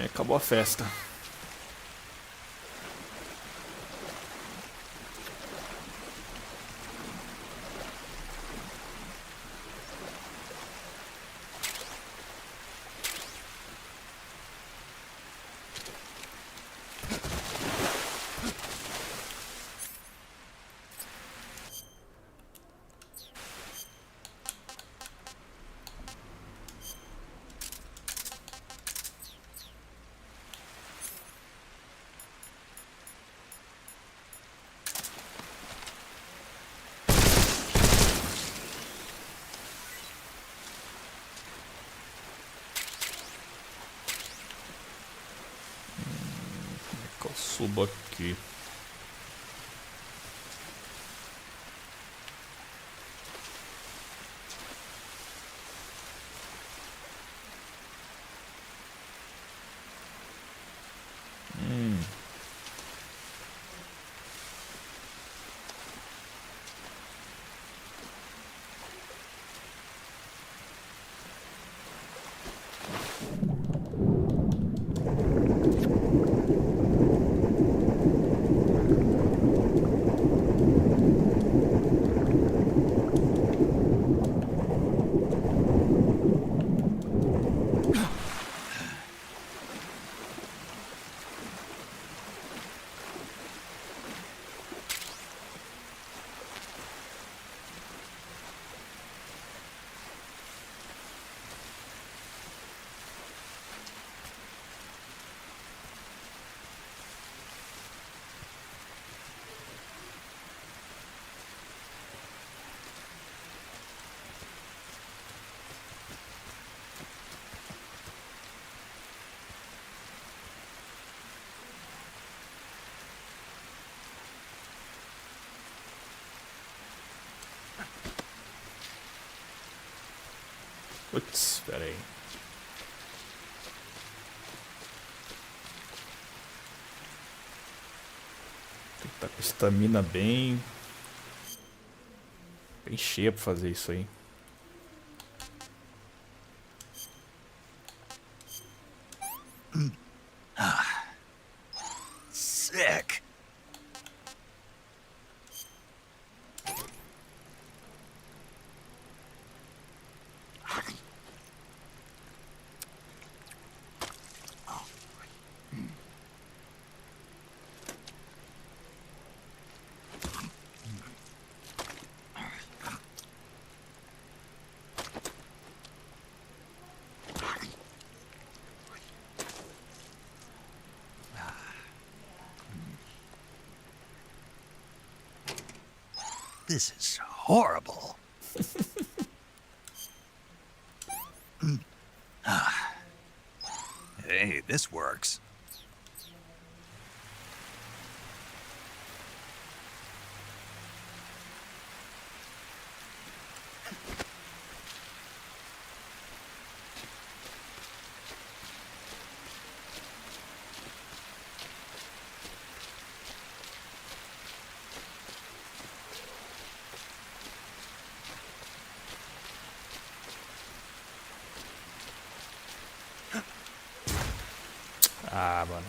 Acabou a festa. Eu subo aqui. Putz, pera aí. Tem que estar com a estamina bem cheia pra fazer isso aí. Sick. This is horrible. Hey, this works. Ah, mano.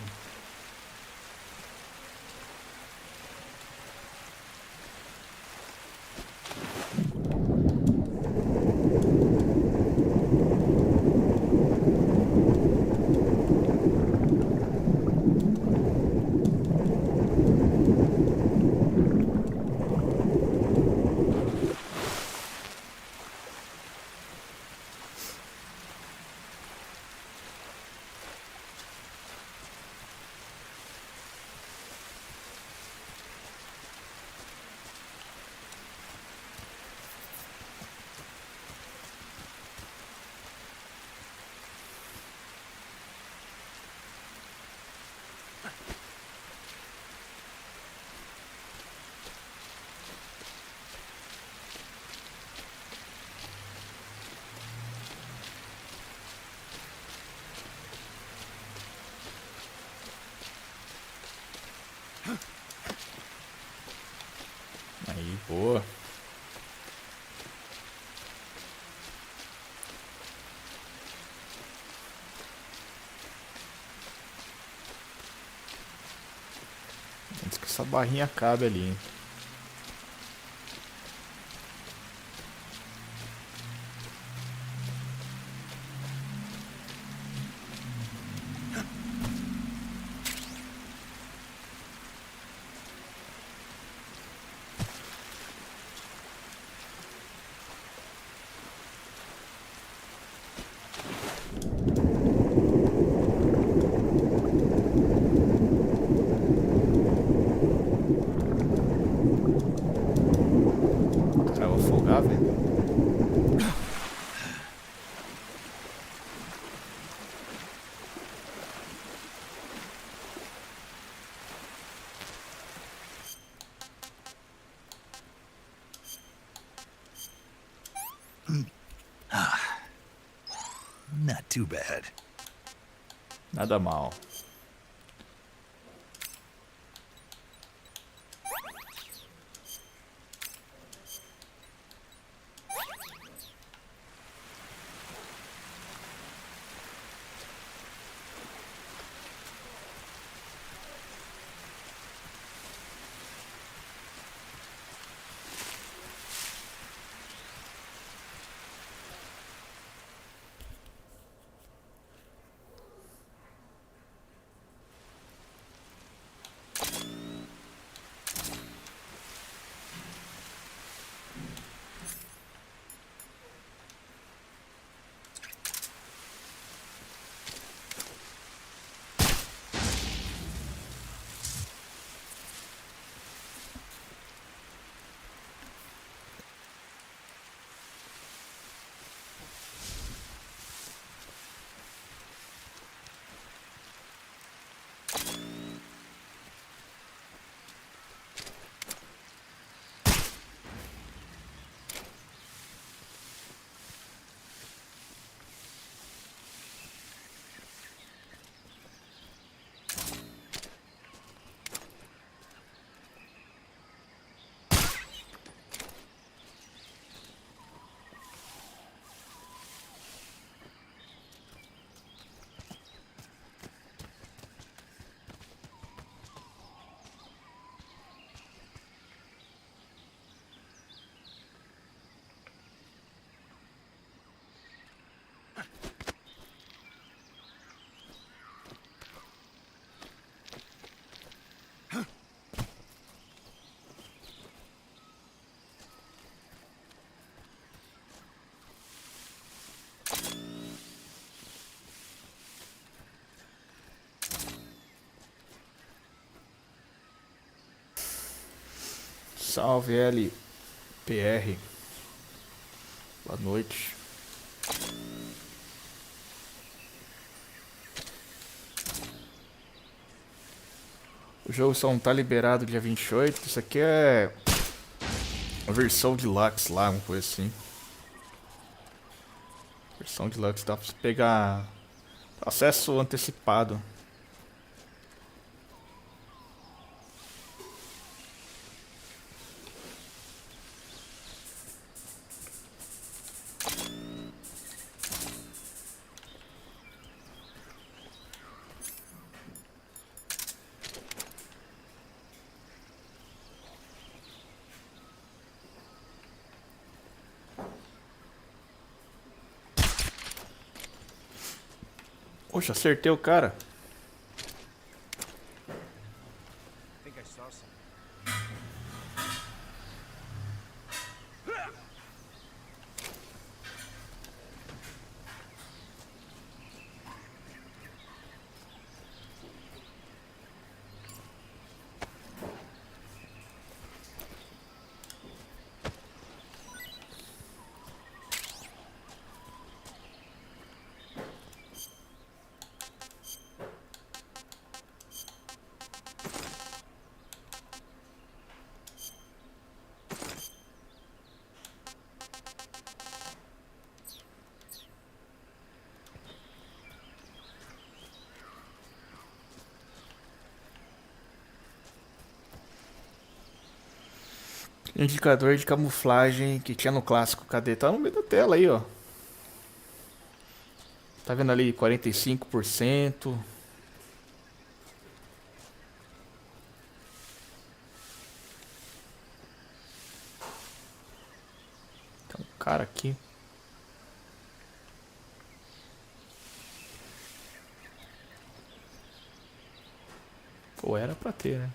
Boa. Antes que essa barrinha acabe ali, hein? Cara, eu vou afogar, velho. Not too bad. Nada mal. Salve LPR. Boa noite. O jogo só não tá liberado dia 28. Isso aqui é a versão deluxe lá, uma coisa assim. Versão deluxe dá pra você pegar acesso antecipado. Poxa, acertei o cara. Indicador de camuflagem que tinha no clássico. Cadê? Tá no meio da tela aí, ó. Tá vendo ali 45%. Tem um cara aqui. Pô, era pra ter, né?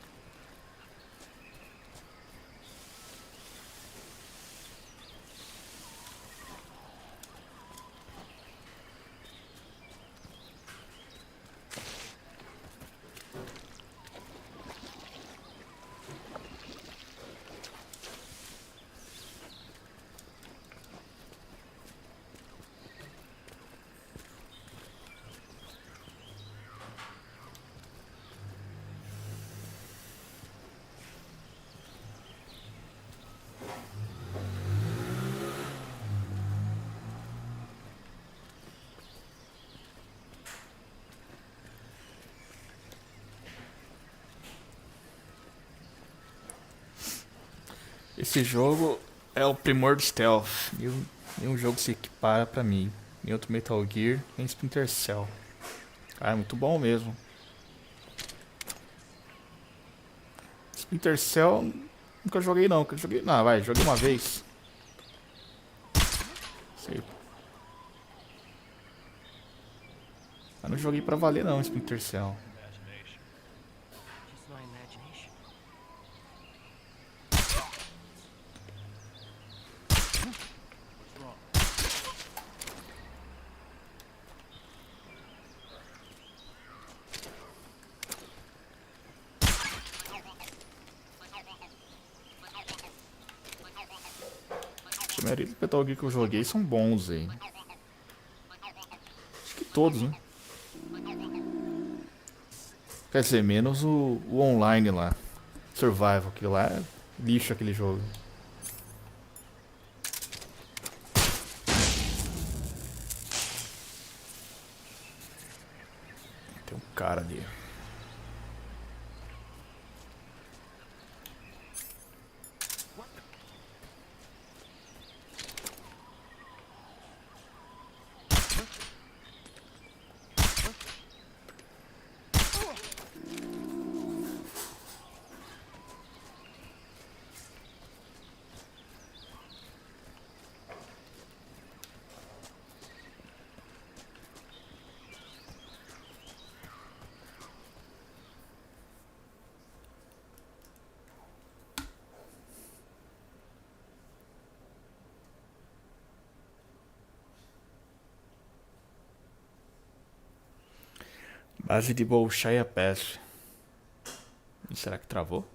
Esse jogo é o primor do stealth. Nenhum jogo se equipara pra mim. Nem outro Metal Gear, nem Splinter Cell. Ah, é muito bom mesmo. Splinter Cell nunca joguei não. Joguei uma vez. Sei. Mas não joguei pra valer não, Splinter Cell. A maioria dos Metal Gear que eu joguei são bons aí. Acho que todos, né? Quer dizer, menos o online lá. Survival, que lá é lixo aquele jogo. Tem um cara ali. Base de Bolshaya Pass. Será que travou?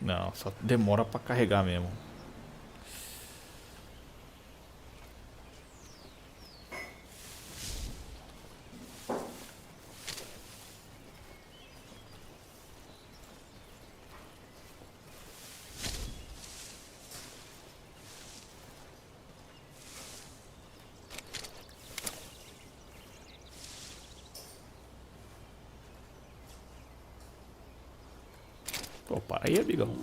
Não, só demora pra carregar mesmo. Pô, para aí, amigão.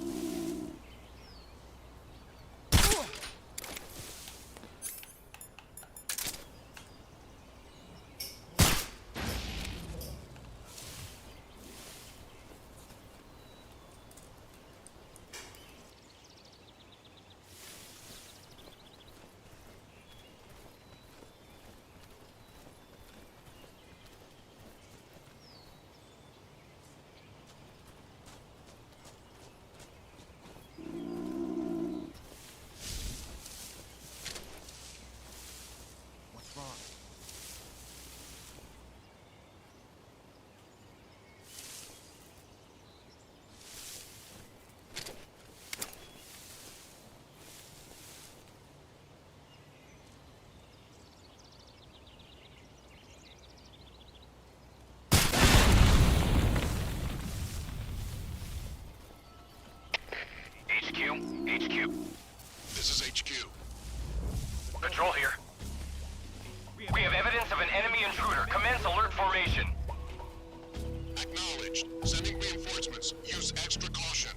HQ. This is HQ. Patrol here. We have evidence of an enemy intruder. Commence alert formation. Acknowledged. Acknowledged. Sending reinforcements. Use extra caution.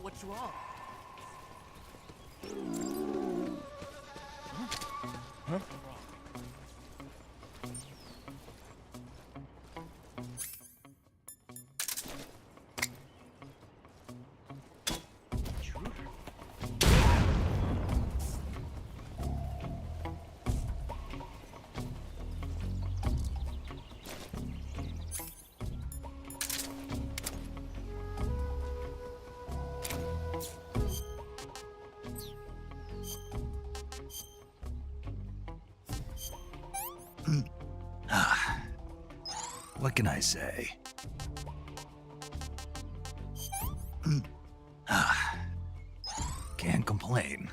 What's wrong? Huh? What can I say? Can't complain.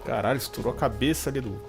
Caralho, estourou a cabeça ali do...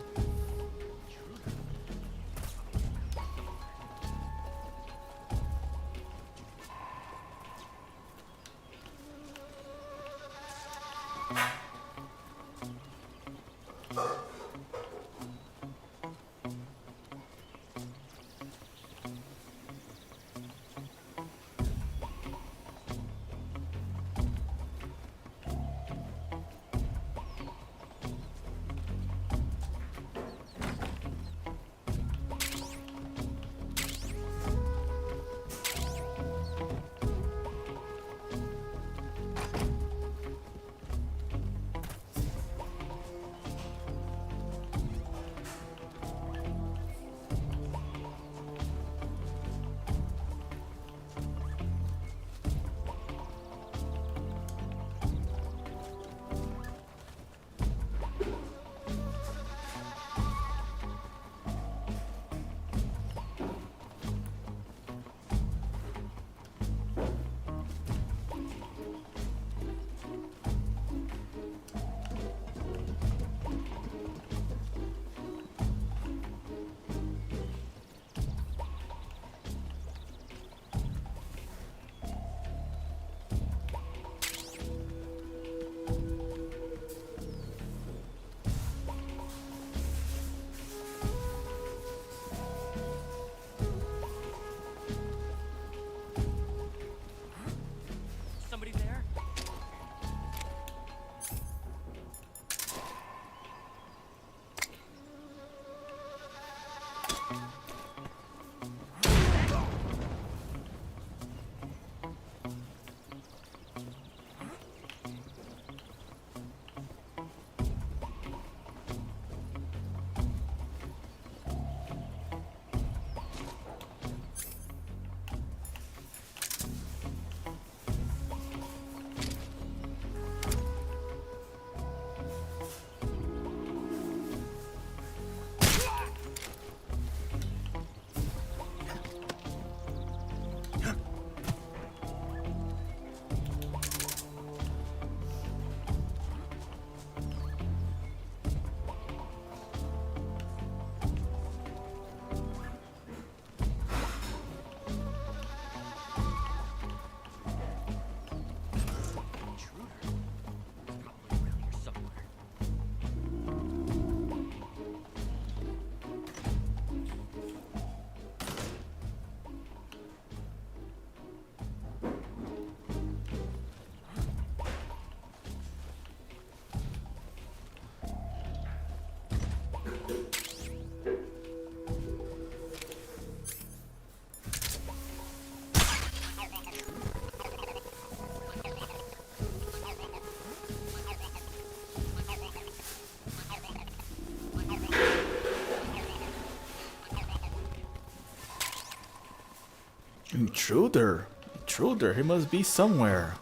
Intruder? Intruder, he must be somewhere.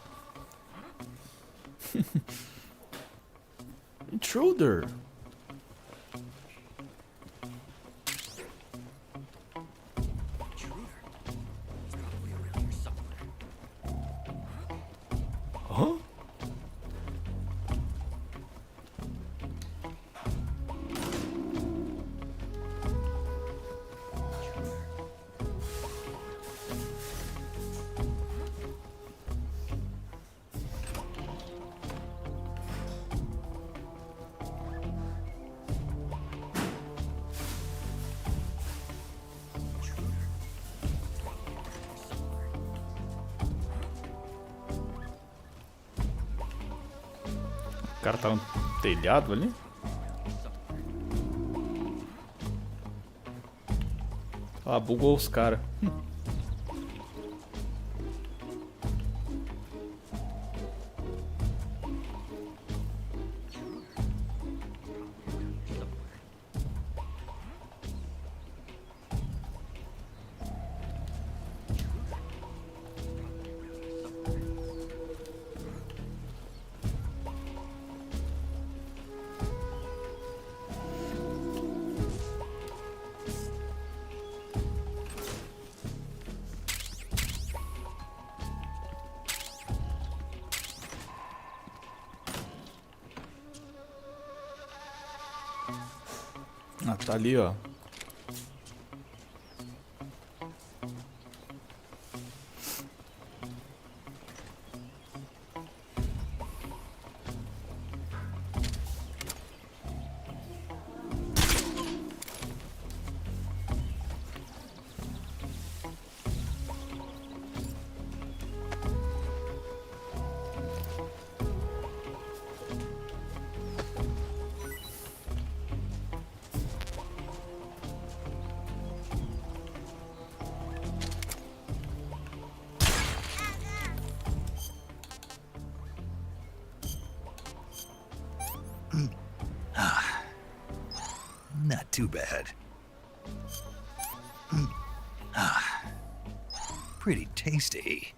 Intruder. Huh? O cara tá no telhado ali? Ah, bugou os caras. Ah, tá ali, ó. Not too bad. Pretty tasty.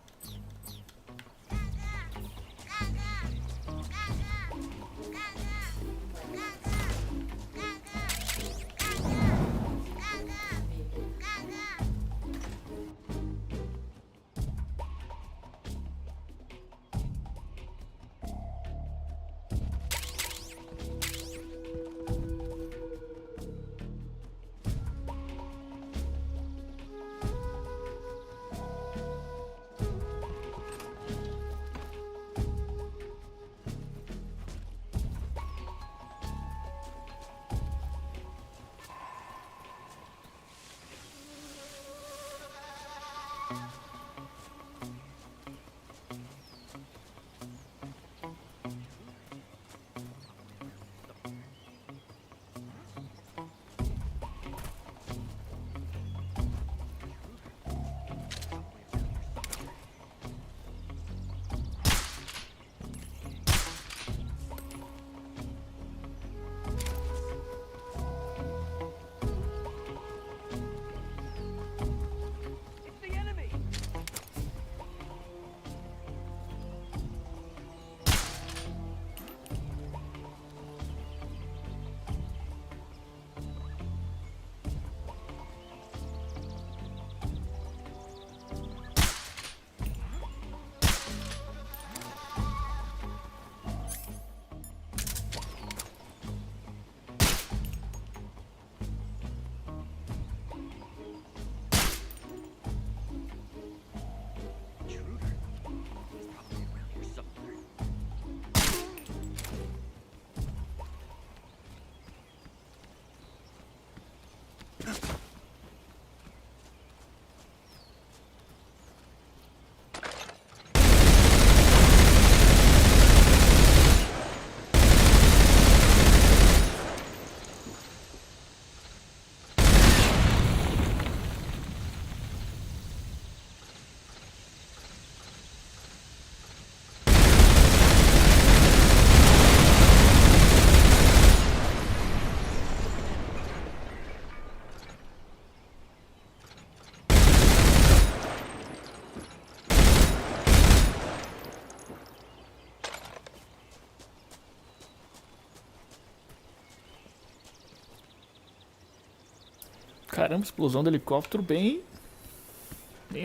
Caramba, explosão do helicóptero bem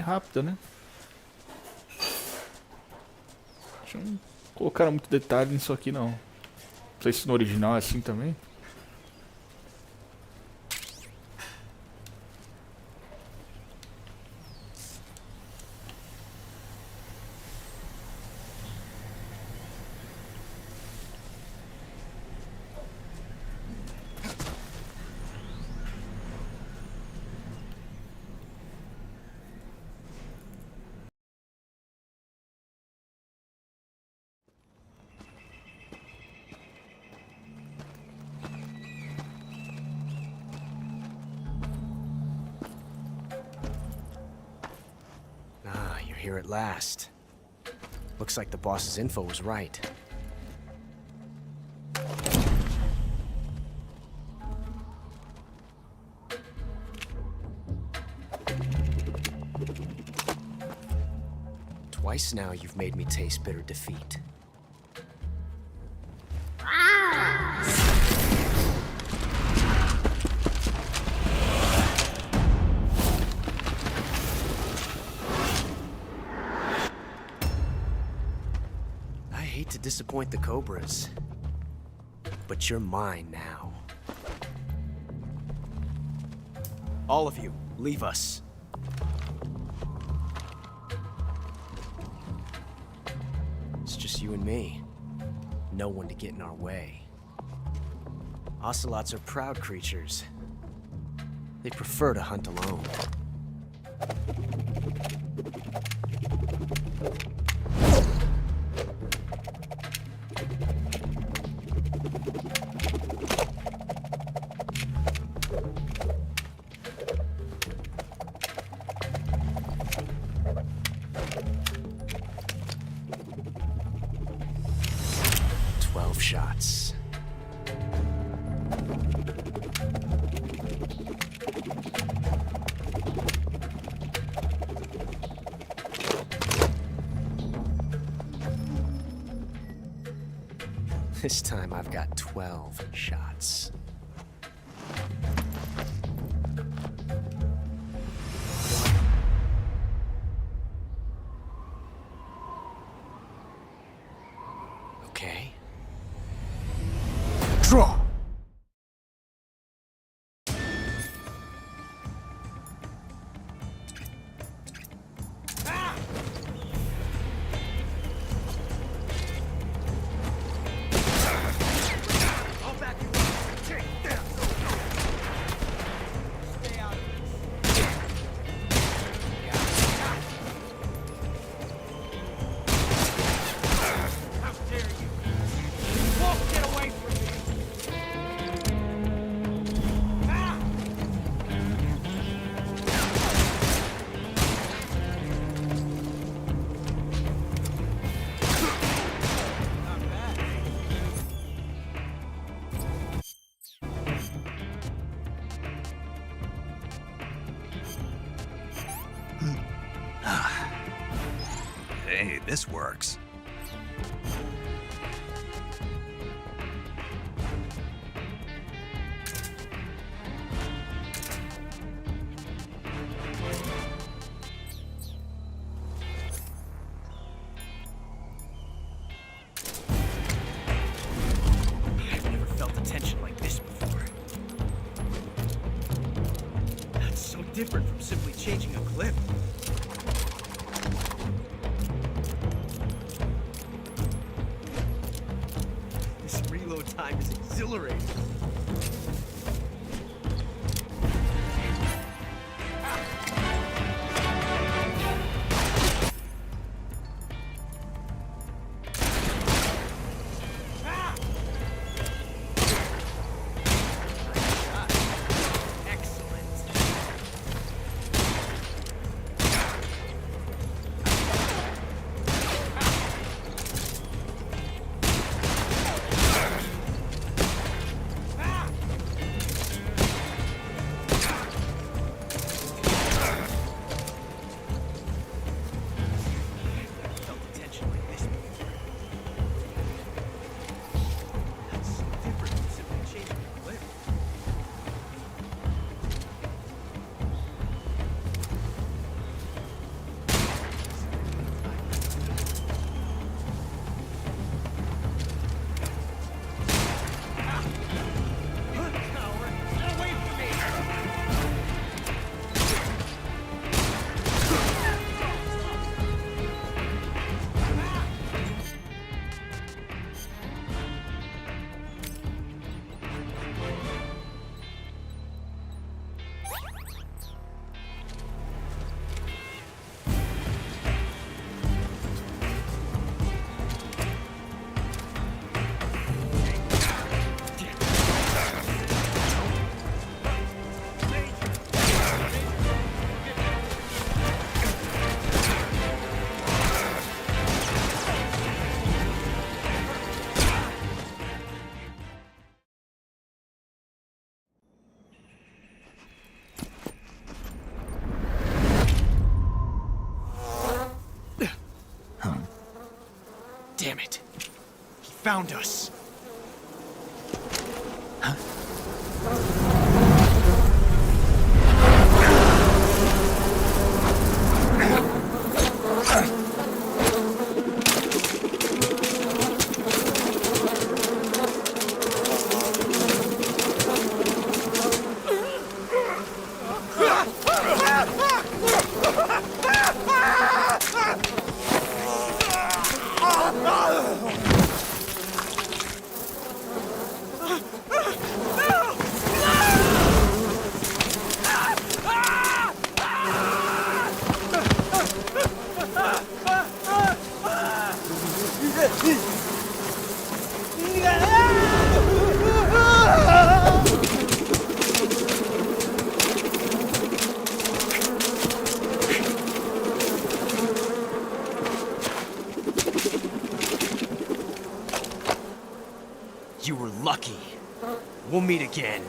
rápida, né? Acho que não colocaram muito detalhe nisso aqui, não. Não sei se no original é assim também. Here at last. Looks like the boss's info was right. Twice now you've made me taste bitter defeat. To disappoint the Cobras, but you're mine now. All of you, leave us. It's just you and me. No one to get in our way. Ocelots are proud creatures. They prefer to hunt alone. Shots. This time I've got 12 shots. Okay. Draw! Hey, this works. I've never felt a tension like this before. That's so different from simply changing a clip. Reload time is exhilarating. found us. You were lucky. We'll meet again.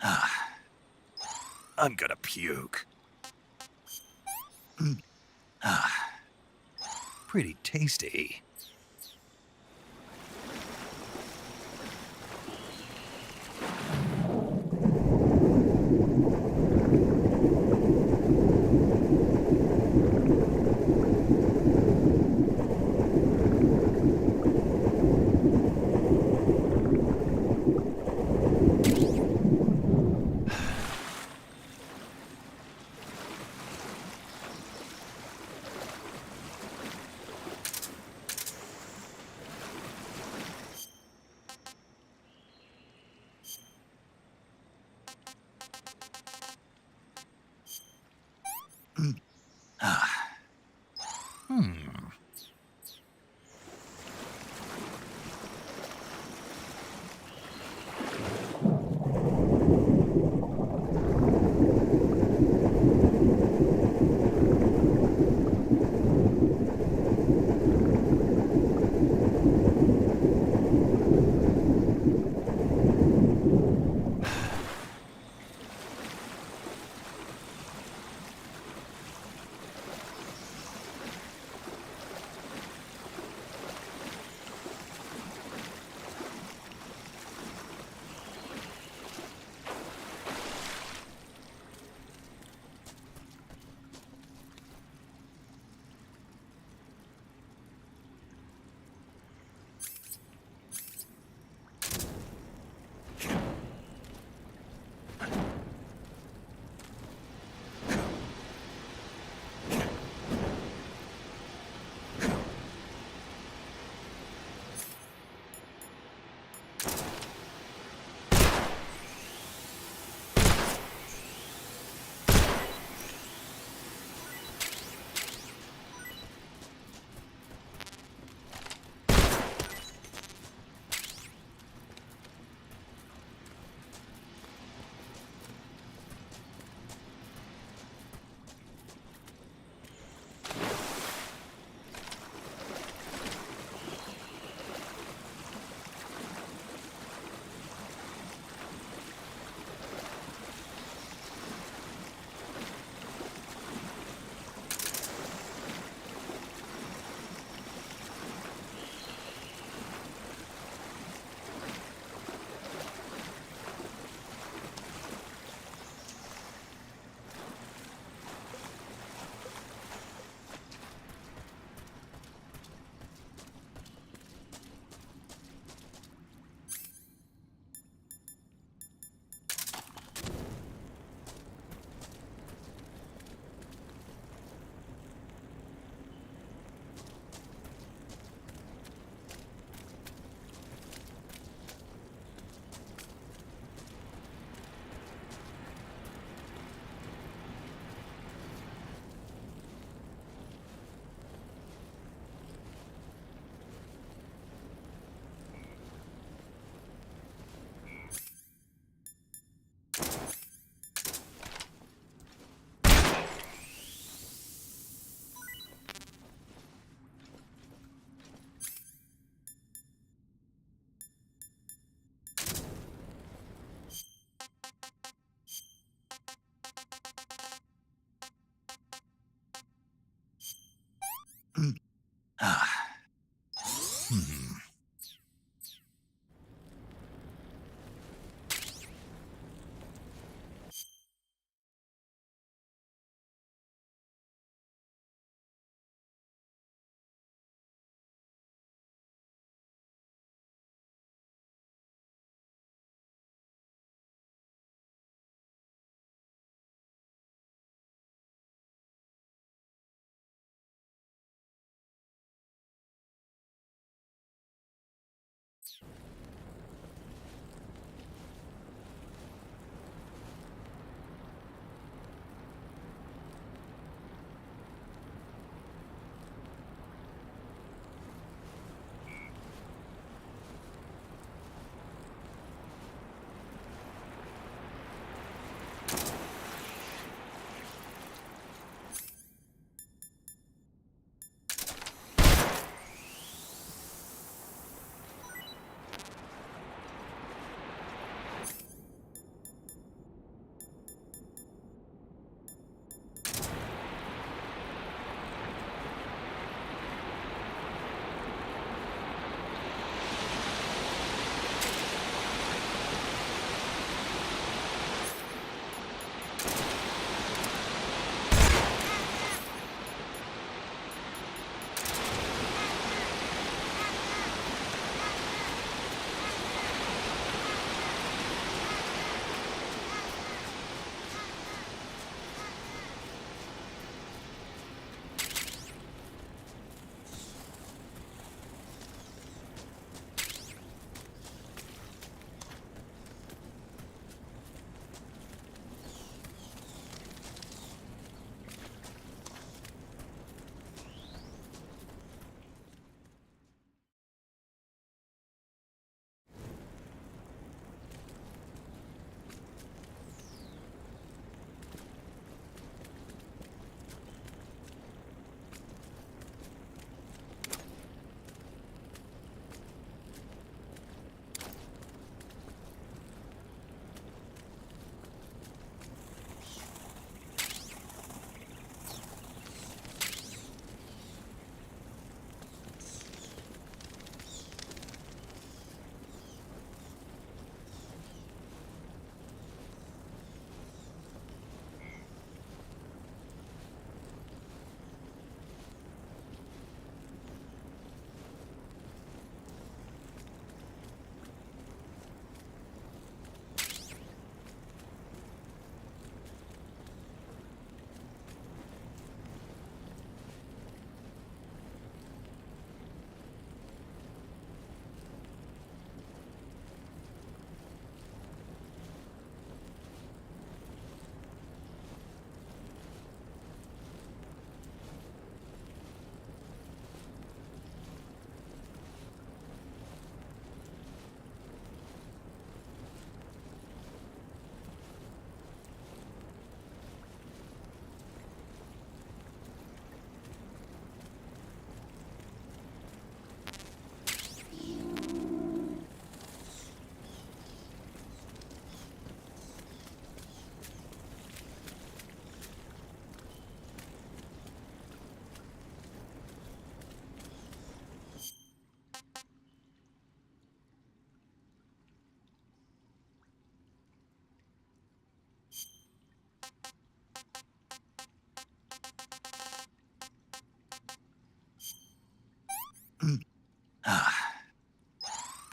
I'm gonna puke. Pretty tasty.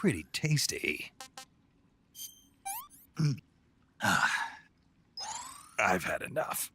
pretty tasty. I've had enough.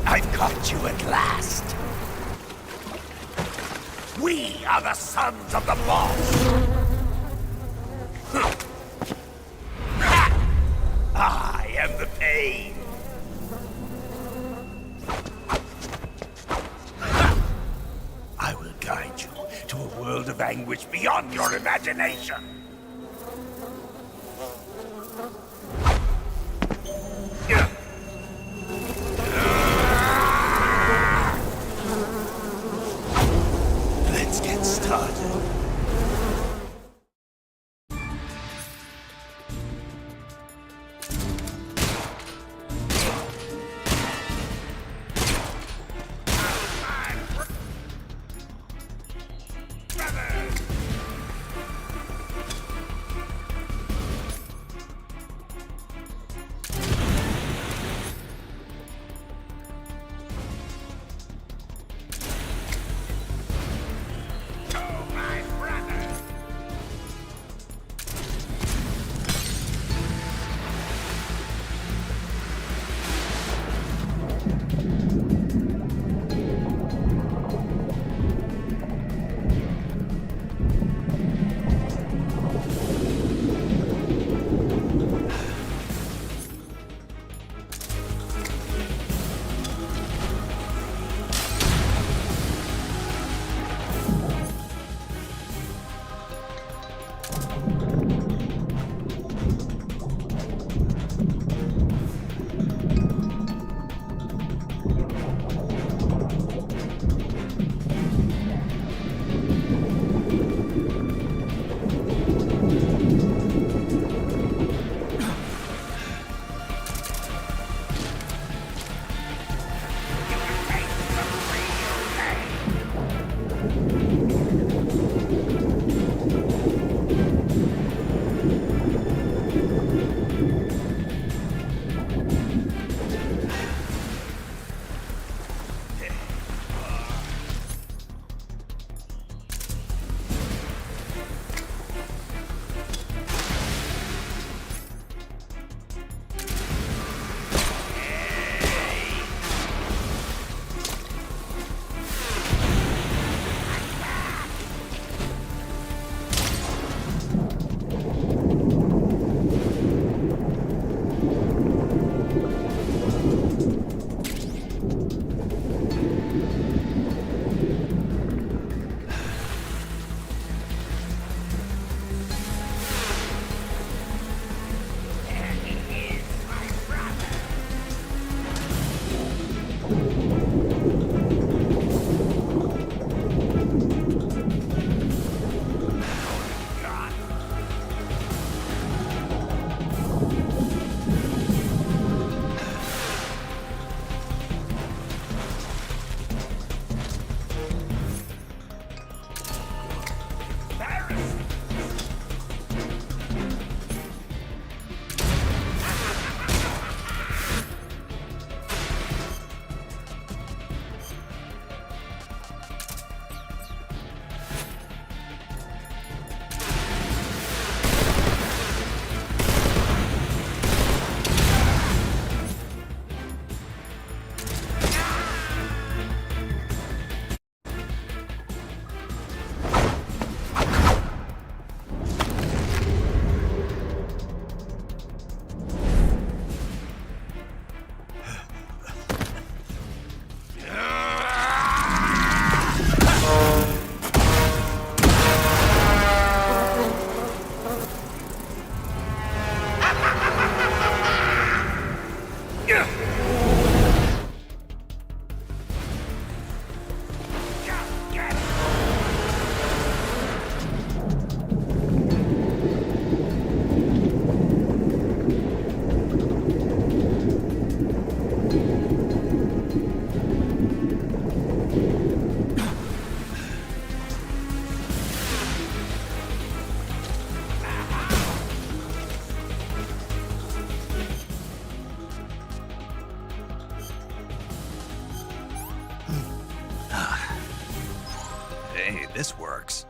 I've caught you at last. We are the sons of the boss. I am the pain. I will guide you to a world of anguish beyond your imagination. Let's get started. this works.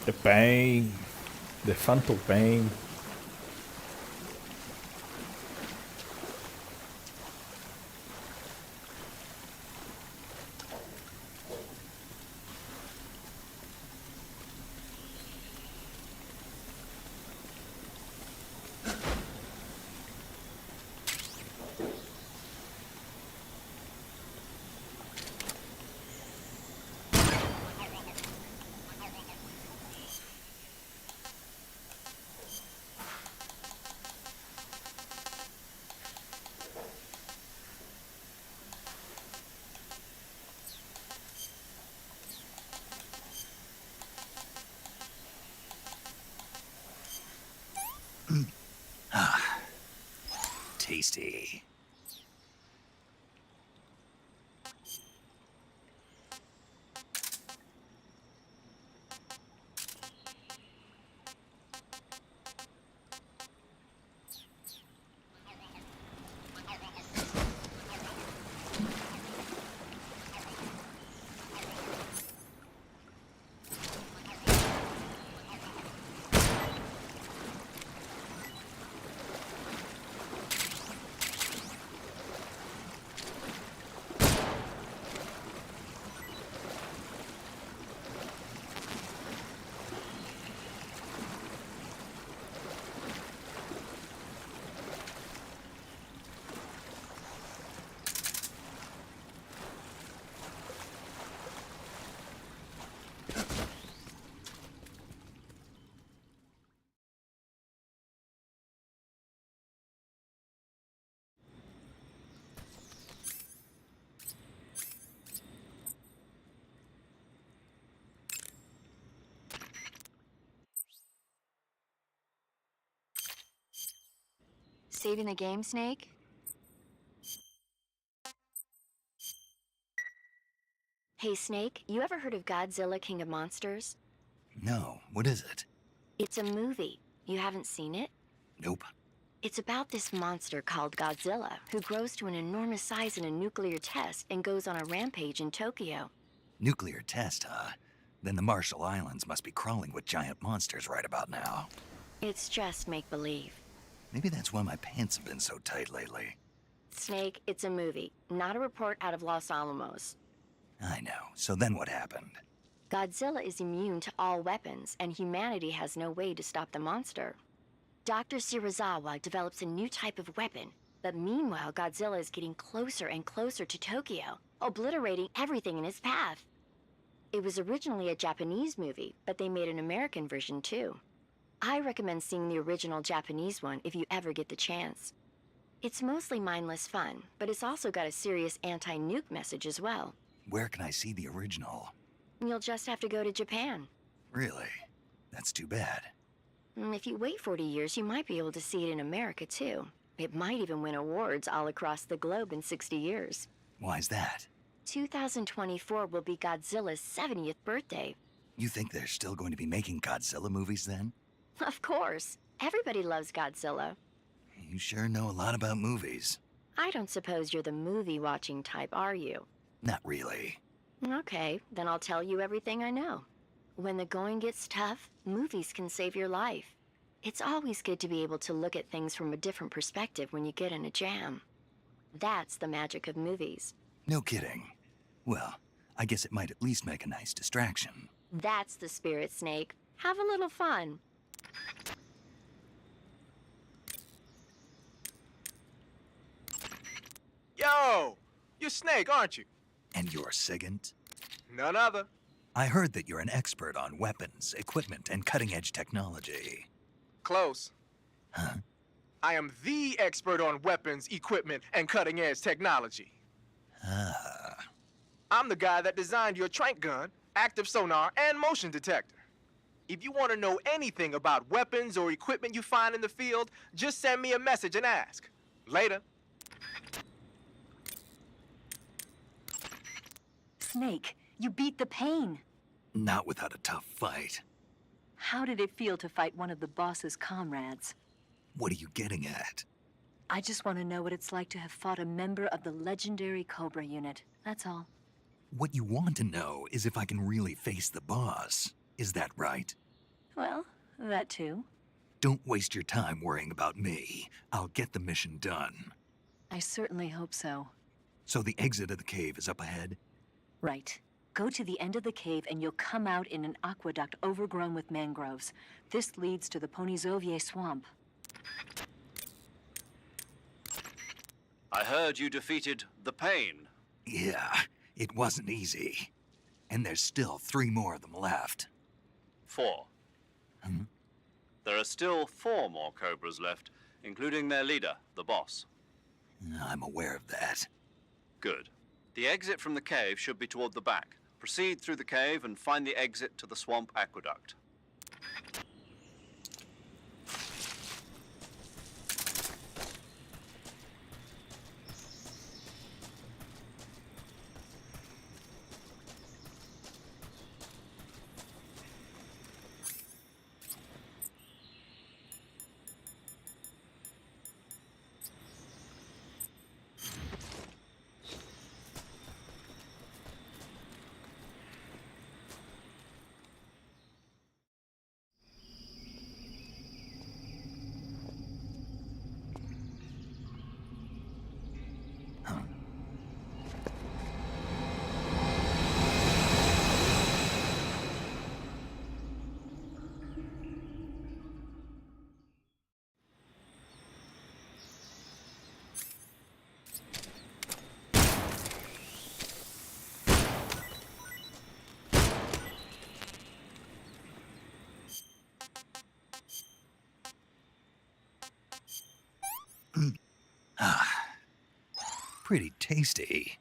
The pain, the phantom pain. Tasty. saving the game, Snake? Hey, Snake, you ever heard of Godzilla, King of Monsters? No, what is it? It's a movie. You haven't seen it? Nope. It's about this monster called Godzilla, who grows to an enormous size in a nuclear test and goes on a rampage in Tokyo. Nuclear test, huh? Then the Marshall Islands must be crawling with giant monsters right about now. It's just make-believe. Maybe that's why my pants have been so tight lately. Snake, it's a movie, not a report out of Los Alamos. I know. So then what happened? Godzilla is immune to all weapons, and humanity has no way to stop the monster. Dr. Shirazawa develops a new type of weapon, but meanwhile Godzilla is getting closer and closer to Tokyo, obliterating everything in its path. It was originally a Japanese movie, but they made an American version too. I recommend seeing the original Japanese one if you ever get the chance. It's mostly mindless fun, but it's also got a serious anti-nuke message as well. Where can I see the original? You'll just have to go to Japan. Really? That's too bad. If you wait 40 years, you might be able to see it in America too. It might even win awards all across the globe in 60 years. Why's that? 2024 will be Godzilla's 70th birthday. You think they're still going to be making Godzilla movies then? Of course. Everybody loves Godzilla. You sure know a lot about movies. I don't suppose you're the movie-watching type, are you? Not really. Okay, then I'll tell you everything I know. When the going gets tough, movies can save your life. It's always good to be able to look at things from a different perspective when you get in a jam. That's the magic of movies. No kidding. Well, I guess it might at least make a nice distraction. That's the spirit, Snake. Have a little fun. Yo! You're Snake, aren't you? And you're Sigint? None other. I heard that you're an expert on weapons, equipment, and cutting-edge technology. Close. Huh? I am the expert on weapons, equipment, and cutting-edge technology. Ah. I'm the guy that designed your trank gun, active sonar, and motion detector. If you want to know anything about weapons or equipment you find in the field, just send me a message and ask. Later. Snake, you beat the pain. Not without a tough fight. How did it feel to fight one of the boss's comrades? What are you getting at? I just want to know what it's like to have fought a member of the legendary Cobra unit. That's all. What you want to know is if I can really face the boss. Is that right? Well, that too. Don't waste your time worrying about me. I'll get the mission done. I certainly hope so. So the exit of the cave is up ahead? Right. Go to the end of the cave and you'll come out in an aqueduct overgrown with mangroves. This leads to the Ponizovier swamp. I heard you defeated the Pain. Yeah, it wasn't easy. And there's still 3 more of them left. 4. Hmm? There are still 4 more Cobras left, including their leader, the boss. I'm aware of that. Good. The exit from the cave should be toward the back. Proceed through the cave and find the exit to the swamp aqueduct. Pretty tasty.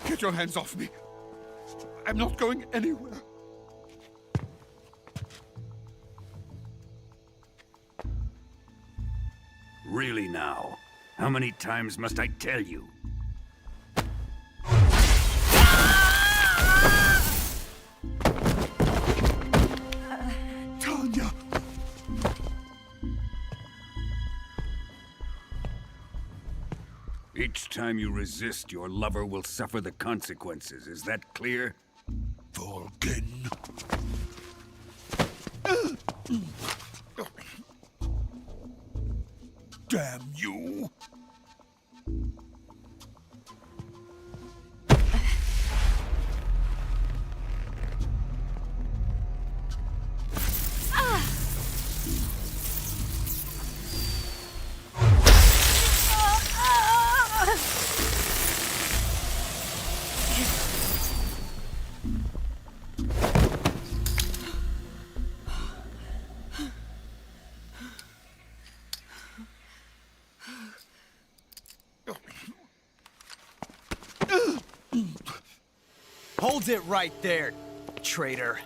Get your hands off me. I'm not going anywhere. Really now? How many times must I tell you? Tanya! Each time you resist, your lover will suffer the consequences. Is that clear? Volgin. Damn you! Hold it right there, traitor.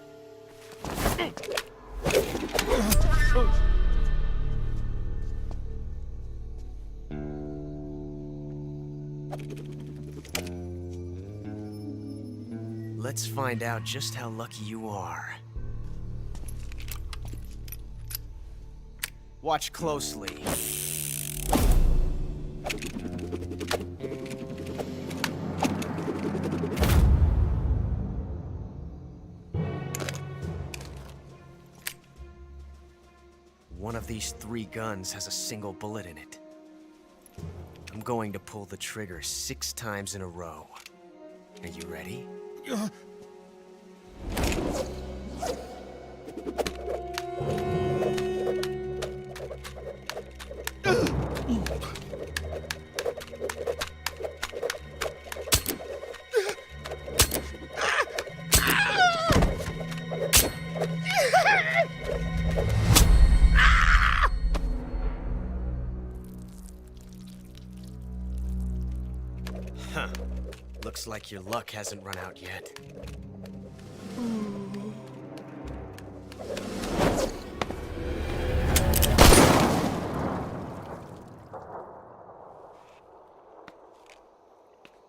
Let's find out just how lucky you are. Watch closely. One of these 3 guns has a single bullet in it. I'm going to pull the trigger 6 times in a row. Are you ready? Huh. Looks like your luck hasn't run out yet.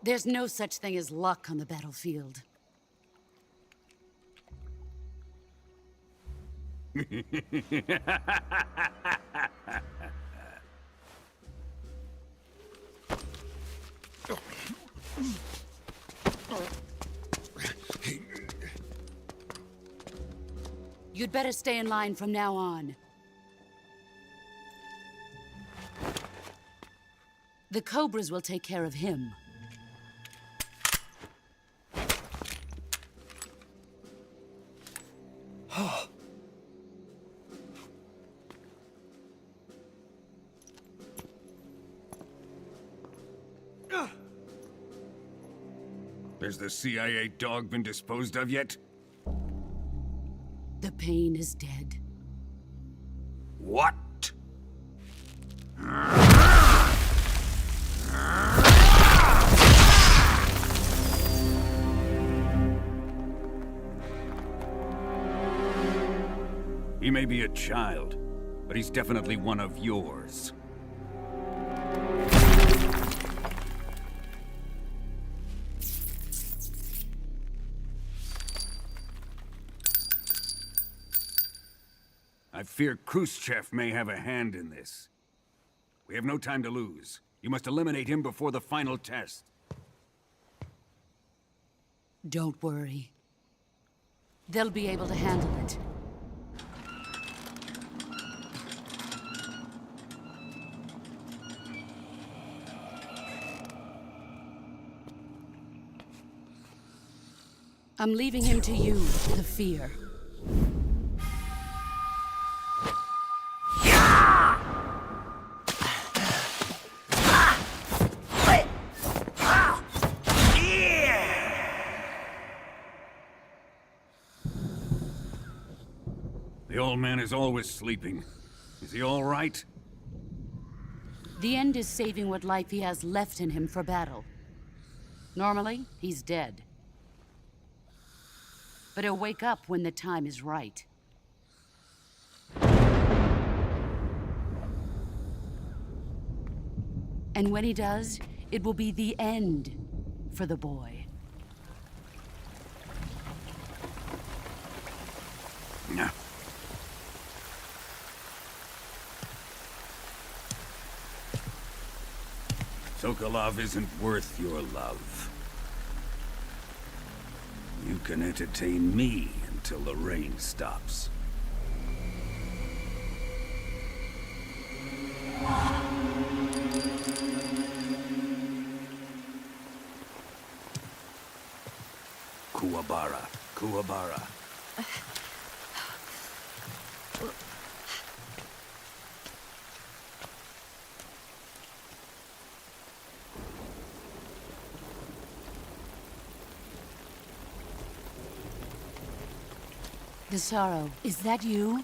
There's no such thing as luck on the battlefield. You'd better stay in line from now on. The Cobras will take care of him. Has the CIA dog been disposed of yet? The pain is dead. What? He may be a child, but he's definitely one of yours. I fear Khrushchev may have a hand in this. We have no time to lose. You must eliminate him before the final test. Don't worry. They'll be able to handle it. I'm leaving him to you, the fear. The old man is always sleeping. Is he all right? The end is saving what life he has left in him for battle. Normally, he's dead. But he'll wake up when the time is right. And when he does, it will be the end for the boy. Yeah. Sokolov isn't worth your love. You can entertain me until the rain stops. Kuwabara. Kuwabara. Desaro, is that you?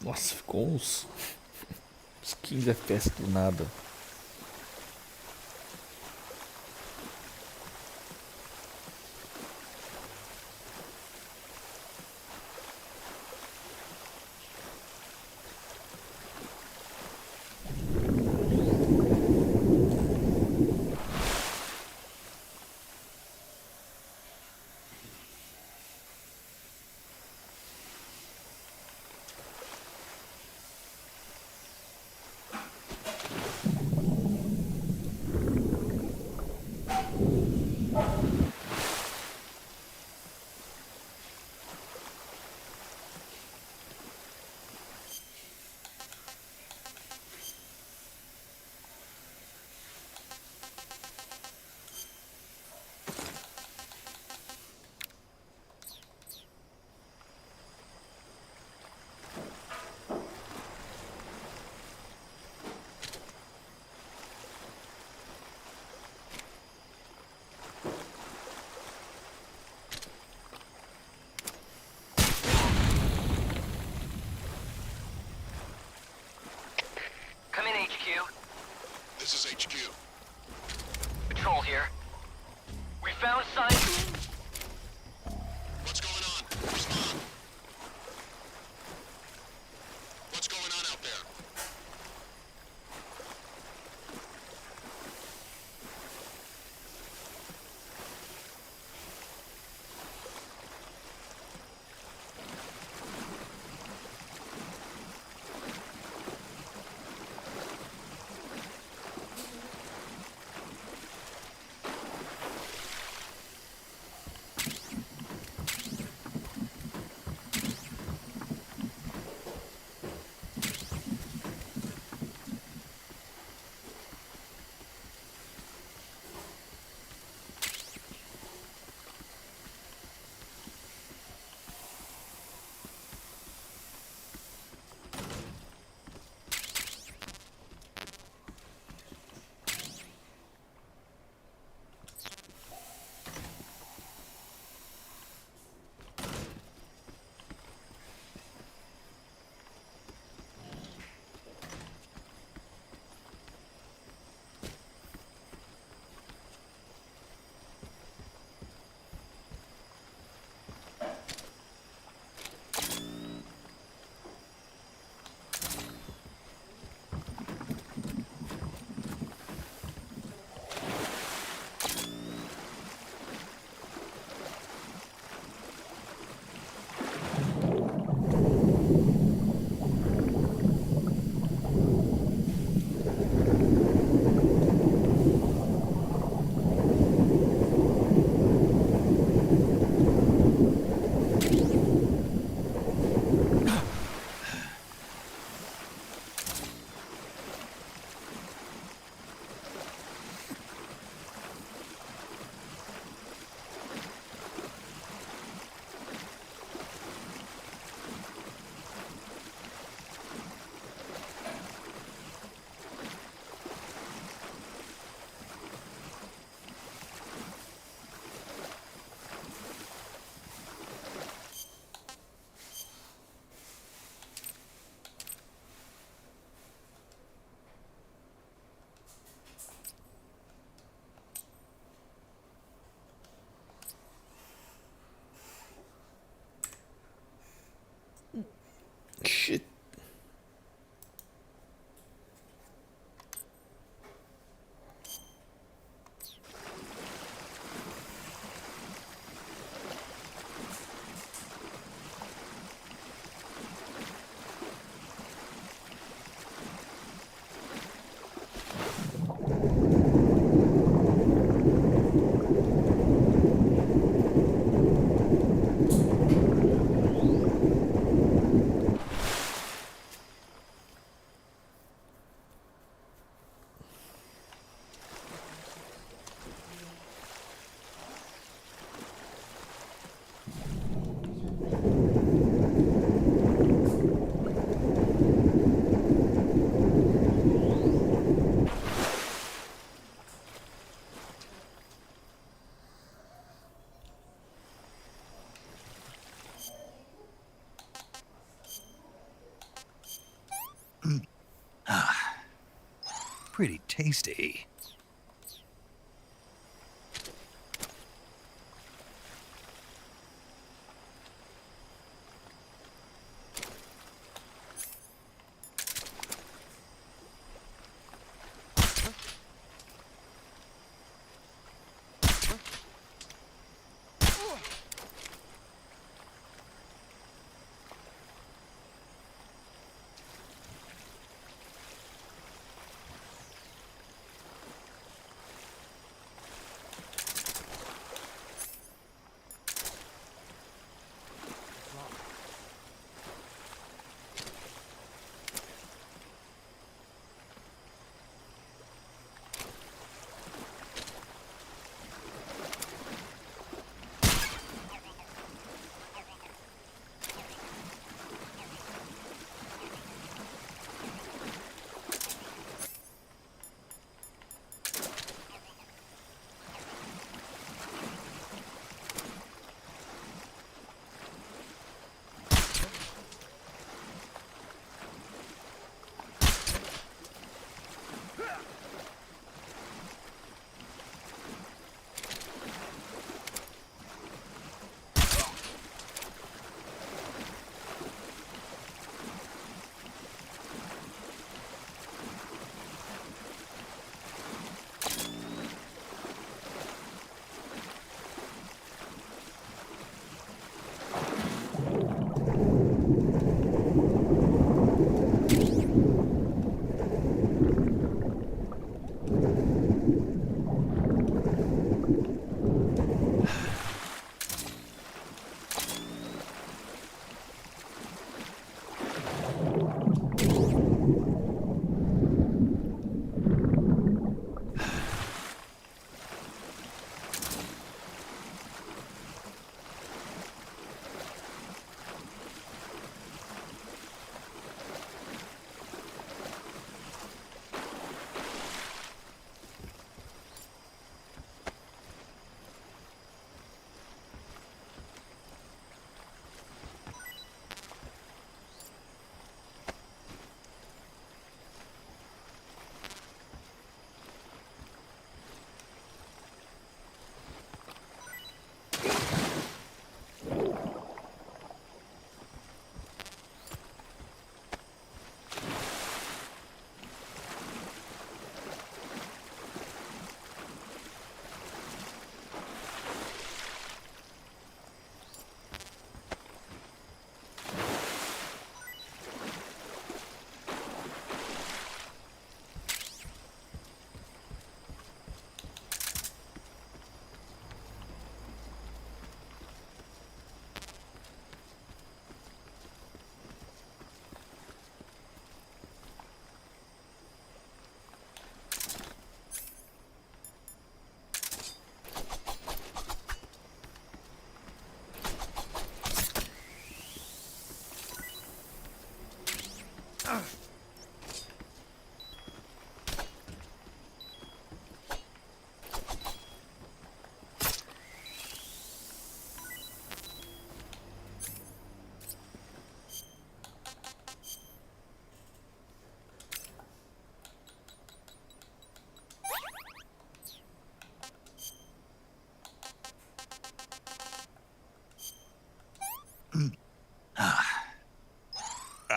Nossa, ficou uns 15 FPS do nada. Come in, HQ. This is HQ. Patrol here. We found signs. What's going on? Respond. What's going on out there? pretty tasty.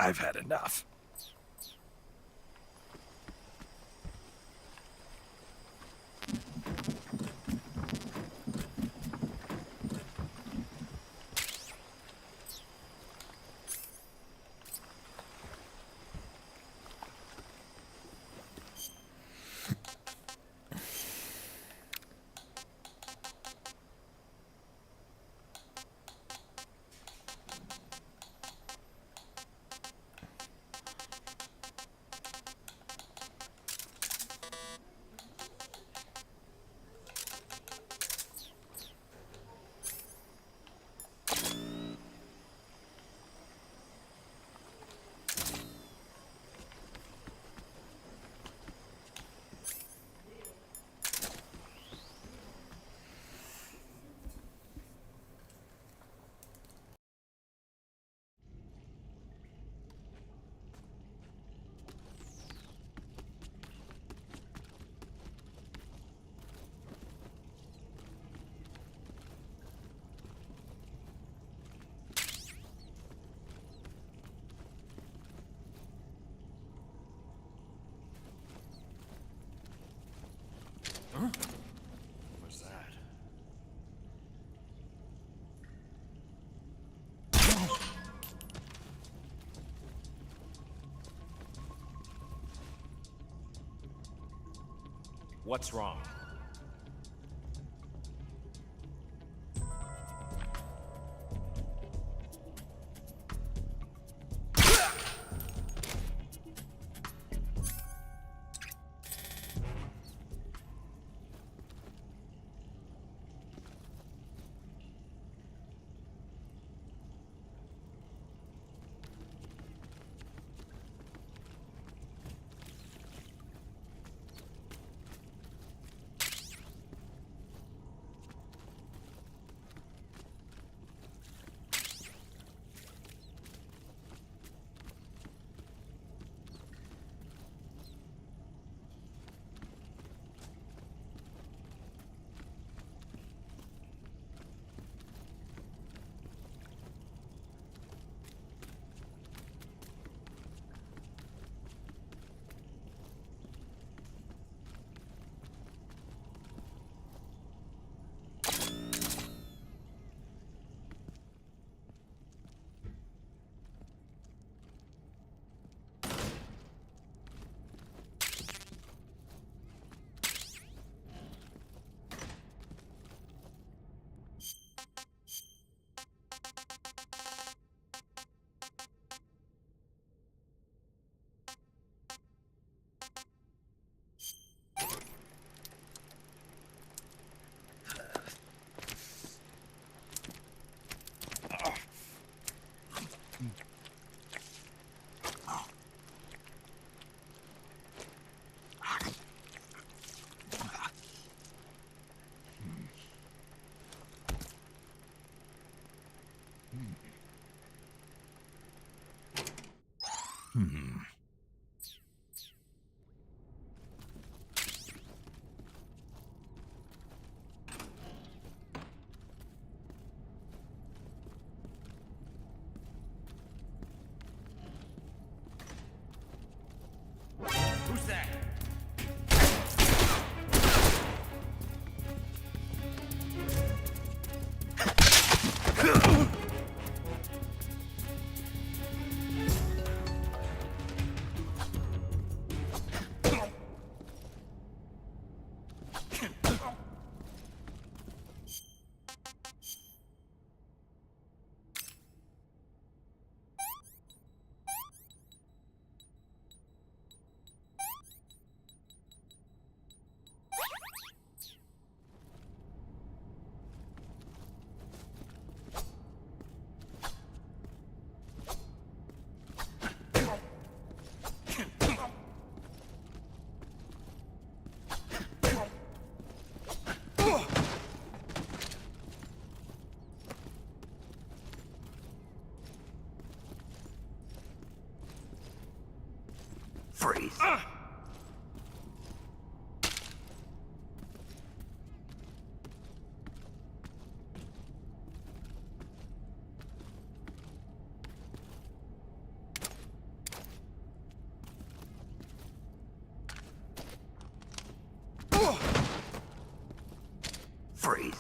I've had enough. What's wrong? Who's that? Freeze. Freeze.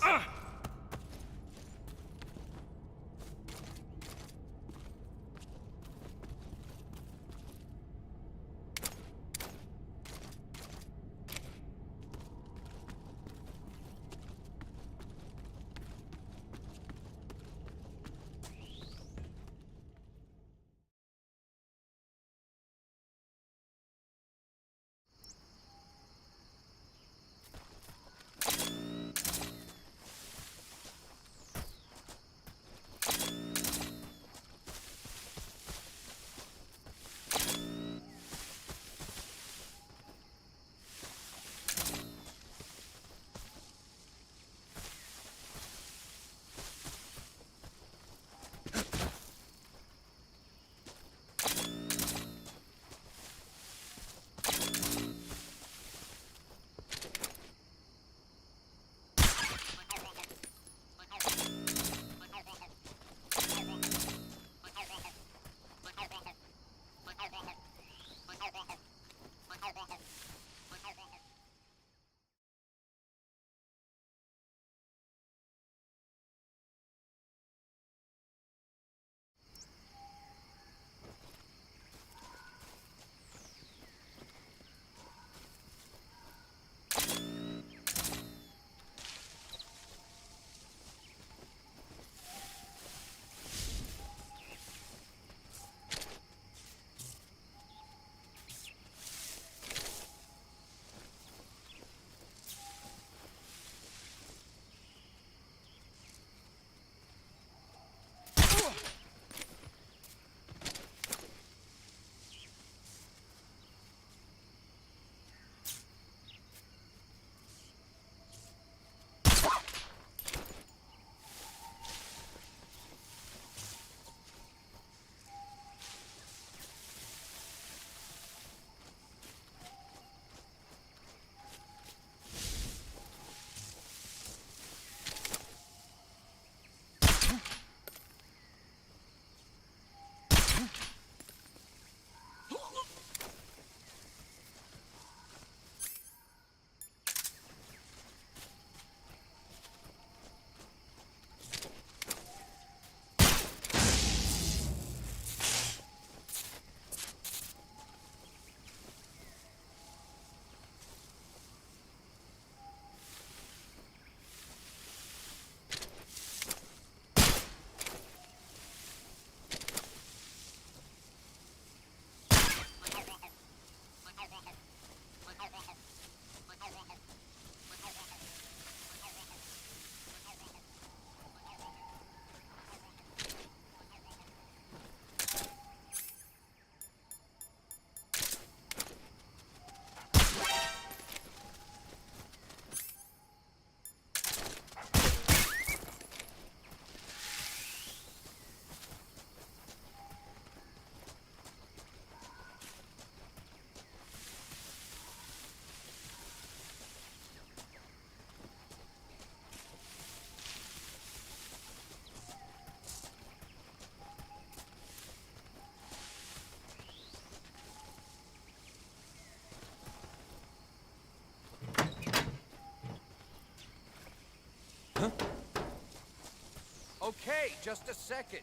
Okay, just a second.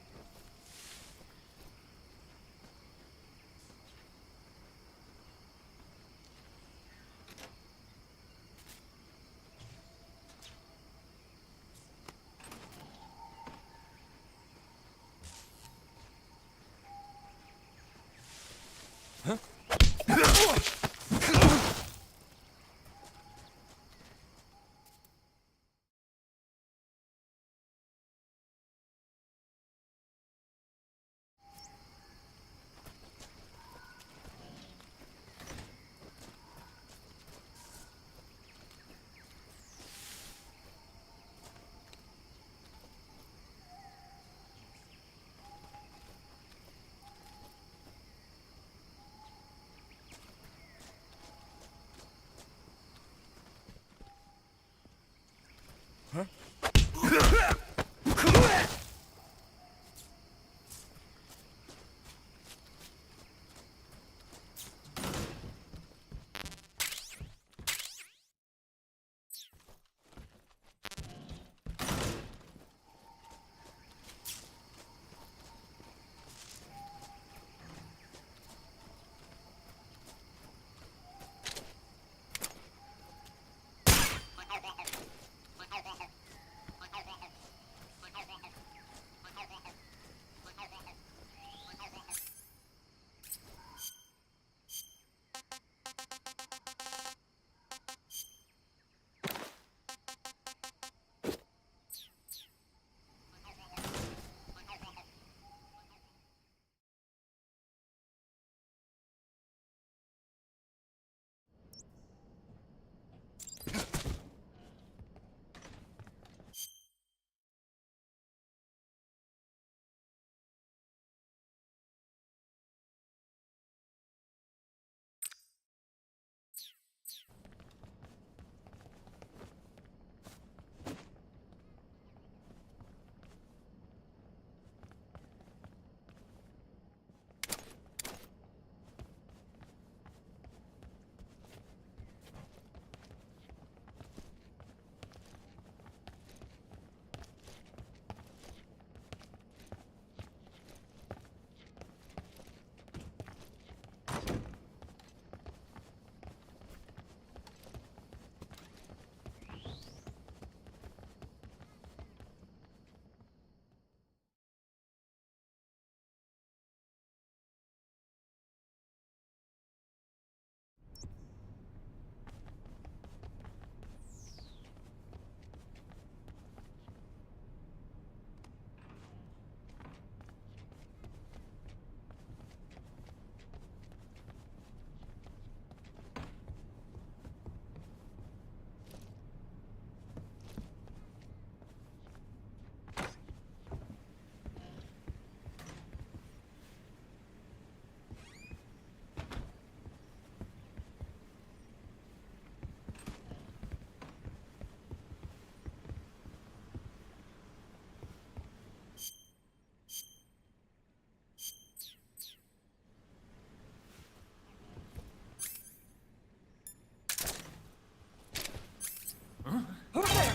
Who's there?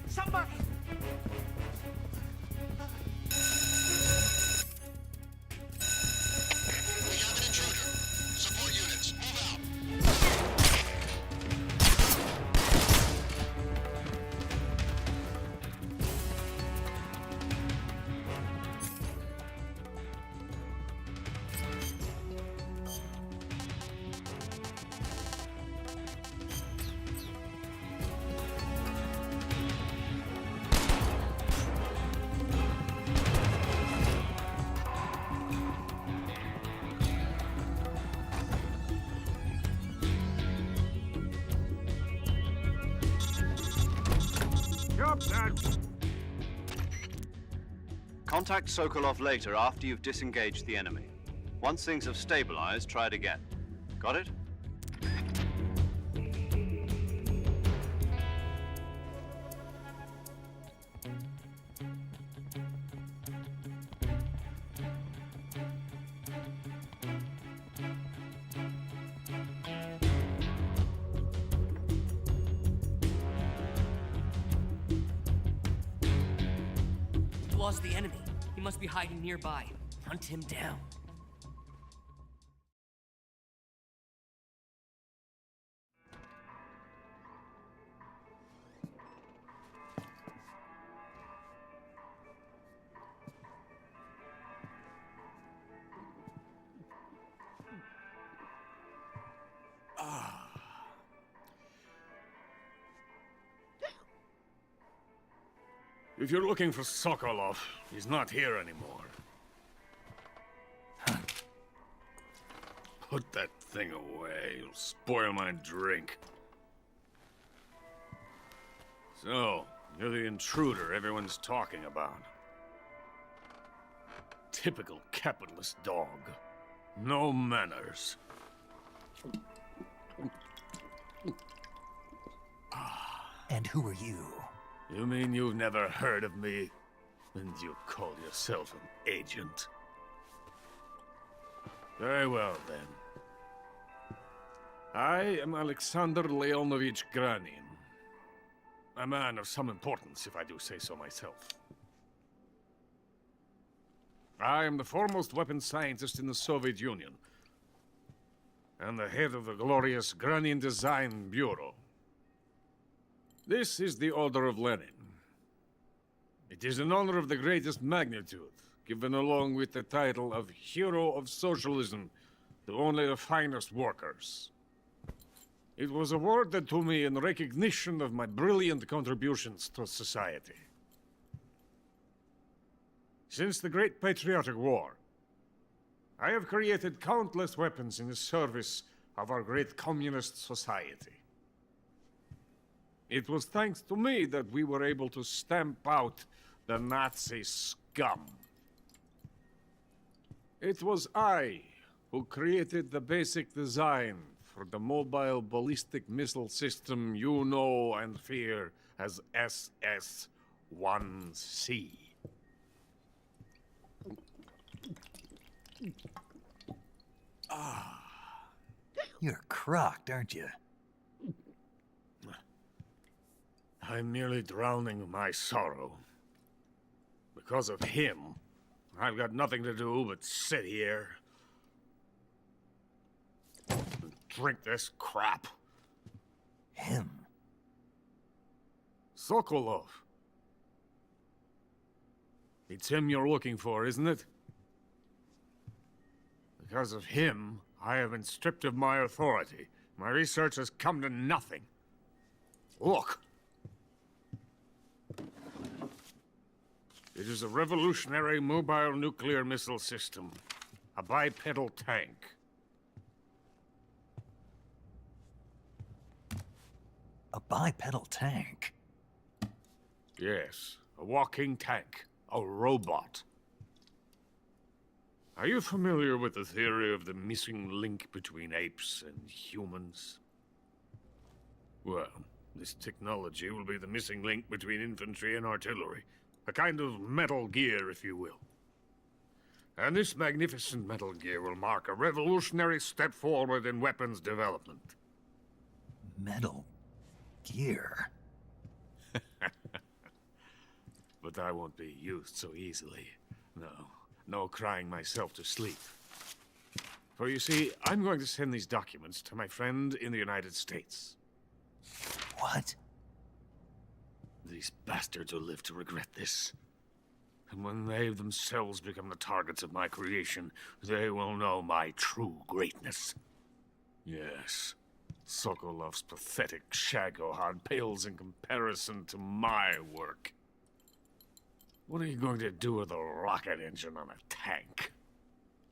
Somebody! We have an intruder. Support units, move out. Contact Sokolov later after you've disengaged the enemy. Once things have stabilized, try it again. Got it? lost the enemy. He must be hiding nearby. Hunt him down. If you're looking for Sokolov, he's not here anymore. Put that thing away. You'll spoil my drink. So, you're the intruder everyone's talking about. Typical capitalist dog. No manners. And who are you? You mean you've never heard of me? And you call yourself an agent? Very well, then. I am Alexander Leonovich Granin. A man of some importance, if I do say so myself. I am the foremost weapons scientist in the Soviet Union, and the head of the glorious Granin Design Bureau. This is the Order of Lenin. It is an honor of the greatest magnitude, given along with the title of Hero of Socialism to only the finest workers. It was awarded to me in recognition of my brilliant contributions to society. Since the Great Patriotic War, I have created countless weapons in the service of our great communist society. It was thanks to me that we were able to stamp out the Nazi scum. It was I who created the basic design for the mobile ballistic missile system you know and fear as SS-1C. You're crocked, aren't you? I'm merely drowning my sorrow. Because of him, I've got nothing to do but sit here and drink this crap. Him? Sokolov. It's him you're looking for, isn't it? Because of him, I have been stripped of my authority. My research has come to nothing. Look. It is a revolutionary mobile nuclear missile system. A bipedal tank. A bipedal tank? Yes, a walking tank. A robot. Are you familiar with the theory of the missing link between apes and humans? Well, this technology will be the missing link between infantry and artillery. A kind of Metal Gear, if you will. And this magnificent Metal Gear will mark a revolutionary step forward in weapons development. Metal Gear? But I won't be used so easily. No crying myself to sleep. For you see, I'm going to send these documents to my friend in the United States. What? These bastards will live to regret this. And when they themselves become the targets of my creation, they will know my true greatness. Yes, Sokolov's pathetic Shagohod pales in comparison to my work. What are you going to do with a rocket engine on a tank?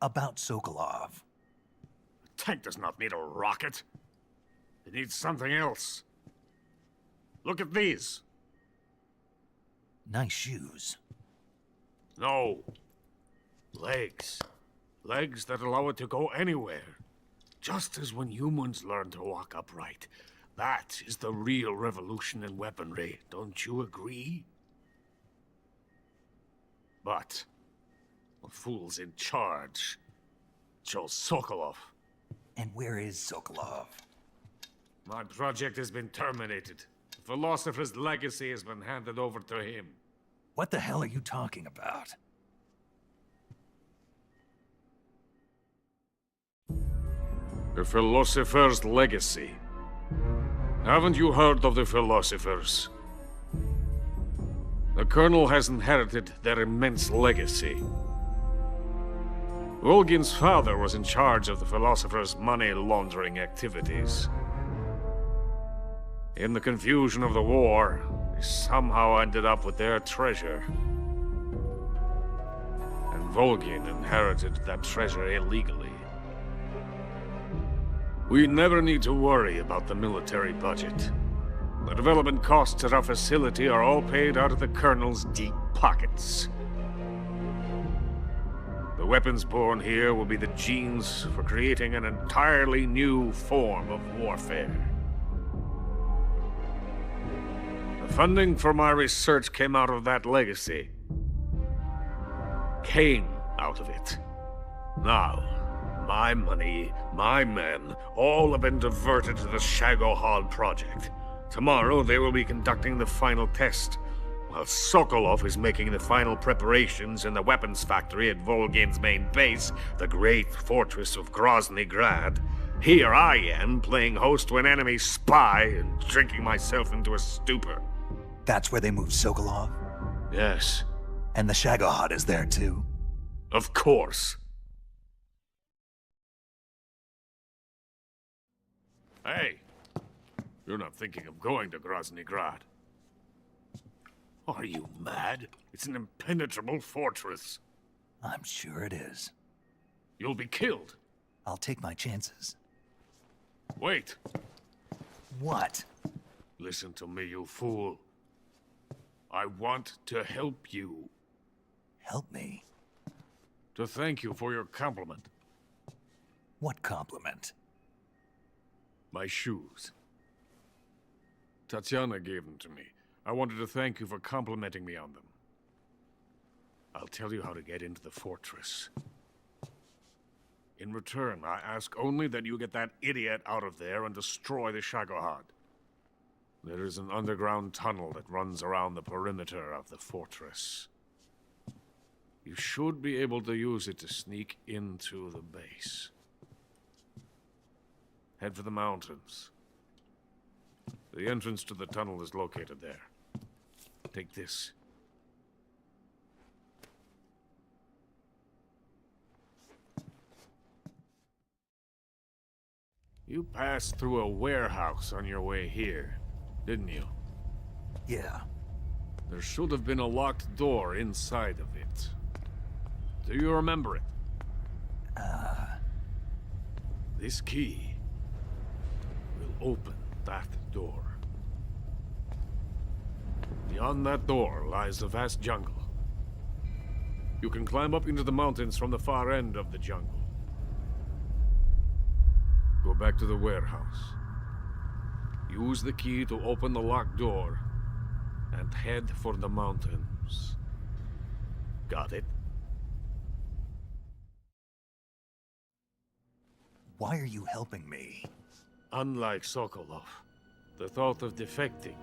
About Sokolov. A tank does not need a rocket. It needs something else. Look at these. Nice shoes. No. Legs. Legs that allow it to go anywhere. Just as when humans learn to walk upright. That is the real revolution in weaponry. Don't you agree? But the fool's in charge. Joe Sokolov. And where is Sokolov? My project has been terminated. The philosopher's legacy has been handed over to him. What the hell are you talking about? The Philosopher's Legacy. Haven't you heard of the Philosophers? The Colonel has inherited their immense legacy. Volgin's father was in charge of the Philosophers' money laundering activities. In the confusion of the war, they somehow ended up with their treasure. And Volgin inherited that treasure illegally. We never need to worry about the military budget. The development costs at our facility are all paid out of the Colonel's deep pockets. The weapons born here will be the genes for creating an entirely new form of warfare. The funding for my research came out of that legacy. Came out of it. Now, my money, my men, all have been diverted to the Shagohod project. Tomorrow they will be conducting the final test, while Sokolov is making the final preparations in the weapons factory at Volgin's main base, the great fortress of Grozny Grad. Here I am, playing host to an enemy spy and drinking myself into a stupor. That's where they moved Sokolov? Yes. And the Shagohod is there too? Of course. Hey, you're not thinking of going to Grozny Grad. Are you mad? It's an impenetrable fortress. I'm sure it is. You'll be killed. I'll take my chances. Wait. What? Listen to me, you fool. I want to help you. Help me? To thank you for your compliment. What compliment? My shoes. Tatiana gave them to me. I wanted to thank you for complimenting me on them. I'll tell you how to get into the fortress. In return, I ask only that you get that idiot out of there and destroy the Shagohod. There is an underground tunnel that runs around the perimeter of the fortress. You should be able to use it to sneak into the base. Head for the mountains. The entrance to the tunnel is located there. Take this. You passed through a warehouse on your way here, didn't you? Yeah. There should have been a locked door inside of it. Do you remember it? This key will open that door. Beyond that door lies a vast jungle. You can climb up into the mountains from the far end of the jungle. Go back to the warehouse. Use the key to open the locked door and head for the mountains. Got it? Why are you helping me? Unlike Sokolov, the thought of defecting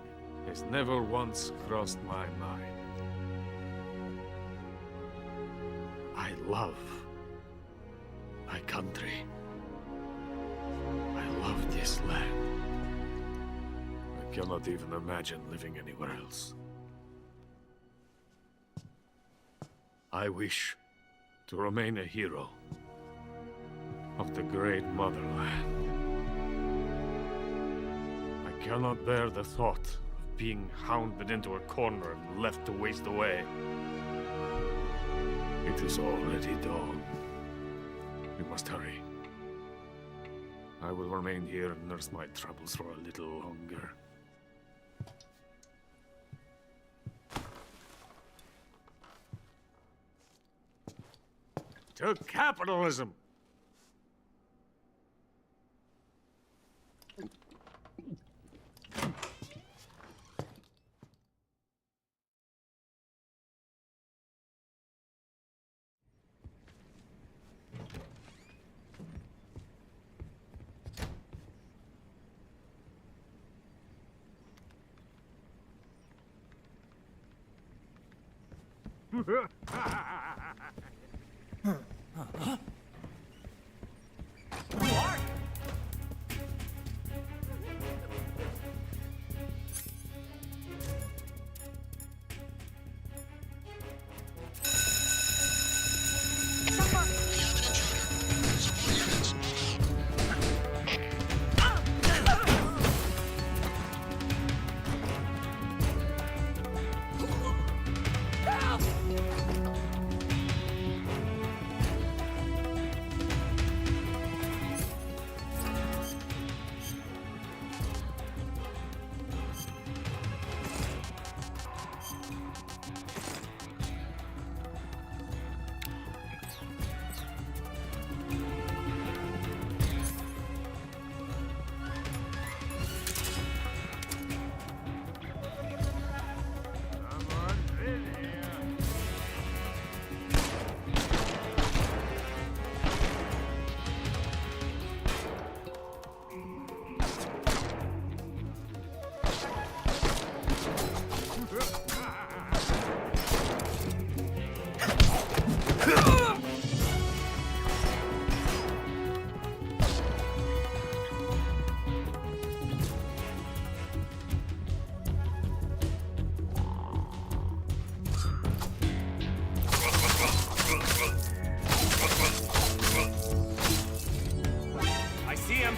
has never once crossed my mind. I love my country. I love this land. I cannot even imagine living anywhere else. I wish to remain a hero of the great motherland. I cannot bear the thought of being hounded into a corner and left to waste away. It is already dawn. We must hurry. I will remain here and nurse my troubles for a little longer. To capitalism! I see him.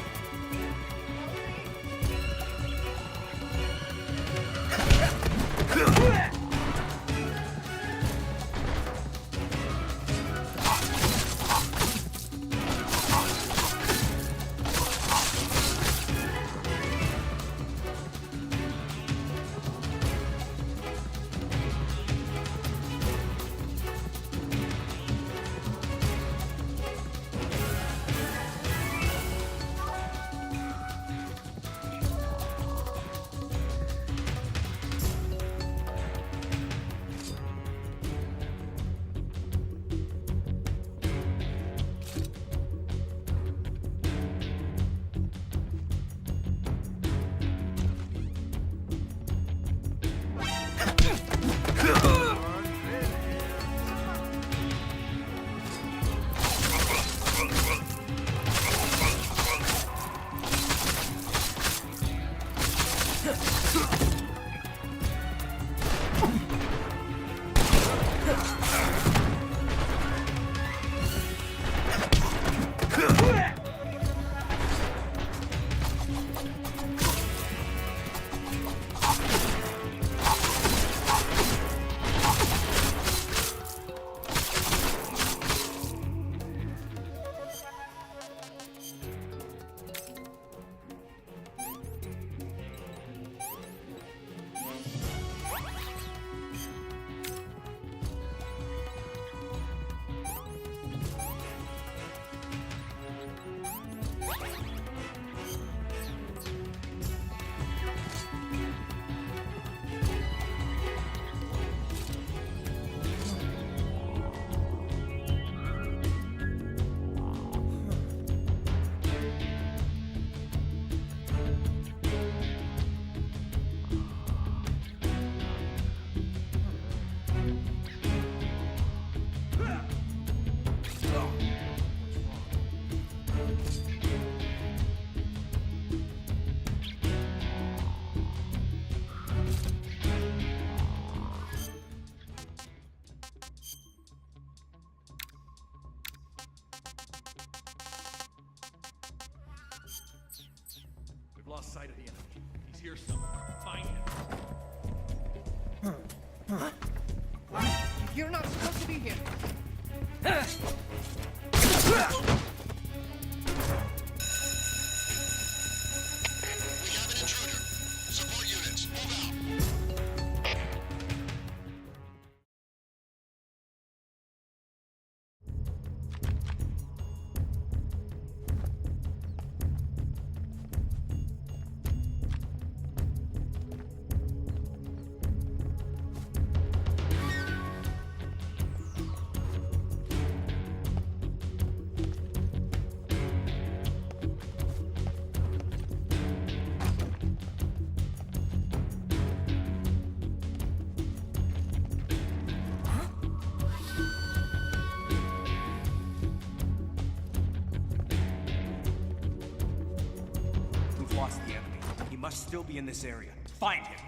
Lost sight of the enemy. He's here somewhere. Find him. You're not supposed to be here. lost the enemy. He must still be in this area. Find him.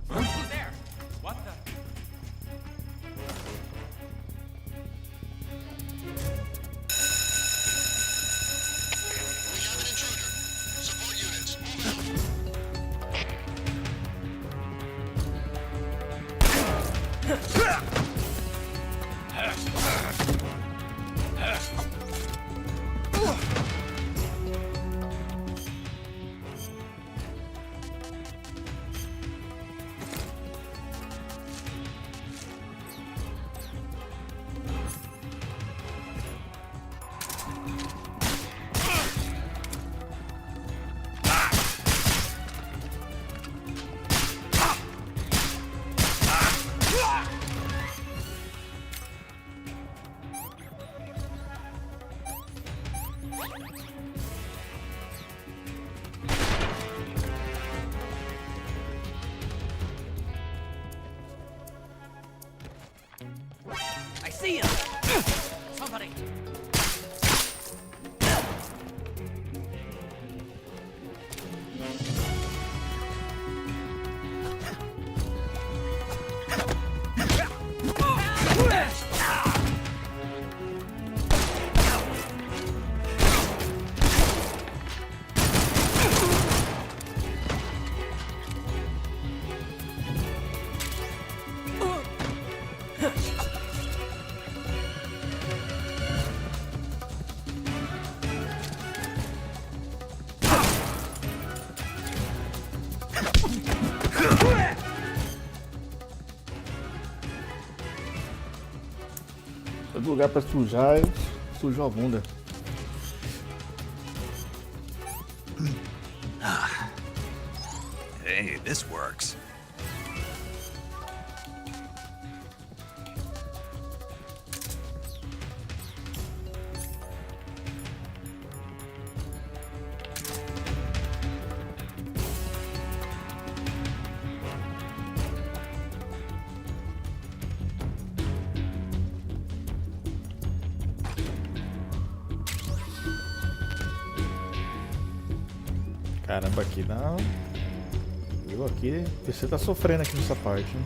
Who's there? What the? I see him! Somebody! Todo lugar pra sujar, sujou a bunda. Hey, this works. Caramba, aqui não. Eu aqui, você tá sofrendo aqui nessa parte, hein?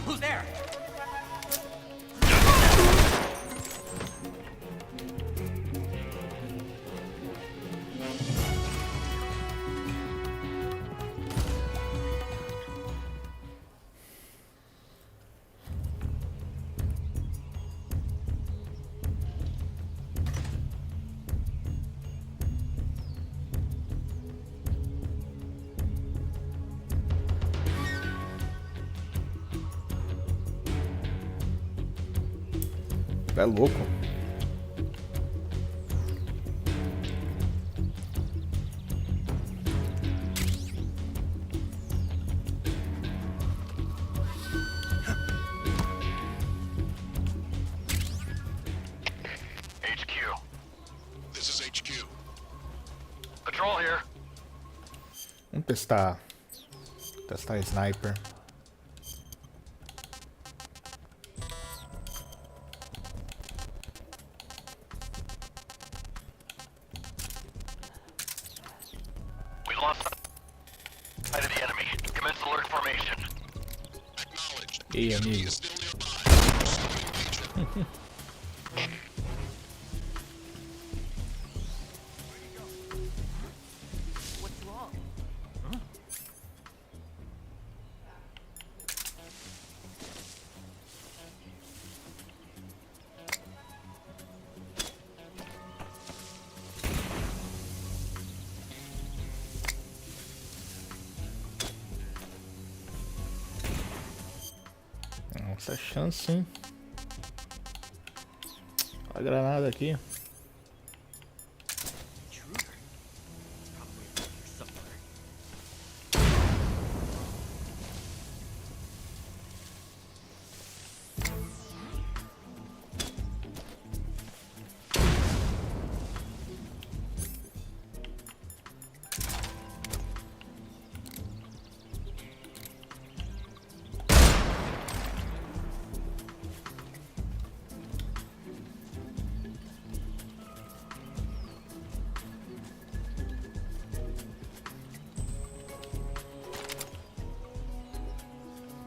Who's there? É louco. HQ. This is HQ. Patrol here. Vamos testar a sniper. We lost sight of the enemy. Commence alert formation. Ei, amigo. What's wrong? Huh? Essa chance, hein? A granada aqui.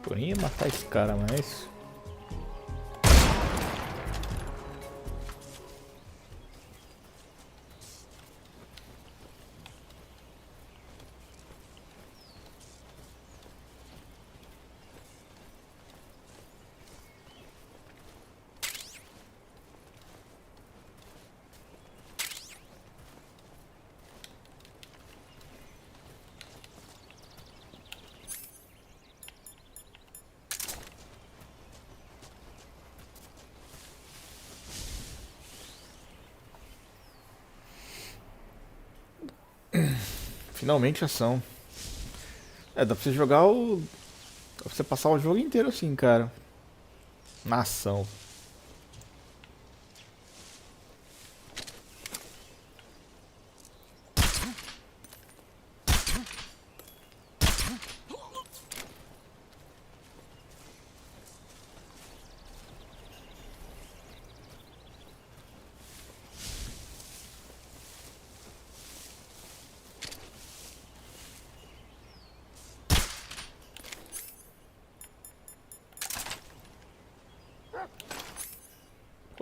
Eu nem ia matar esse cara, mas... Finalmente ação. É, dá pra você jogar o... Dá pra você passar o jogo inteiro assim, cara. Na ação.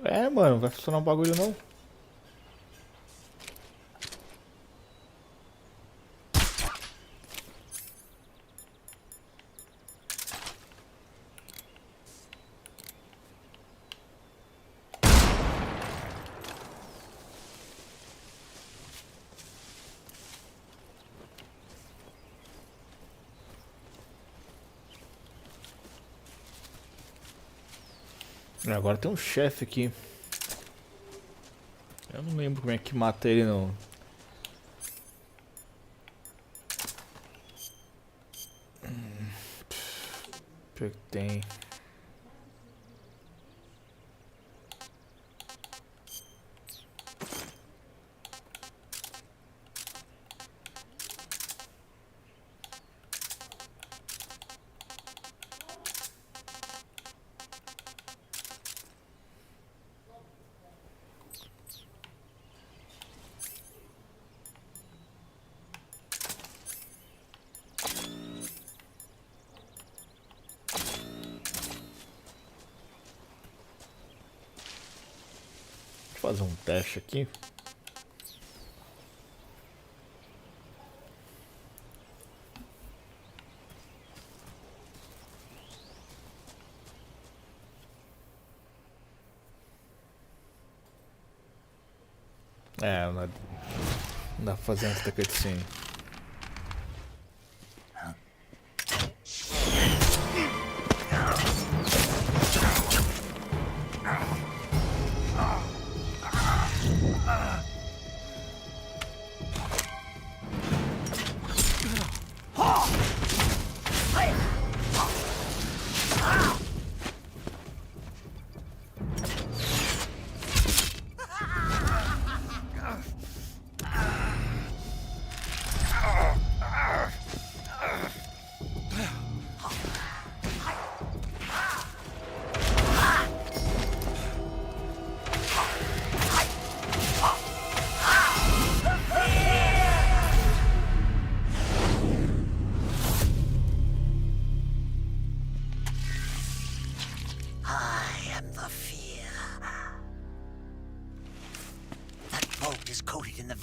É, mano, não vai funcionar o bagulho não. Agora tem um chefe aqui. Eu não lembro como é que mata ele não. Pior que tem. Fazer um teste aqui. É, não dá pra fazer antes da cutscene.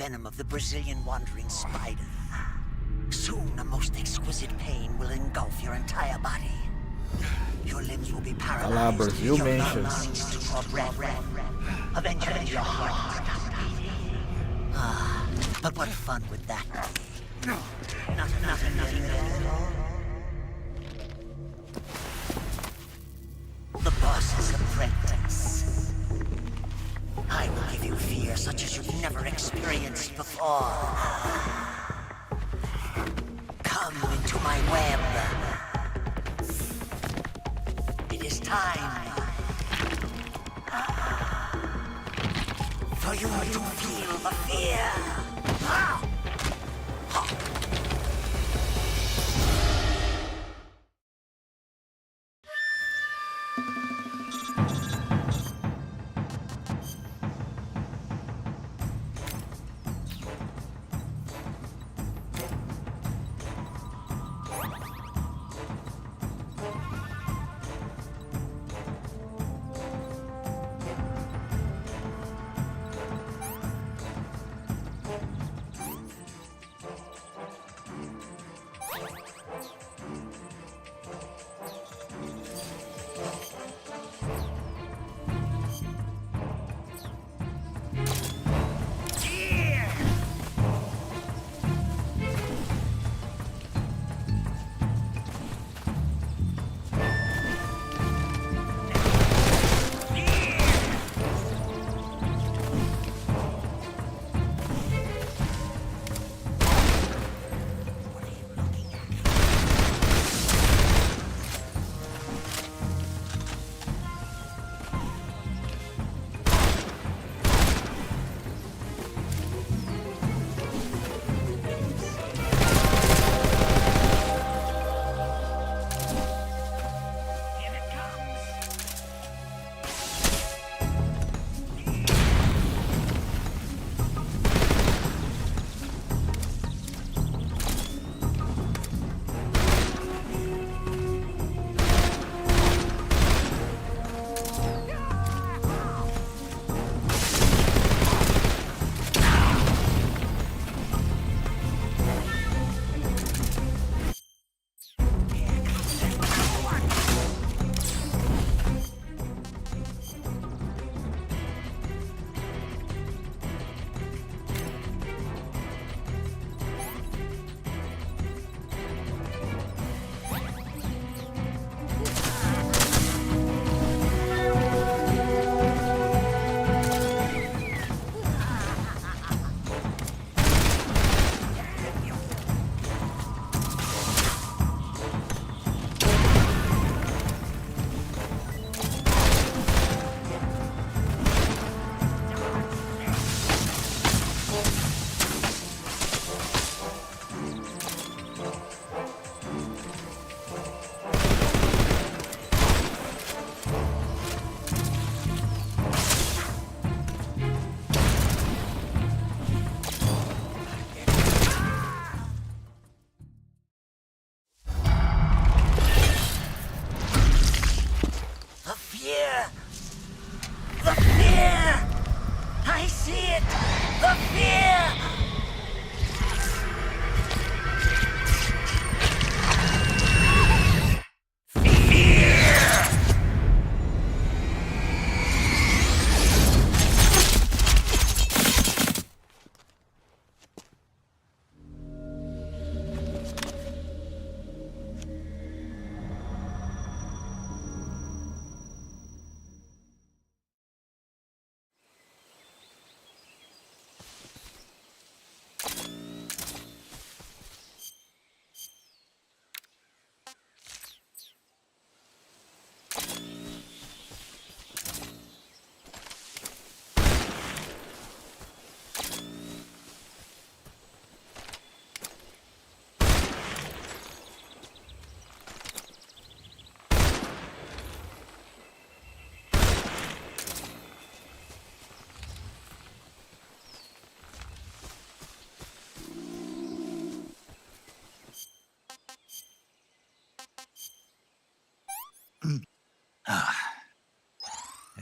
Venom of the Brazilian wandering spider. Soon a most exquisite pain will engulf your entire body. Your limbs will be paralyzed. Olá, Brasil your Mansions. lungs will red. Eventually your heart will stop beating. Ah, but what fun would that be? Nothing better. my web. It is time for you to feel the fear.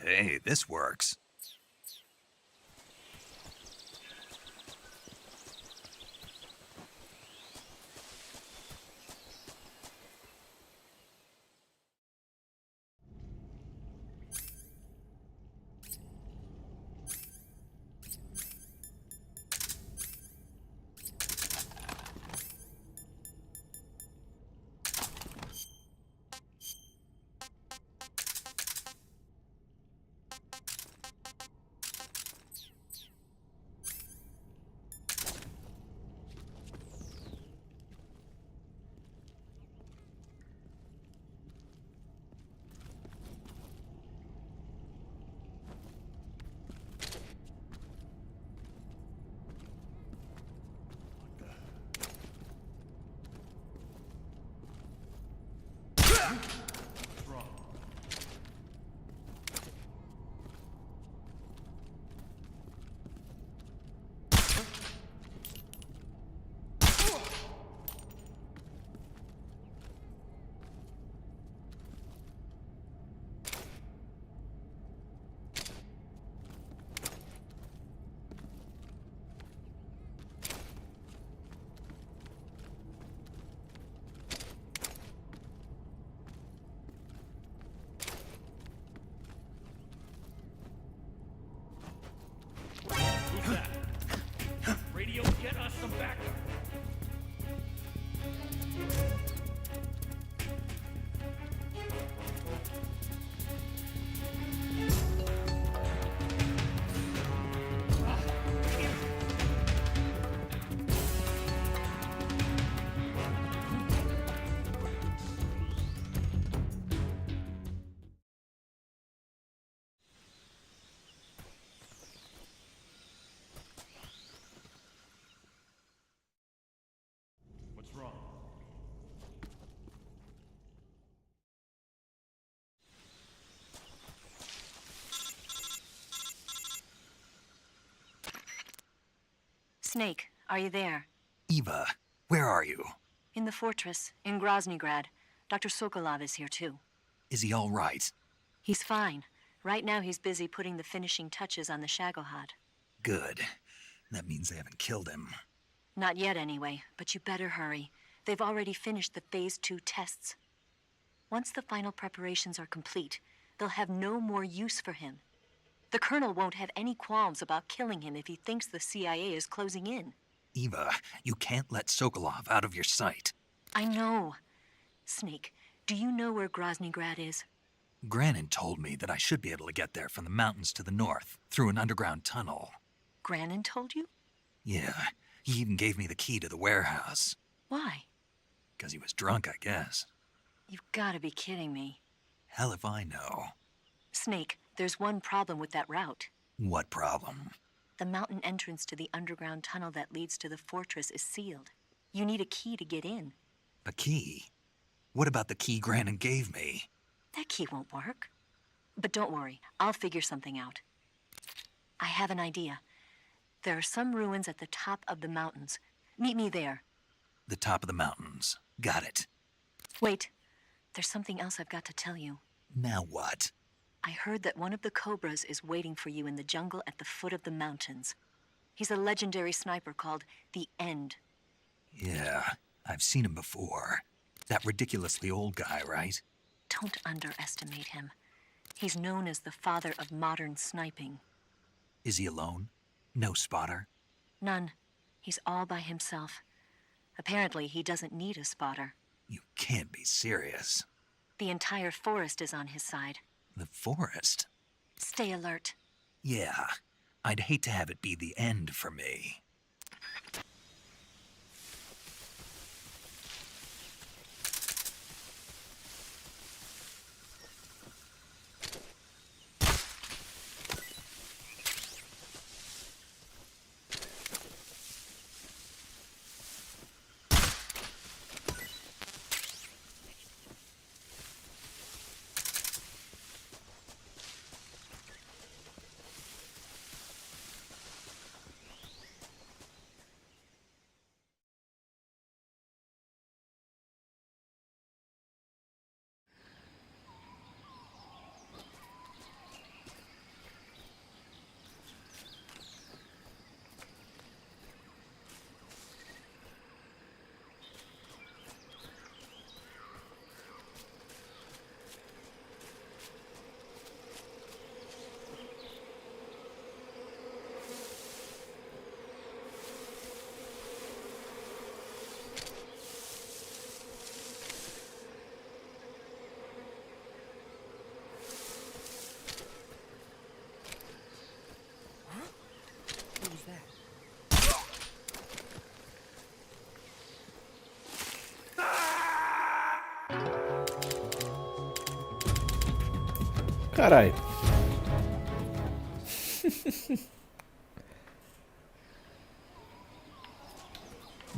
Hey, this works. Snake, are you there? Eva, where are you? In the fortress, in Groznygrad. Dr. Sokolov is here too. Is he all right? He's fine. Right now he's busy putting the finishing touches on the Shagohod. Good. That means they haven't killed him. Not yet anyway, but you better hurry. They've already finished the Phase 2 tests. Once the final preparations are complete, they'll have no more use for him. The Colonel won't have any qualms about killing him if he thinks the CIA is closing in. Eva, you can't let Sokolov out of your sight. I know. Snake, do you know where Groznygrad is? Granin told me that I should be able to get there from the mountains to the north, through an underground tunnel. Granin told you? Yeah, he even gave me the key to the warehouse. Why? Because he was drunk, I guess. You've gotta be kidding me. Hell if I know. Snake, there's one problem with that route. What problem? The mountain entrance to the underground tunnel that leads to the fortress is sealed. You need a key to get in. A key? What about the key Granin gave me? That key won't work. But don't worry, I'll figure something out. I have an idea. There are some ruins at the top of the mountains. Meet me there. The top of the mountains. Got it. Wait, there's something else I've got to tell you. Now what? I heard that one of the Cobras is waiting for you in the jungle at the foot of the mountains. He's a legendary sniper called the End. Yeah, I've seen him before. That ridiculously old guy, right? Don't underestimate him. He's known as the father of modern sniping. Is he alone? No spotter? None. He's all by himself. Apparently, he doesn't need a spotter. You can't be serious. The entire forest is on his side. The forest? Stay alert. Yeah, I'd hate to have it be the end for me. Caralho.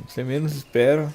Você menos espera.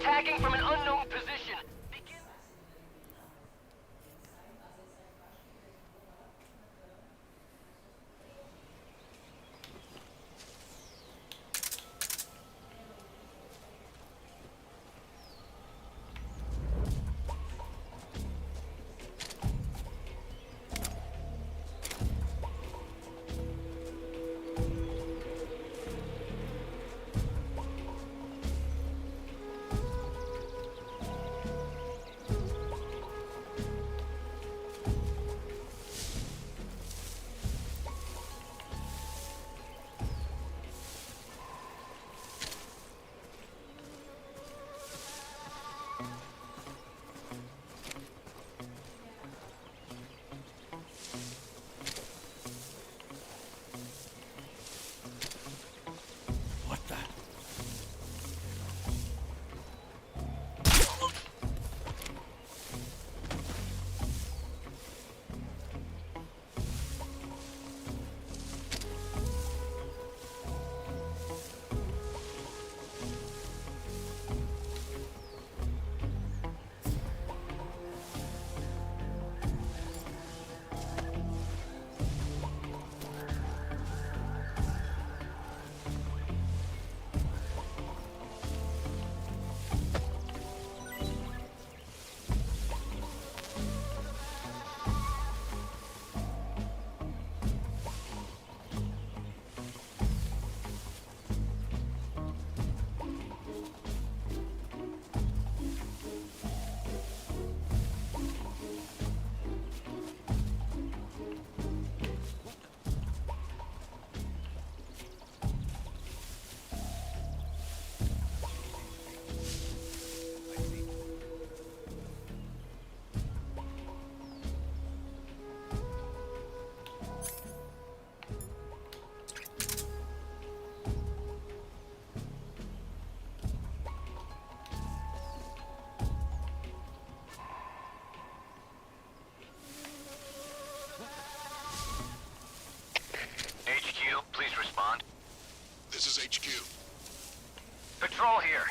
attacking from an unknown position. This is HQ. Patrol here.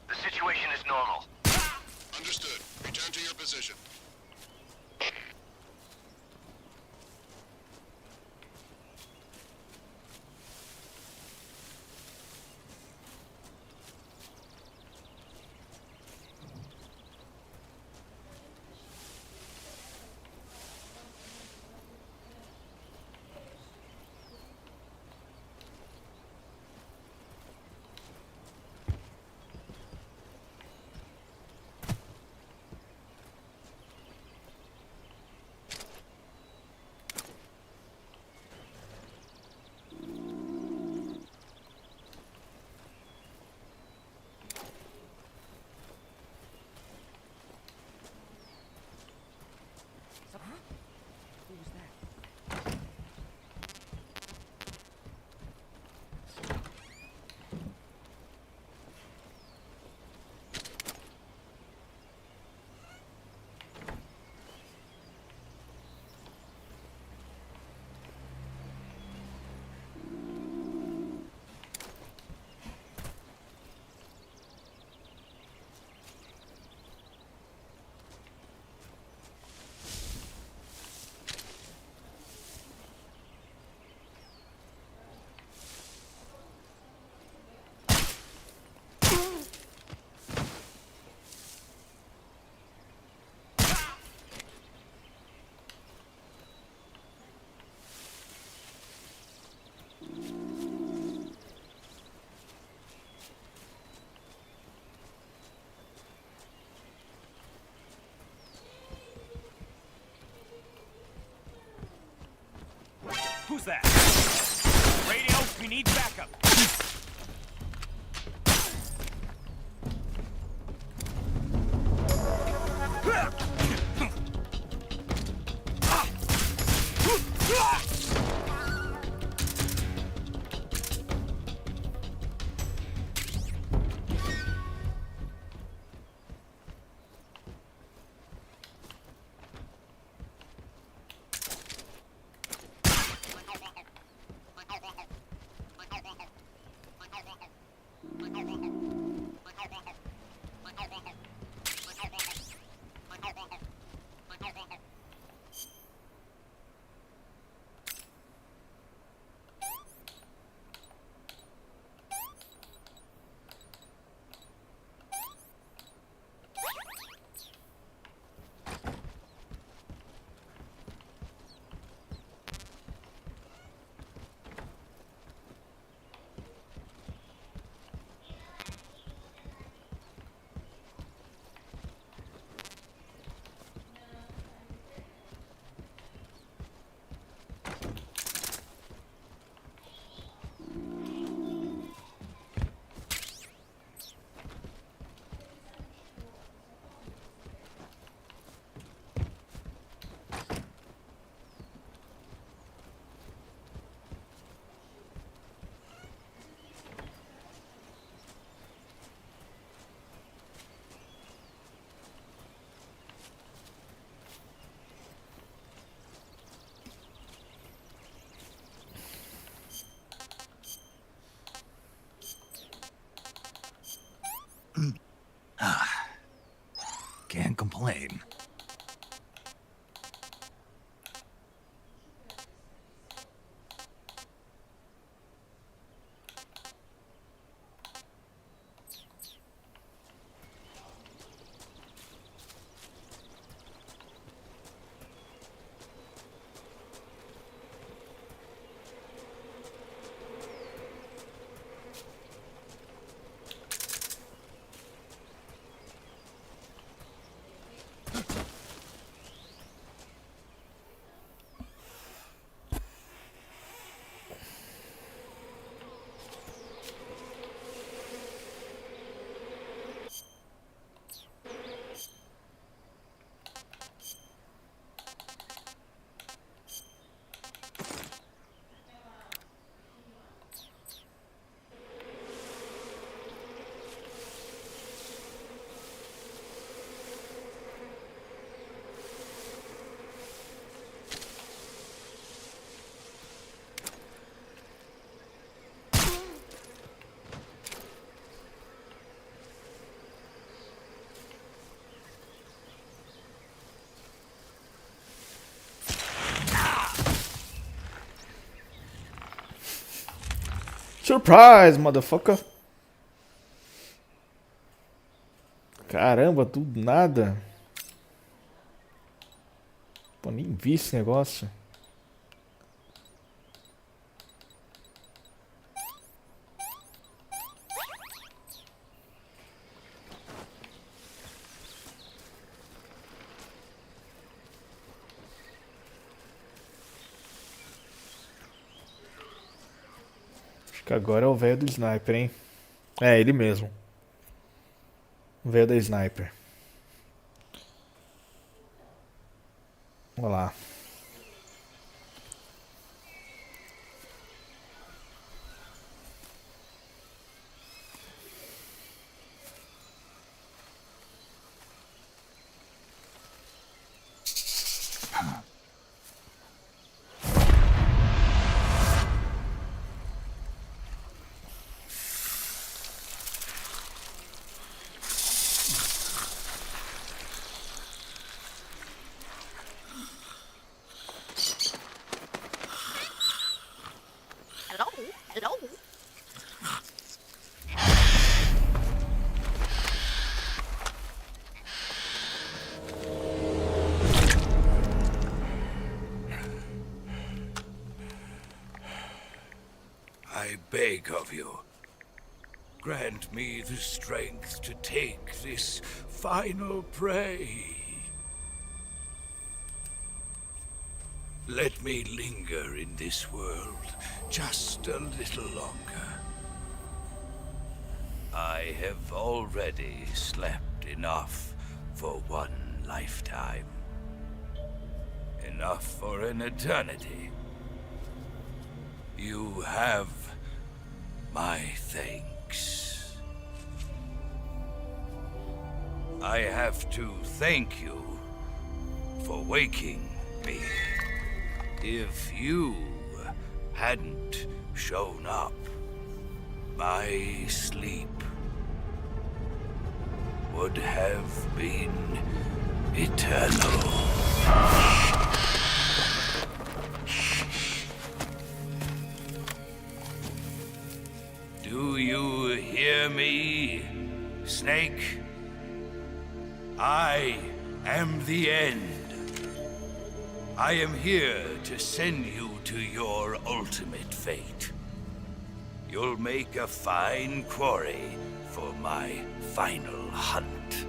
The situation is normal. Understood. Return to your position. Who's that? Radio, we need backup. plane. Surprise, motherfucker. Caramba, tudo nada. Pô, nem vi esse negócio. Acho que agora é o velho do sniper, hein? É, ele mesmo. O velho da sniper. Vamos lá. I beg of you, grant me the strength to take this final prey. Let me linger in this world just a little longer. I have already slept enough for one lifetime. Enough for an eternity. You have my thanks. I have to thank you for waking me. If you hadn't shown up, my sleep would have been eternal. Do you hear me, Snake? I am the end. I am here to send you to your ultimate fate. You'll make a fine quarry for my final hunt.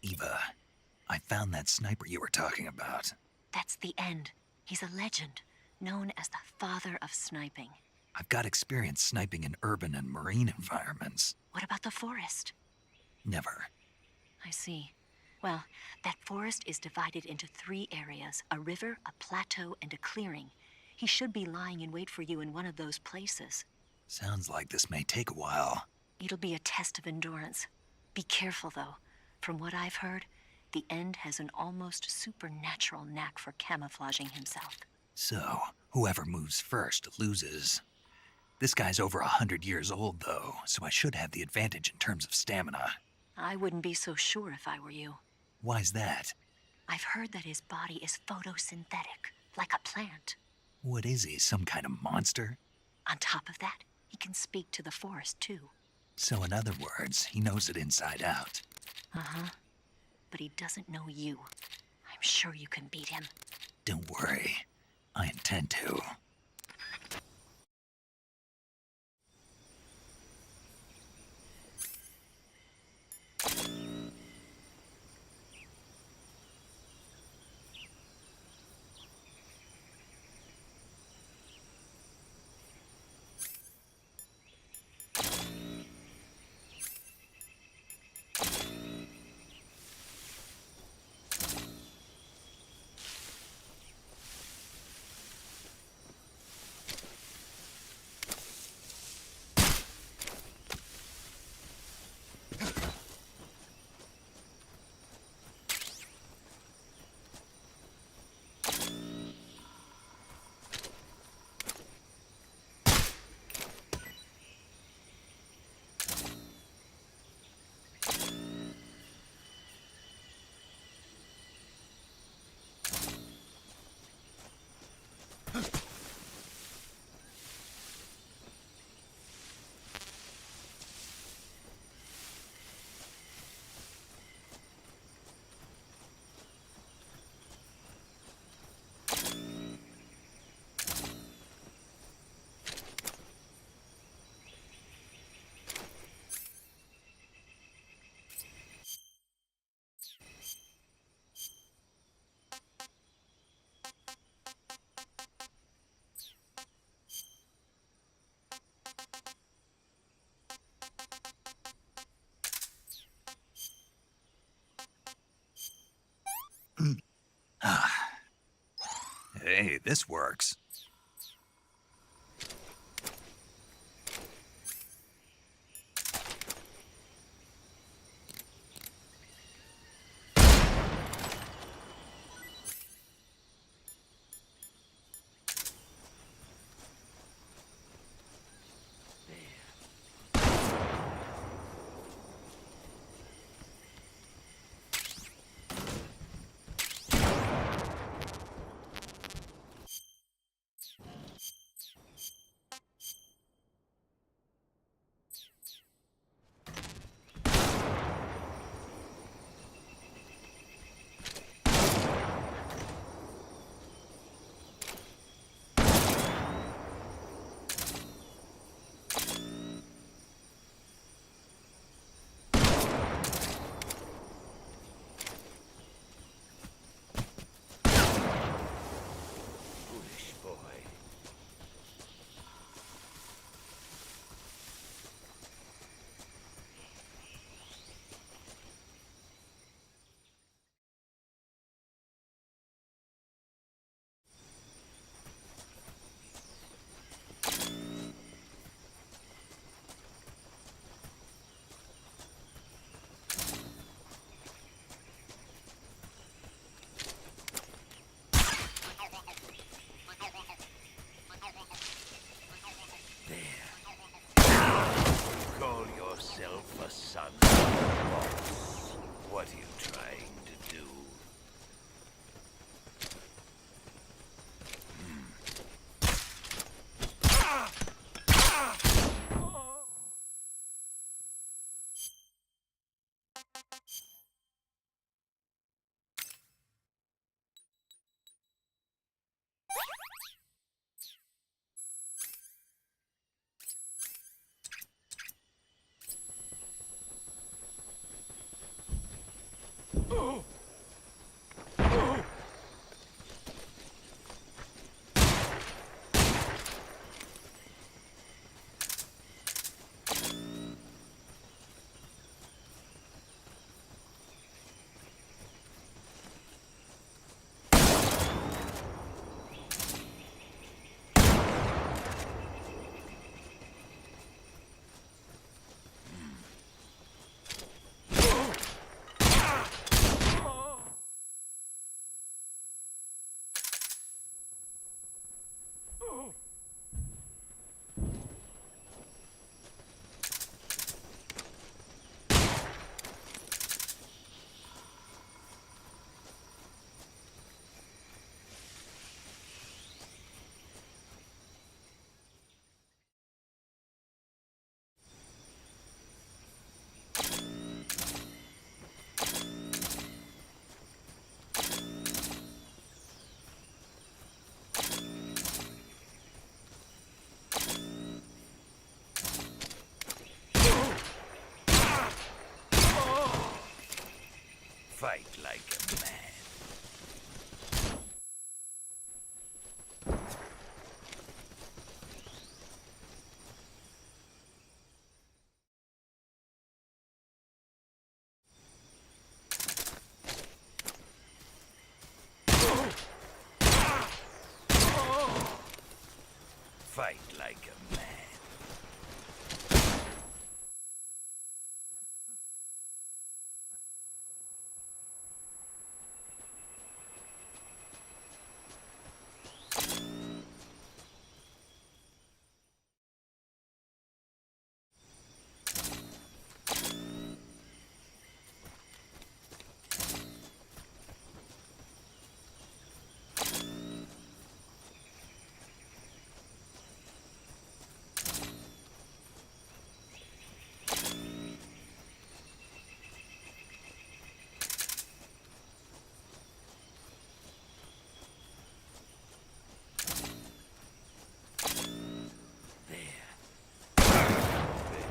Eva, I found that sniper you were talking about. That's the end. He's a legend, known as the father of sniping. I've got experience sniping in urban and marine environments. What about the forest? Never. I see. Well, that forest is divided into 3 areas, a river, a plateau, and a clearing. He should be lying in wait for you in one of those places. Sounds like this may take a while. It'll be a test of endurance. Be careful, though. From what I've heard, the End has an almost supernatural knack for camouflaging himself. So, whoever moves first loses. This guy's over 100 years old, though, so I should have the advantage in terms of stamina. I wouldn't be so sure if I were you. Why's that? I've heard that his body is photosynthetic, like a plant. What is he, some kind of monster? On top of that, he can speak to the forest, too. So in other words, he knows it inside out. Uh-huh. But he doesn't know you. I'm sure you can beat him. Don't worry. I intend to. Hey, this works. What are you trying to do? fight like a man.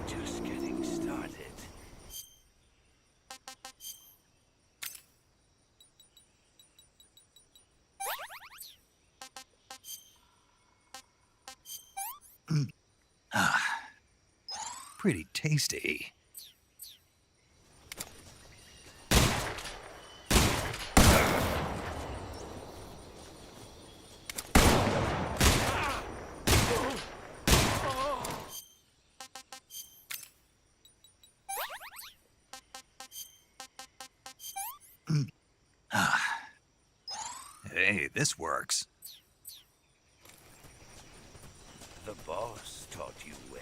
Just getting started. Pretty tasty. Hey, this works. The boss taught you well.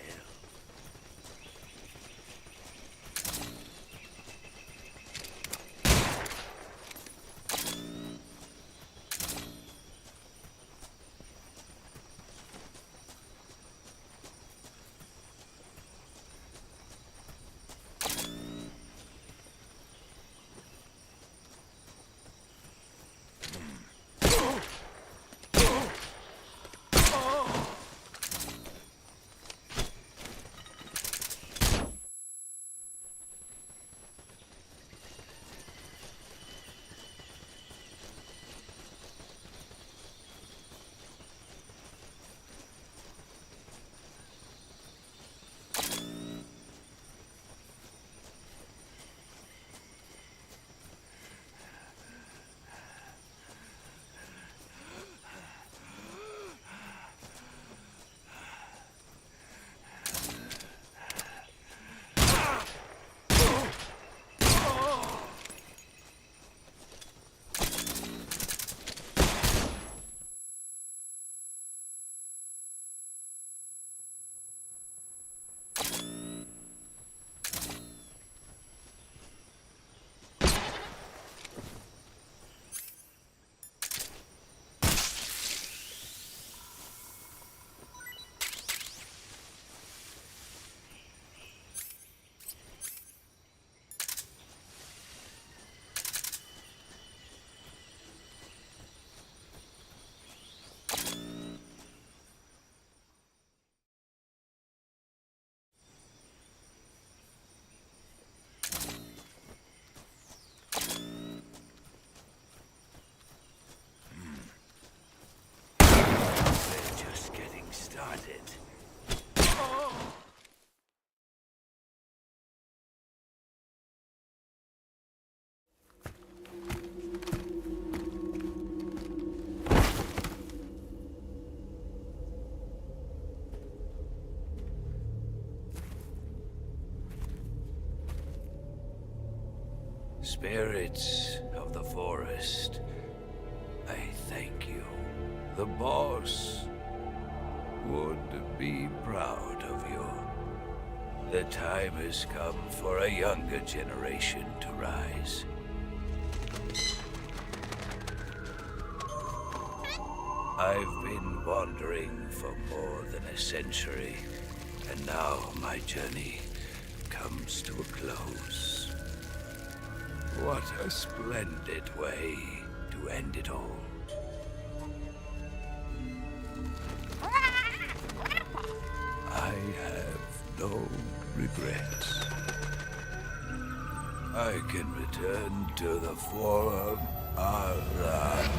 Spirits of the forest, I thank you. The boss would be proud of you. The time has come for a younger generation to rise. I've been wandering for more than a century, and now my journey comes to a close. What a splendid way to end it all. I have no regrets. I can return to the Forum Allah.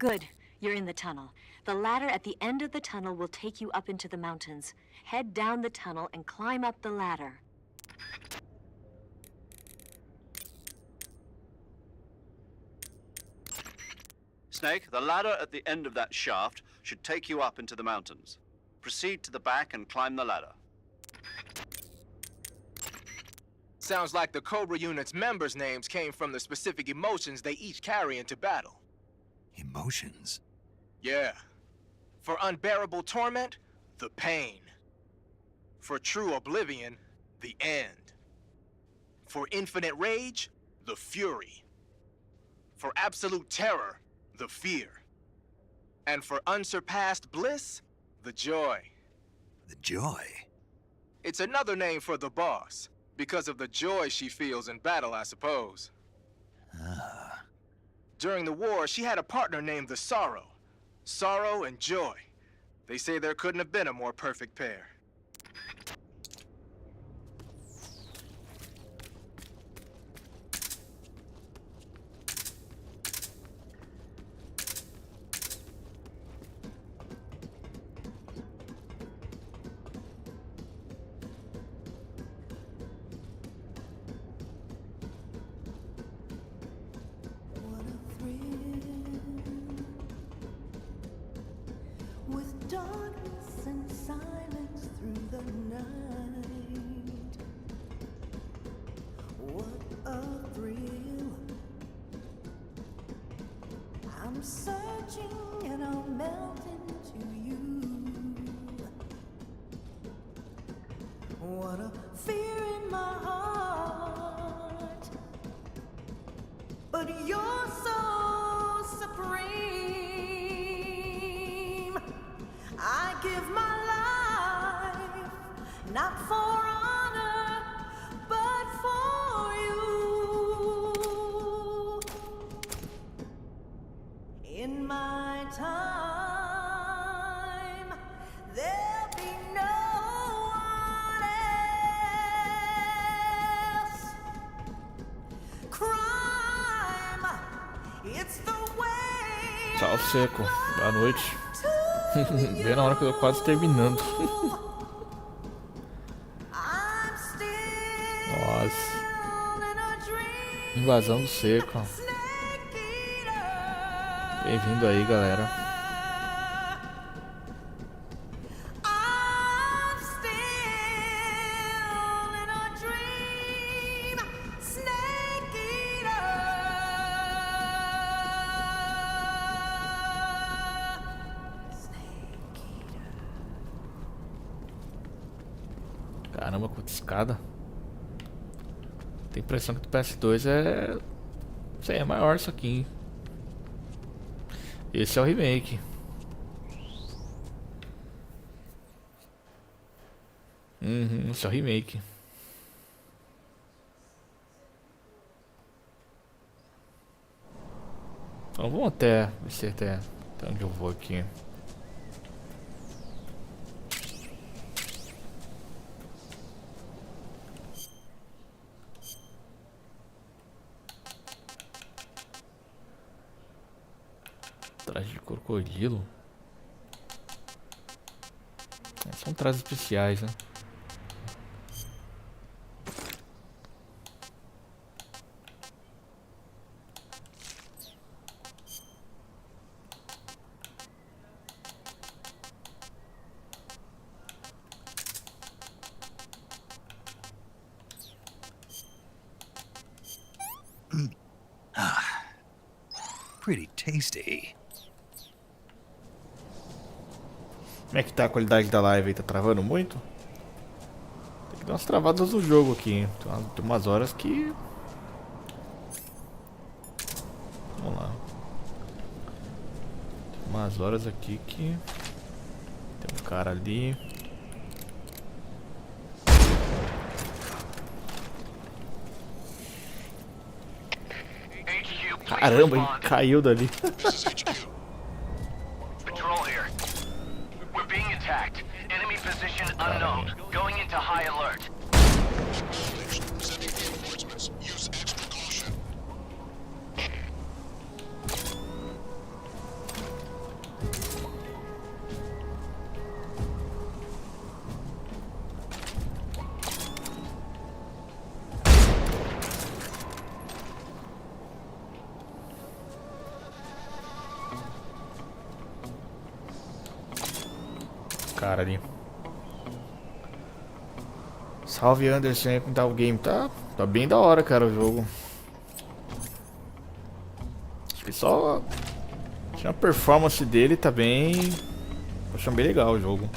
Good. You're in the tunnel. The ladder at the end of the tunnel will take you up into the mountains. Head down the tunnel and climb up the ladder. Snake, the ladder at the end of that shaft should take you up into the mountains. Proceed to the back and climb the ladder. Sounds like the Cobra unit's members' names came from the specific emotions they each carry into battle. Emotions? Yeah. For unbearable torment, the pain. For true oblivion, the end. For infinite rage, the fury. For absolute terror, the fear. And for unsurpassed bliss, the joy. The joy? It's another name for the boss, because of the joy she feels in battle, I suppose. Ah. During the war, she had a partner named the Sorrow. Sorrow and joy. They say there couldn't have been a more perfect pair. With darkness and silence through the night. What a thrill. I'm searching and I'll melt into you. What a fear in my heart. But you're so supreme. I give my life, not for honor, but for you. In my time, there'll be no one else. Crime, it's the way. Tchau, Seco. Boa noite. Bem na hora que eu tô quase terminando. Nossa. Invasão do Seco. Bem-vindo aí, galera. Caramba, quanta escada. Tem a impressão que do PS2 é... sei, é maior isso aqui, hein? Esse é o remake. Esse é o remake. Então vamos até onde eu vou aqui. Traje de crocodilo. São trajes especiais, né? Pretty tasty. Como é que tá a qualidade da live aí? Tá travando muito? Tem que dar umas travadas no jogo aqui, hein? Tem umas horas que... Vamos lá. Tem umas horas aqui que... Tem um cara ali. Caramba, ele caiu dali. Patrol here. We're being attacked. Enemy position unknown. Going into high alert. Sending reinforcements. Use extra caution. cara ali. Salve Anderson, como tá o game? Tá bem da hora, cara, o jogo. Acho que só a performance dele tá bem... Tô achando bem legal o jogo.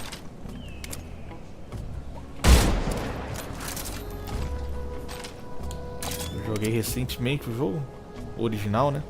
Eu joguei recentemente o jogo, o original, né?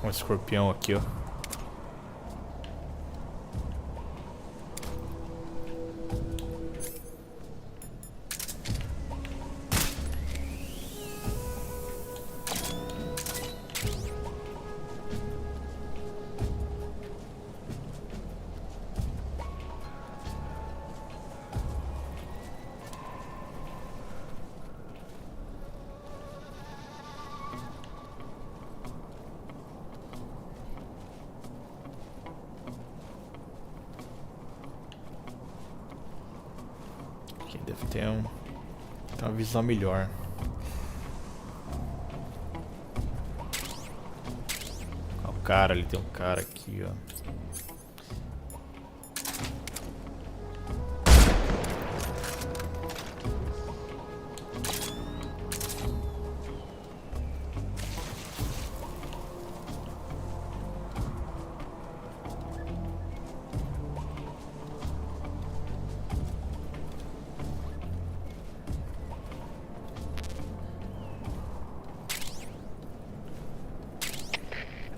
Um escorpião aqui, ó. Deve ter uma visão melhor. Ó, o cara ali, tem um cara aqui, ó.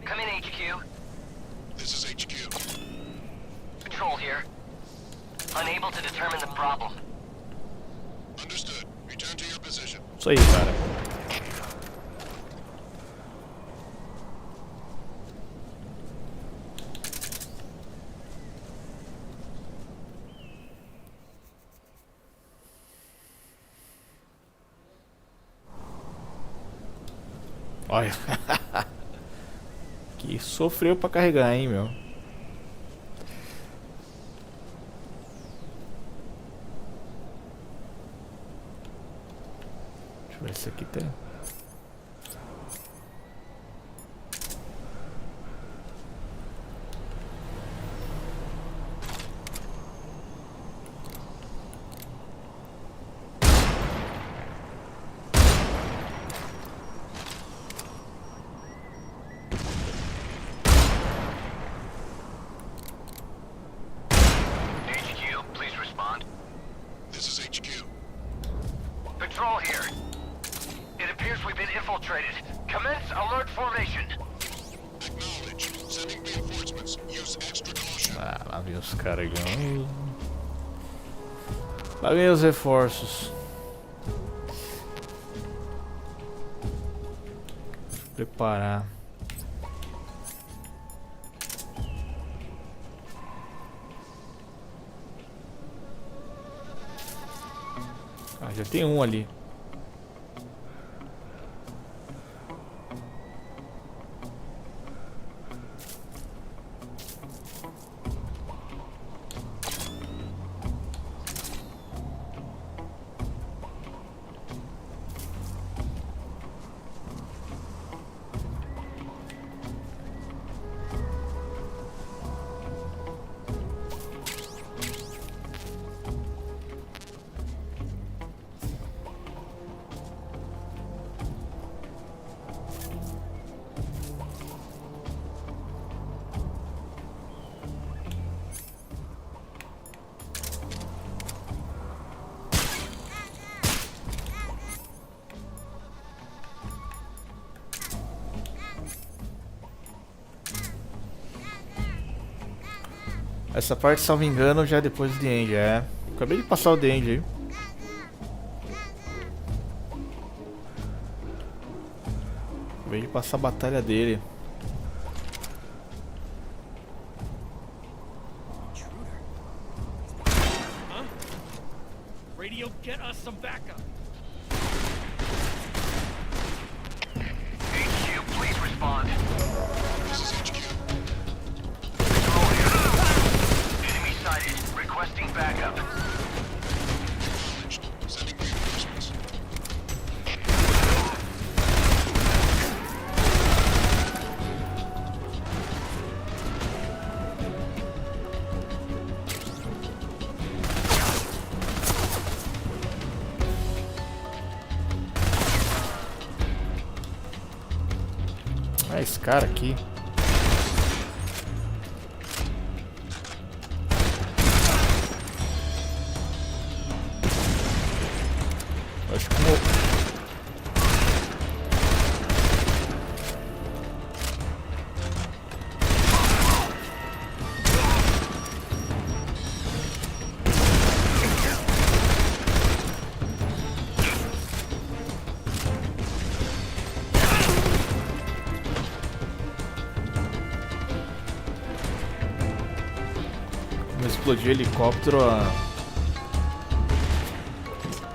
Come in, HQ. This is HQ. Patrol here. Unable to determine the problem. Understood. Return to your position. Isso aí, cara. Olha. Que sofreu pra carregar, hein, meu. Deixa eu ver se aqui tem. This is HQ. Patrol here. It appears we've been infiltrated. Commence alert formation. Acknowledge. Sending reinforcements. Use extra caution. Ah, lá vem os caras. Lá vem os reforços. Preparar. Ah, já tem um ali. Essa parte, salvo engano, já é depois do The End, é. Acabei de passar o The End aí. Acabei de passar a batalha dele. Radio, get us some backup. HQ, please respond. This is HQ. Control here. Enemy sighted. Requesting backup. Sending reinforcements. Ah, esse cara aqui. Acho que como explodir helicóptero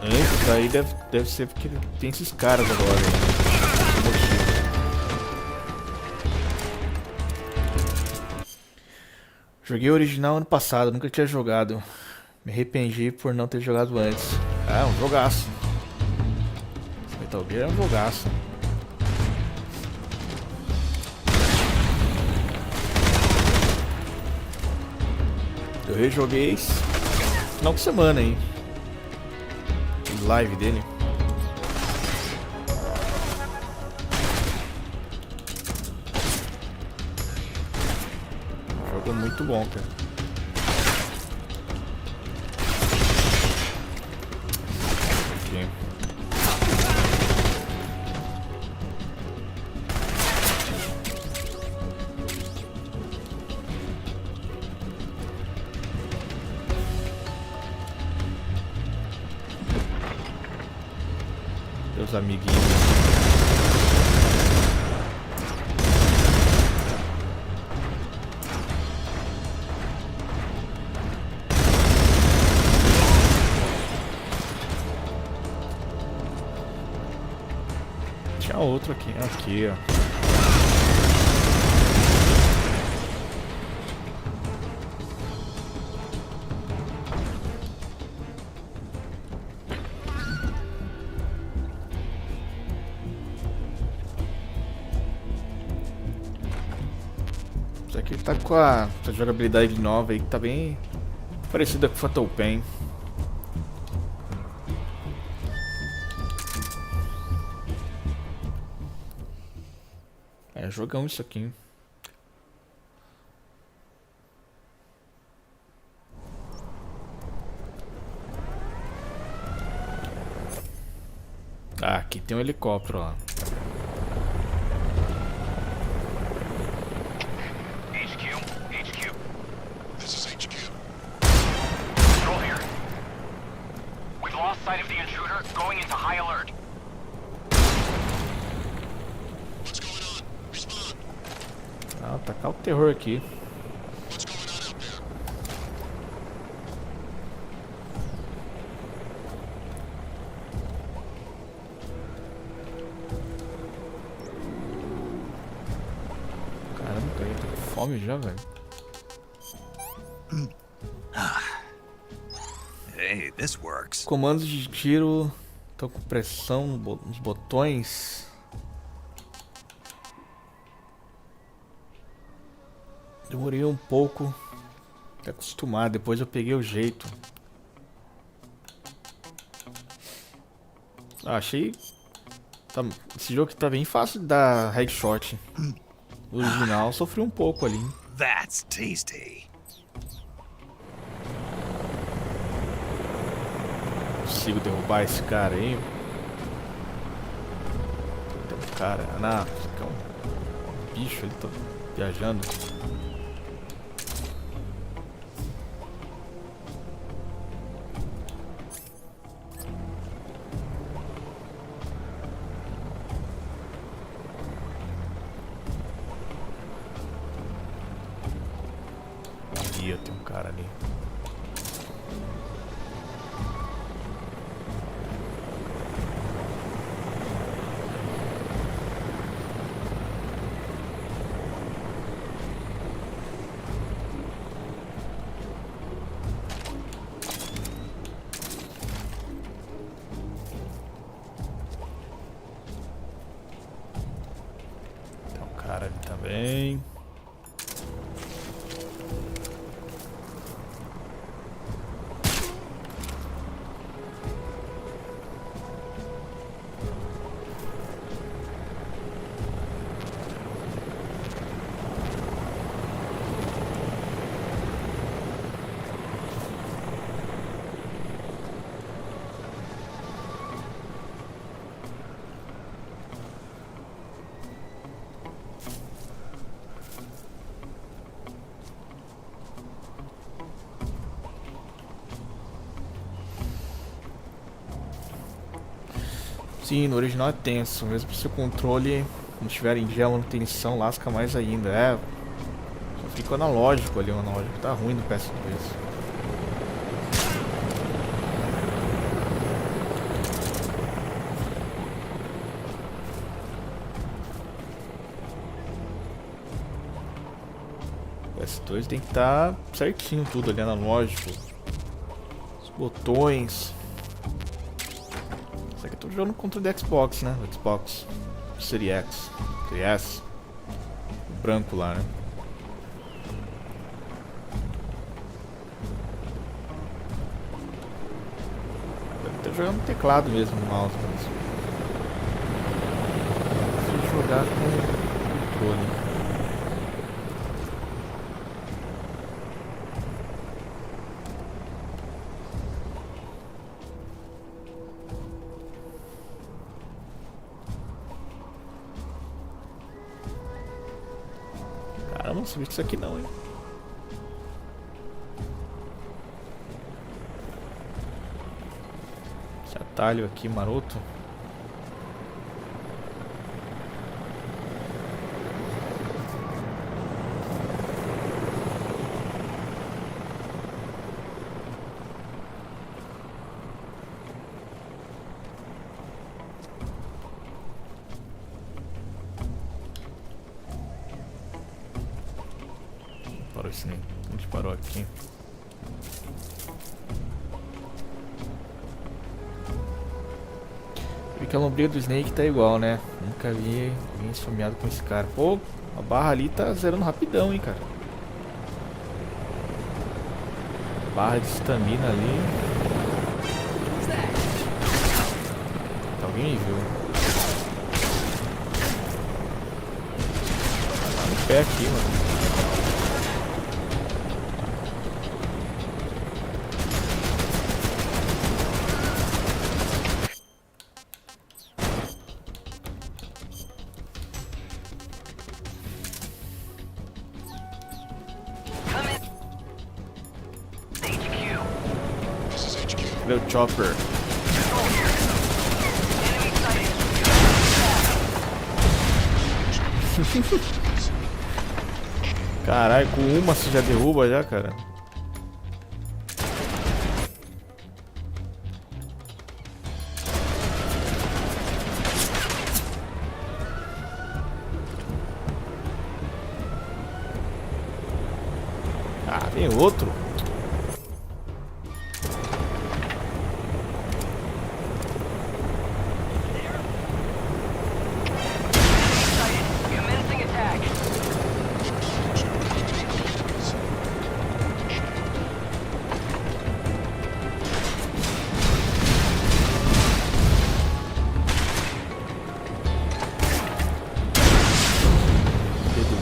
antes, aí deve ser porque tem esses caras agora. Joguei o original ano passado, nunca tinha jogado. Me arrependi por não ter jogado antes. É um jogaço. Metal Gear é um jogaço. Eu rejoguei final de semana aí. Live dele. Jogo muito bom, cara. Aqui. Meus amiguinhos. Tinha outro aqui, ó. Isso aqui tá com a jogabilidade nova aí que tá bem parecida com Fatal Pain. É, jogão isso aqui. Ah, aqui tem um helicóptero lá. HQ. This is HQ. Control here. We've lost sight of the intruder, going into high alert. What's going on? Respond. Ah, tacar o terror aqui. What's going on out there? Caramba, cara, eu tô com fome já, velho. Hey, this works. Comandos de tiro. Tô com pressão nos botões. Demorei um pouco pra acostumar, depois eu peguei o jeito. Ah, achei. Esse jogo aqui tá bem fácil de dar headshot. O original sofri um pouco ali. That's tasty. Consigo derrubar esse cara aí. Tem um cara. Não, é um bicho, ele tá viajando. cara ali. Tem um cara ali também. Sim, no original é tenso, mesmo se o controle não estiver em dia, a manutenção lasca mais ainda. É, só fica analógico ali, o analógico tá ruim no PS2. O PS2 tem que estar certinho tudo ali, analógico. Os botões. Isso aqui eu tô jogando no controle do Xbox, né? O Xbox Series X, Series S. O branco lá, né? Eu tô jogando no teclado mesmo, no mouse. Mas... preciso jogar com o controle. Cara, não subi isso aqui não, hein? Esse atalho aqui maroto. Parou esse nem. A gente parou aqui. Vi que a lombria do Snake tá igual, né? Nunca vi ninguém esfomeado com esse cara. Pô, a barra ali tá zerando rapidão, hein, cara. Barra de estamina ali. Alguém viu? Tá no pé aqui, mano. Cadê o Chopper? Caralho, com uma você já derruba já, cara. Ah, tem outro.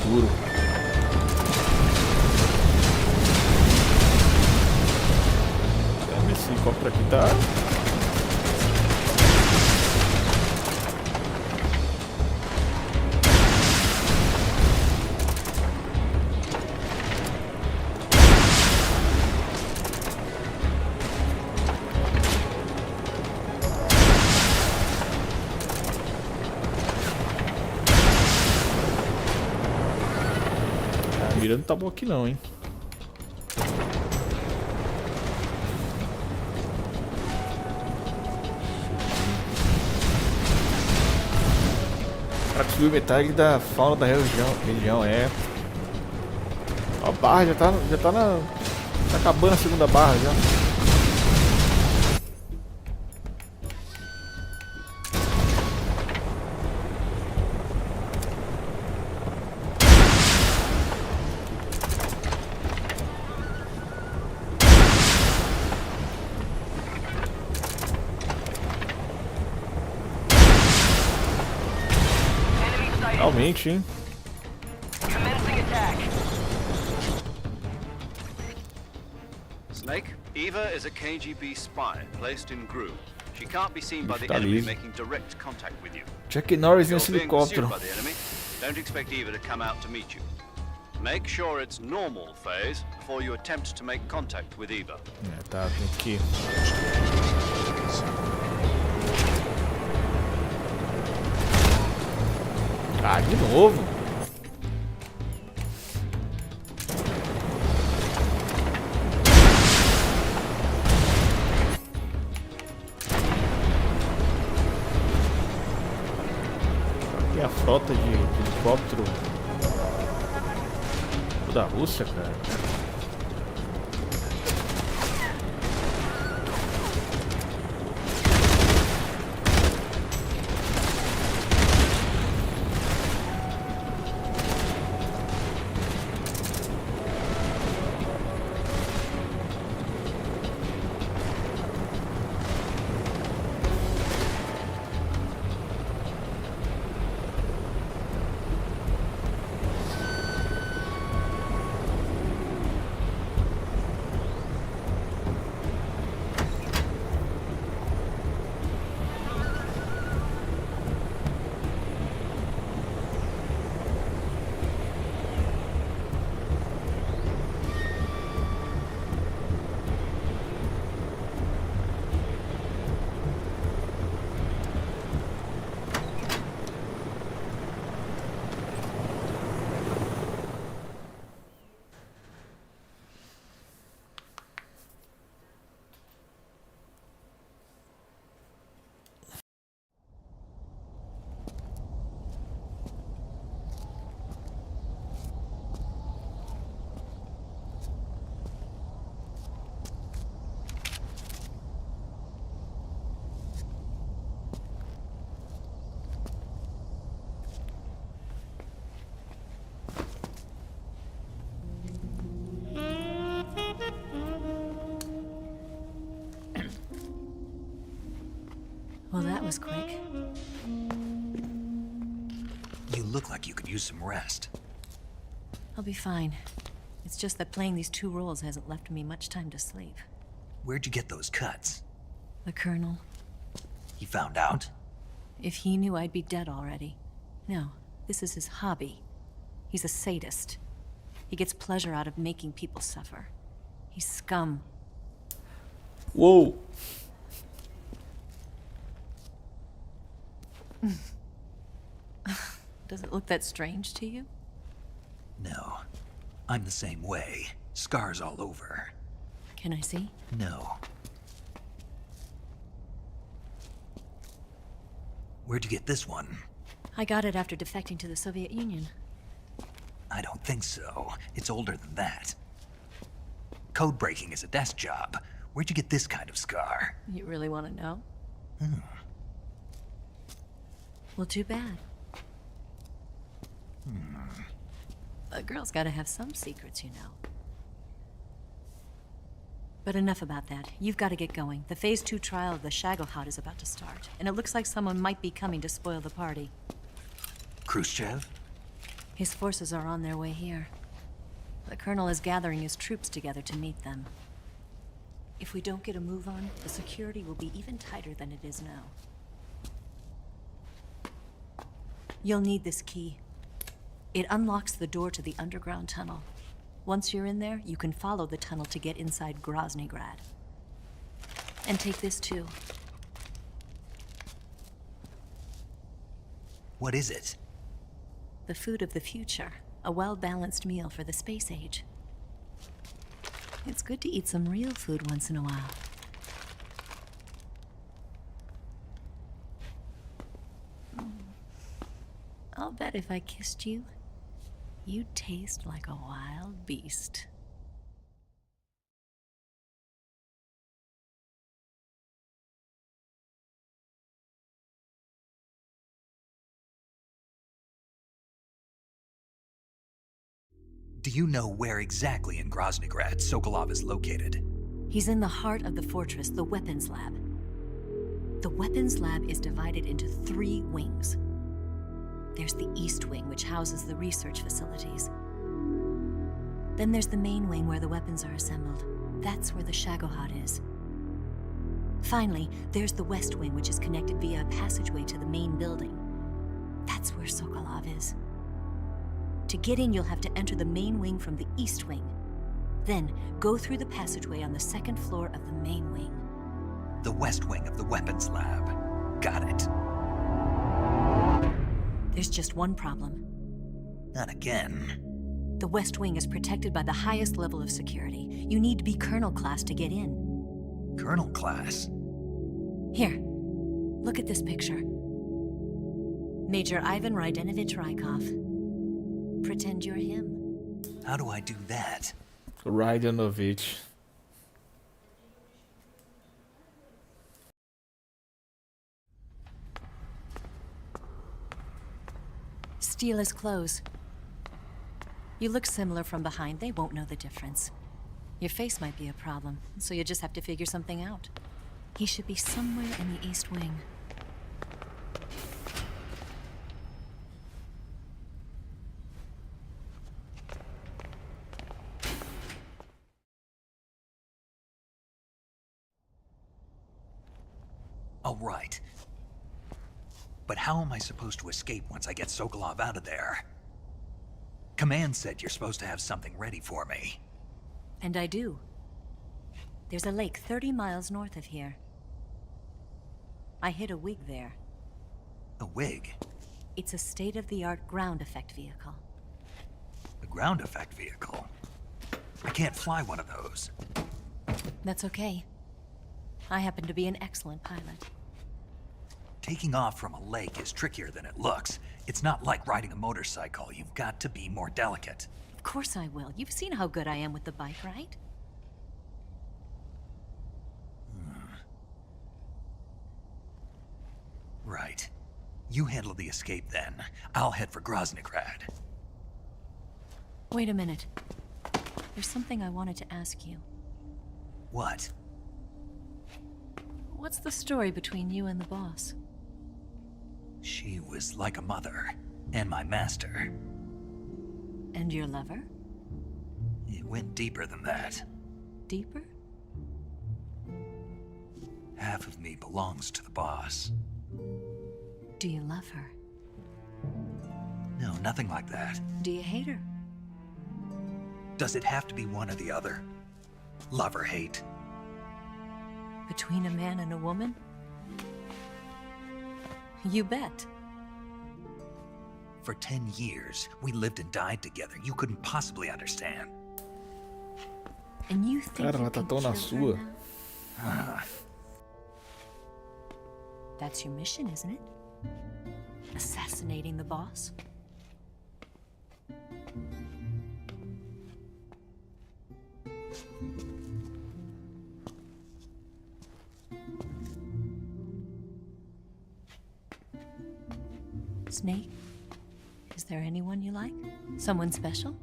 Duro. Esse helicóptero aqui tá. A mira não tá boa aqui não, hein? Pra destruir metade da fauna da região é. A barra já tá tá acabando a segunda barra já. Realmente, hein? Snake, Eva is a KGB spy placed in Gru. She can't be seen by the Tá enemy livre. making direct contact with you. Chuck Norris If nesse you're being pursued helicóptero. by the enemy, don't expect Eva to come out to meet you. Make sure it's normal phase before you attempt to make contact with Eva. É, tá, tem que. Ah, de novo? Aqui é a frota de helicóptero da Rússia, cara. Well, that was quick. You look like you could use some rest. I'll be fine. It's just that playing these two roles hasn't left me much time to sleep. Where'd you get those cuts? The Colonel. He found out? If he knew, I'd be dead already. No, this is his hobby. He's a sadist. He gets pleasure out of making people suffer. He's scum. Whoa. Does it look that strange to you? No. I'm the same way. Scars all over. Can I see? No. Where'd you get this one? I got it after defecting to the Soviet Union. I don't think so. It's older than that. Code breaking is a desk job. Where'd you get this kind of scar? You really want to know? Hmm. Well, too bad. A girl's gotta have some secrets, you know. But enough about that. You've got to get going. The Phase 2 trial of the Shagohod is about to start, and it looks like someone might be coming to spoil the party. Khrushchev? His forces are on their way here. The Colonel is gathering his troops together to meet them. If we don't get a move on, the security will be even tighter than it is now. You'll need this key. It unlocks the door to the underground tunnel. Once you're in there, you can follow the tunnel to get inside Groznygrad. And take this too. What is it? The food of the future. A well-balanced meal for the space age. It's good to eat some real food once in a while. I'll bet if I kissed you, you'd taste like a wild beast. Do you know where exactly in Groznygrad Sokolov is located? He's in the heart of the fortress, the weapons lab. The weapons lab is divided into 3 wings. There's the East Wing, which houses the research facilities. Then there's the main wing where the weapons are assembled. That's where the Shagohod is. Finally, there's the West Wing, which is connected via a passageway to the main building. That's where Sokolov is. To get in, you'll have to enter the main wing from the East Wing. Then, go through the passageway on the 2nd floor of the main wing. The West Wing of the weapons lab. Got it. There's just one problem. Not again. The West Wing is protected by the highest level of security. You need to be Colonel class to get in. Colonel class? Here, look at this picture. Major Ivan Rydenovich Rykov. Pretend you're him. How do I do that? Rydenovich. Steal his clothes. You look similar from behind. They won't know the difference. Your face might be a problem, so you just have to figure something out. He should be somewhere in the East Wing. Oh, right. But how am I supposed to escape once I get Sokolov out of there? Command said you're supposed to have something ready for me. And I do. There's a lake 30 miles north of here. I hid a wig there. A wig? It's a state-of-the-art ground effect vehicle. A ground effect vehicle? I can't fly one of those. That's okay. I happen to be an excellent pilot. Taking off from a lake is trickier than it looks. It's not like riding a motorcycle. You've got to be more delicate. Of course I will. You've seen how good I am with the bike, right? Right. You handle the escape then. I'll head for Groznygrad. Wait a minute. There's something I wanted to ask you. What? What's the story between you and the boss? She was like a mother, and my master. And your lover? It went deeper than that. Deeper? Half of me belongs to the boss. Do you love her? No, nothing like that. Do you hate her? Does it have to be one or the other? Love or hate? Between a man and a woman? You bet. For 10 years, we lived and died together. You couldn't possibly understand. And you think Cara, ela tá tão na sua. That's your mission, isn't it? Assassinating the boss? Snake, is there anyone you like? Someone special?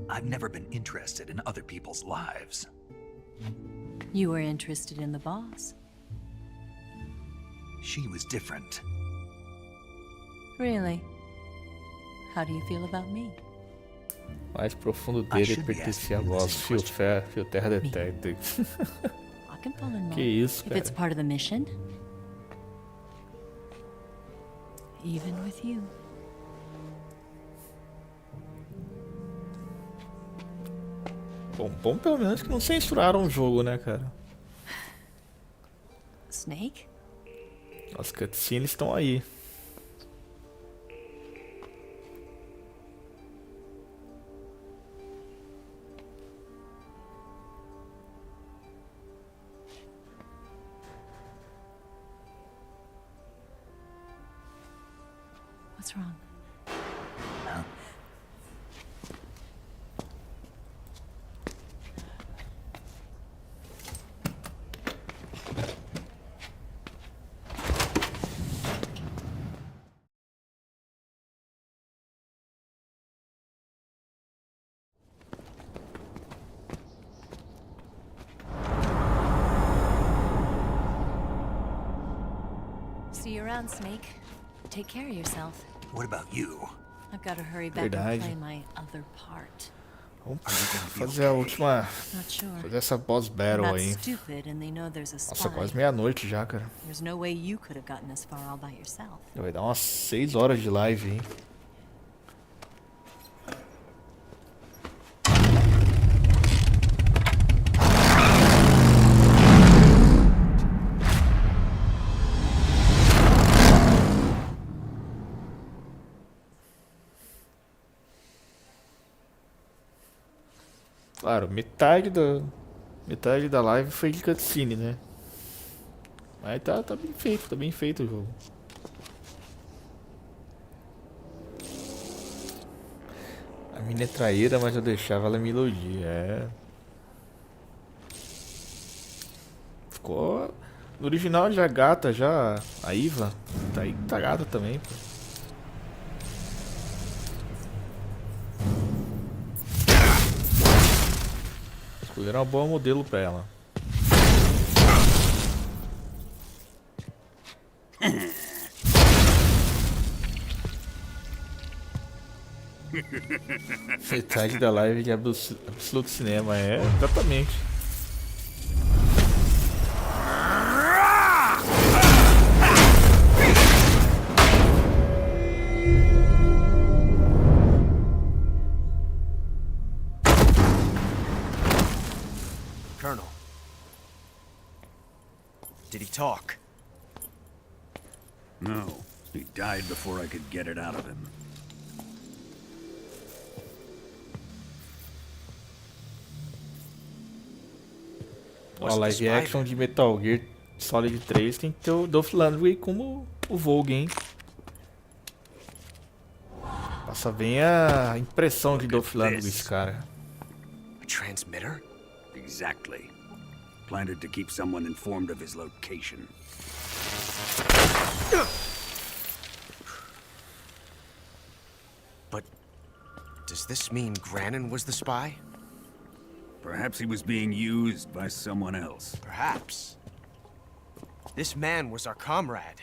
I've never been interested in other people's lives. You were interested in the boss. She was different. Really? How do you feel about me? O mais profundo dele pertencia a voz. Fio Terra Detective. I can fall in love. Que isso, If it's cara. part of the mission. Even with you. Bom pelo menos que não censuraram o jogo, né, cara? Snake? As cutscenes estão aí. What's wrong? See you around, Snake. Take care of yourself. What about you? I've got to hurry back and play my other part. Vamos fazer a última. Not sure. Fazer essa boss battle Not aí. stupid, and they know there's a spy. Nossa, quase meia-noite já, cara. There's no way you could have gotten this far all by yourself. Vai dar umas 6 horas de live, hein? Claro, metade da live foi de cutscene, né? Mas tá bem feito o jogo. A mina é traíra, mas eu deixava ela me iludir, é. Ficou... No original já gata, já a Iva, tá gata também, pô. Escolheram uma boa modelo pra ela. Metade da live de Absoluto Cinema, é, exatamente. Colonel. Did he talk? No. He died before I could get it out of him. Ó, live action de Metal Gear Solid 3 tem que ter o Dolph Lundgren como o Vogue, hein? Passa bem a impressão de Dolph Lundgren, esse cara. A transmitter? Exactly. Planted to keep someone informed of his location. But does this mean Granin was the spy? Perhaps he was being used by someone else. Perhaps. This man was our comrade.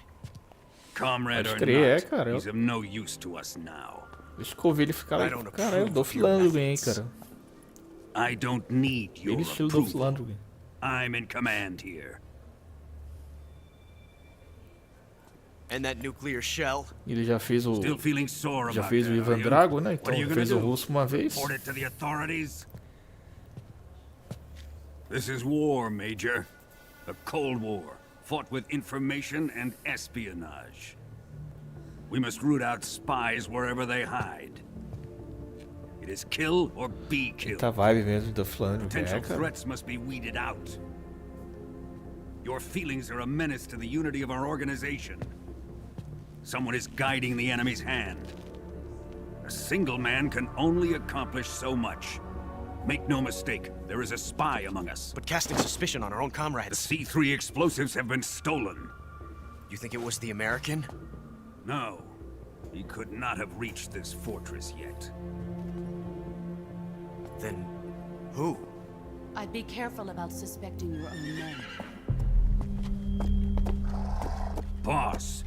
Comrade or crer, not, cara. he's of no use to us now. Deixa eu ouvir ele ficar lá. Cara, é o Dolph Lundgren, hein, cara. I don't need your Bem estilo Dolph approval. Lundgren. I'm in command here. And that nuclear shell? Ele já fez o... Still feeling sore Já about fez o that, Ivan are you? Drago, né? What Então are you gonna fez o do? russo uma vez. Report it to the authorities? This is war, Major. A Cold War, fought with information and espionage. We must root out spies wherever they hide. It is kill or be killed. Tá vibe mesmo do Lundgren, Potential é, cara. threats must be weeded out. Your feelings are a menace to the unity of our organization. Someone is guiding the enemy's hand. A single man can only accomplish so much. Make no mistake, there is a spy among us. But casting suspicion on our own comrades. The C3 explosives have been stolen. You think it was the American? No. He could not have reached this fortress yet. Then who? I'd be careful about suspecting your own men. Boss.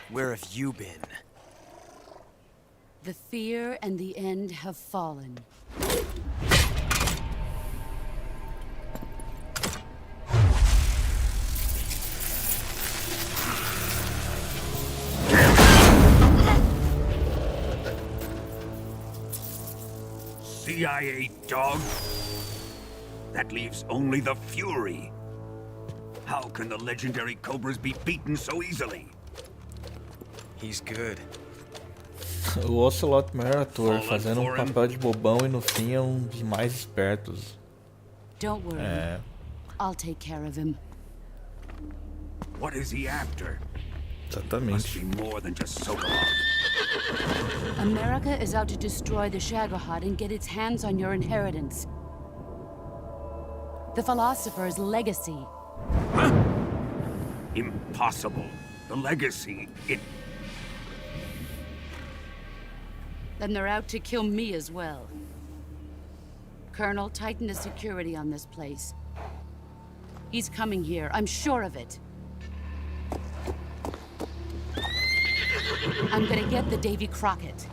Where have you been? The fear and the end have fallen. CIA dog? That leaves only the Fury. How can the legendary Cobras be beaten so easily? He's good. O Ocelot, melhor ator, fazendo um papel de bobão e no fim é um dos mais espertos. Don't worry. É. I'll take care of him. What is he after? Exatamente. Must be more than just Sokolov. America is out to destroy the Shagohod and get its hands on your inheritance. The philosopher's legacy. Huh? Impossible. The legacy, it... Then they're out to kill me as well. Colonel, tighten the security on this place. He's coming here, I'm sure of it. I'm gonna get the Davy Crockett.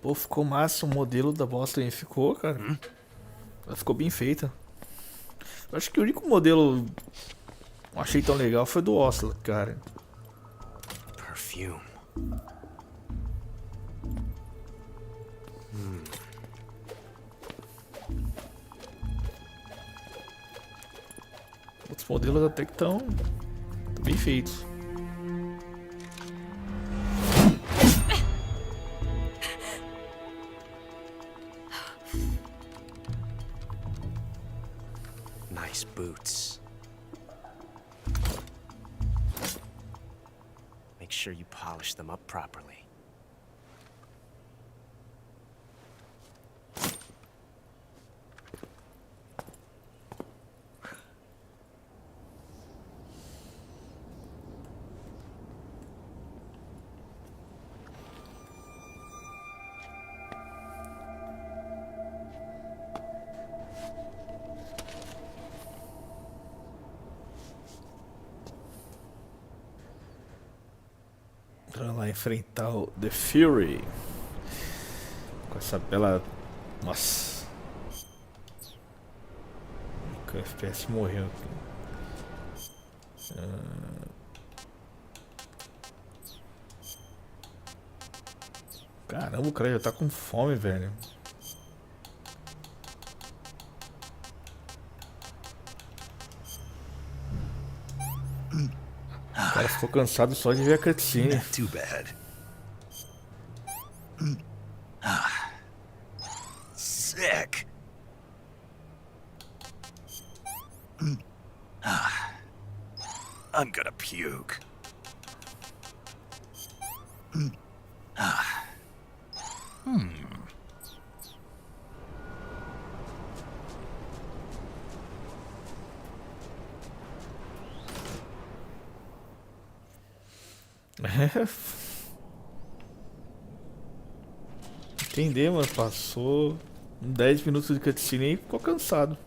Pô, ficou massa o modelo da Boston. Ficou, cara. Ela ficou bem feita. Eu acho que o único modelo não achei tão legal foi do Oslo, cara. Perfume. Outros modelos até que estão bem feitos. Nice boots. Make sure you polish them up properly. Pra lá enfrentar o The Fury. Com essa bela... Nossa. O FPS morreu aqui. Caramba, o cara já tá com fome, velho. O cara ficou cansado só de ver a cutscene. Not too bad. Sick. I'm gonna puke. Entender, mano. Passou 10 minutos de cutscene e ficou cansado.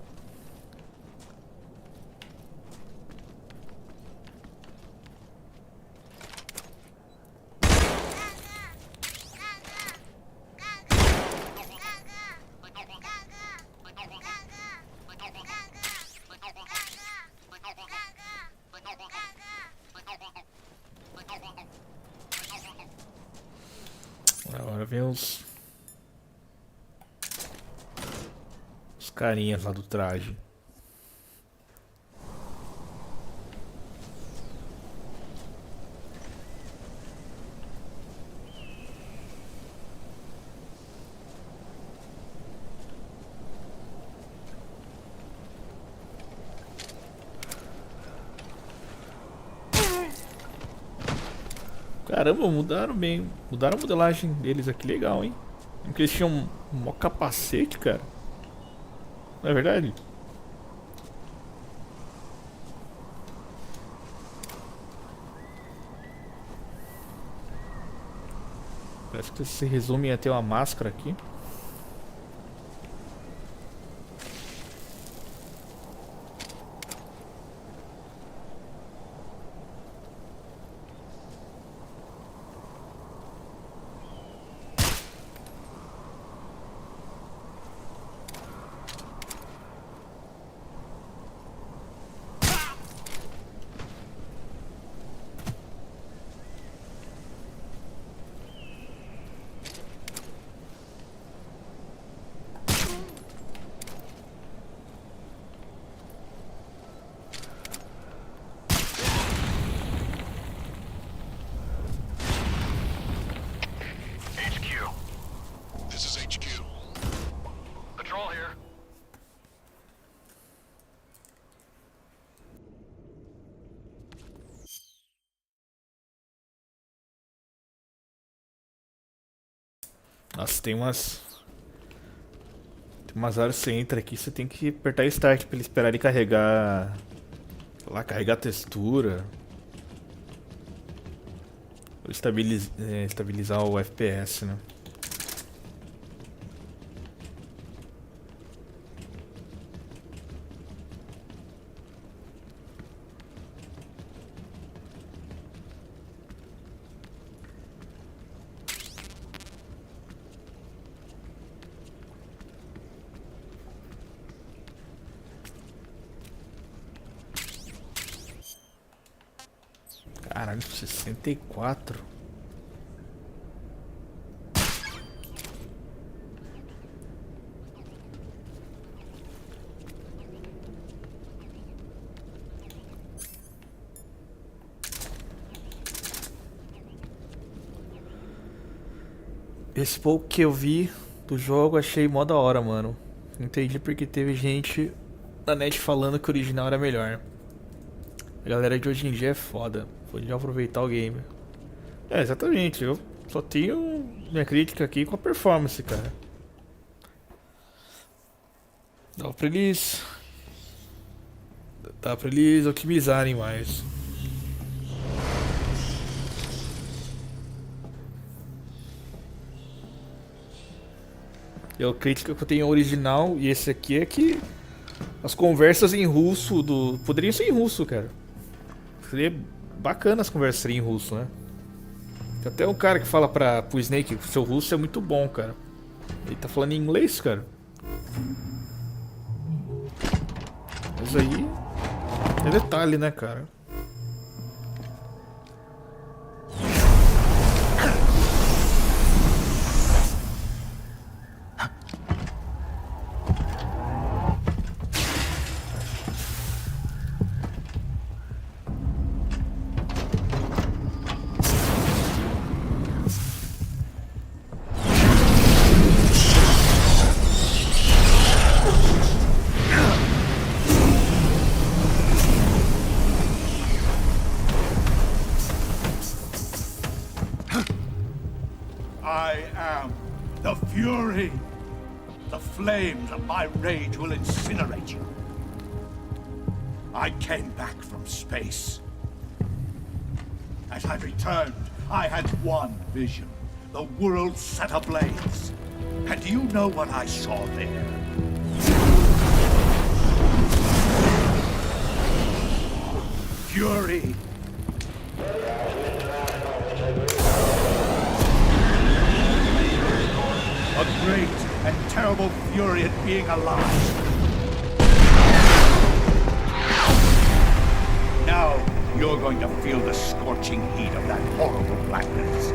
Agora vem os carinhas lá do traje. Caramba, mudaram bem. Mudaram a modelagem deles aqui, legal, hein? Porque eles tinham um mó capacete, cara. Não é verdade? Parece que se resume a ter uma máscara aqui. Nossa, tem umas áreas que você entra aqui, você tem que apertar Start pra ele esperar ele carregar. Sei lá, carregar a textura. Ou estabilizar o FPS, né? Caralho, 64. Esse pouco que eu vi do jogo, achei mó da hora, mano. Entendi porque teve gente na net falando que o original era melhor. A galera de hoje em dia é foda. Pode aproveitar o game. É, exatamente. Eu só tenho minha crítica aqui com a performance, cara. Dá pra eles otimizarem mais. E a crítica que eu tenho ao original e esse aqui é que as conversas em russo poderiam ser em russo, cara. Seria bacana as conversas serem em russo, né? Tem até um cara que fala pro Snake que o seu russo é muito bom, cara. Ele tá falando em inglês, cara. Mas aí é detalhe, né, cara? I am the Fury. The flames of my rage will incinerate you. I came back from space. As I returned, I had one vision. The world set ablaze. And do you know what I saw there? Fury. A great and terrible fury at being alive. Now, you're going to feel the scorching heat of that horrible blackness.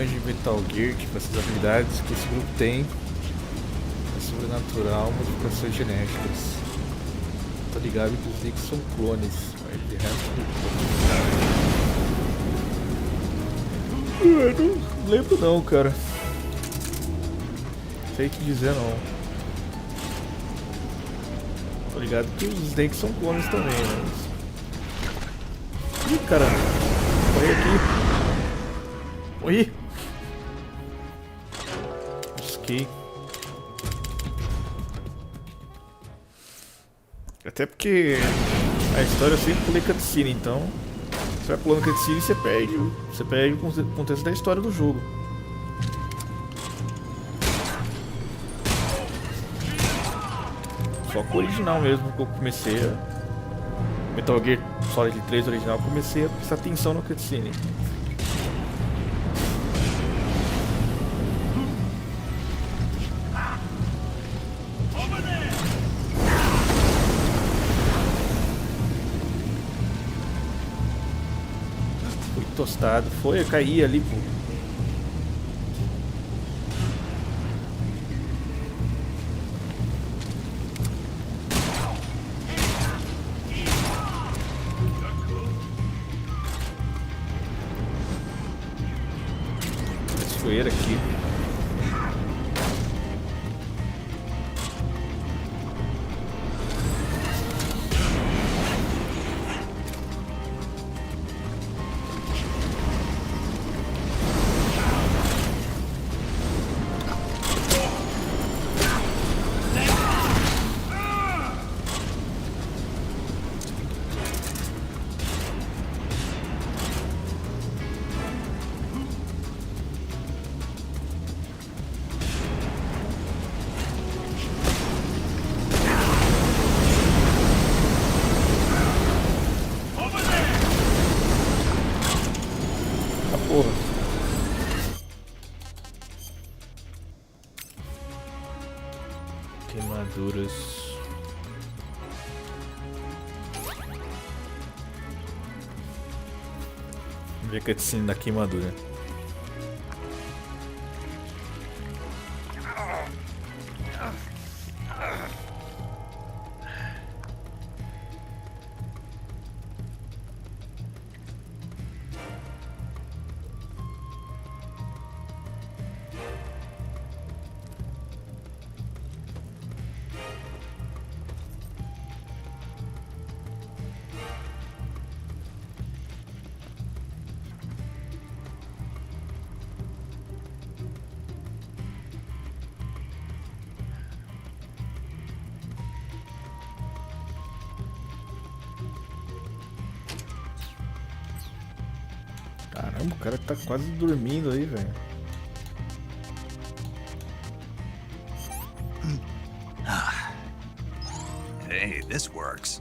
De Metal Gear, tipo, essas habilidades que esse grupo tem é sobrenatural, modificações genéticas. Tô ligado que os Nicks são clones, mas de resto não lembro não, cara. Não sei o que dizer não. Tô ligado que os Snakes são clones também, mas... Ih, caramba. Morri aqui. Morri. Esquei. Até porque a história eu sempre pulei cutscene, então você vai pulando cutscene e você perde. Você perde o contexto da história do jogo. Só com o original mesmo que eu comecei a... Metal Gear Solid 3 original, eu comecei a prestar atenção no cutscene. Fui tostado, foi, eu caí ali, pô. Aqui. Queimaduras. Vamos ver a cutscene da queimadura. Caramba, o cara tá quase dormindo aí, velho. Hey, this works.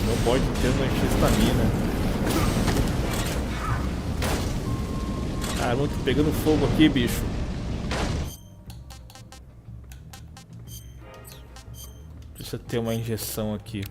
Não pode ter uma estamina. Caramba, tô pegando fogo aqui, bicho. Precisa ter uma injeção aqui.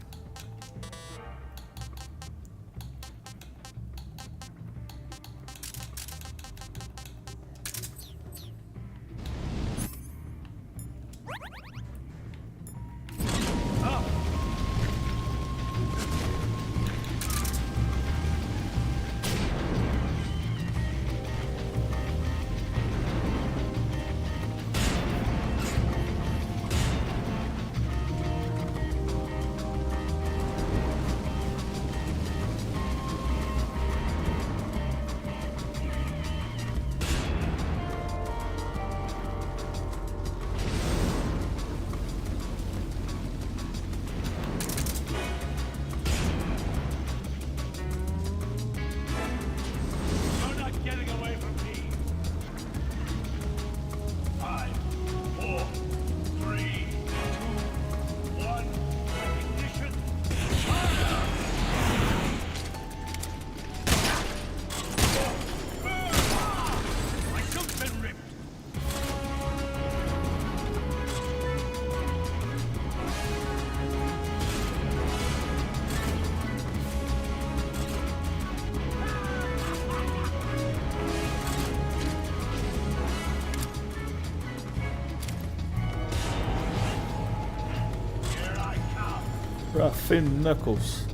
Ruffin Knuckles.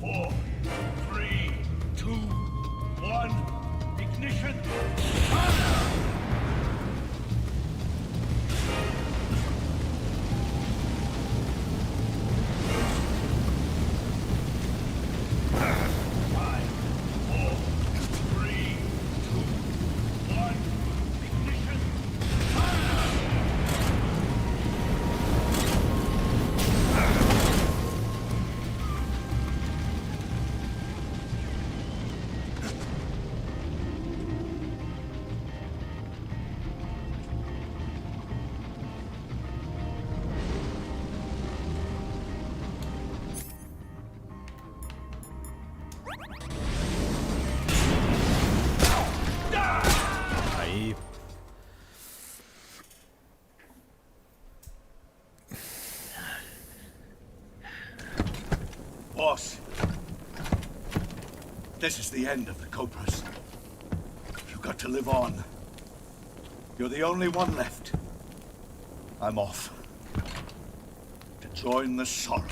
4, 3, 2, 1, ignition. Aí. Boss, this is the end of the Cobras. You've got to live on. You're the only one left. I'm off. To join the sorrow.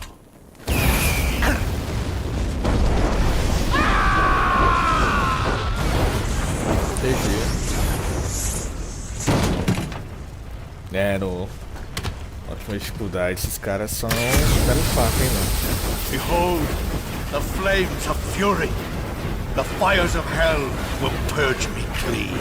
É, no ótima dificuldade, esses caras são faca, hein, mano. Behold, the flames of fury. The fires of hell will purge me clean.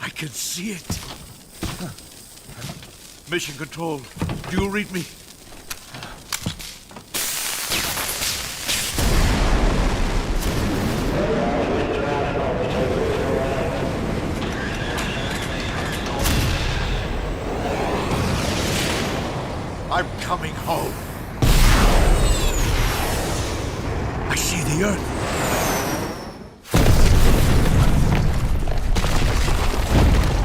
I can see it. Mission Control, do you read me? I'm coming home. I see the earth.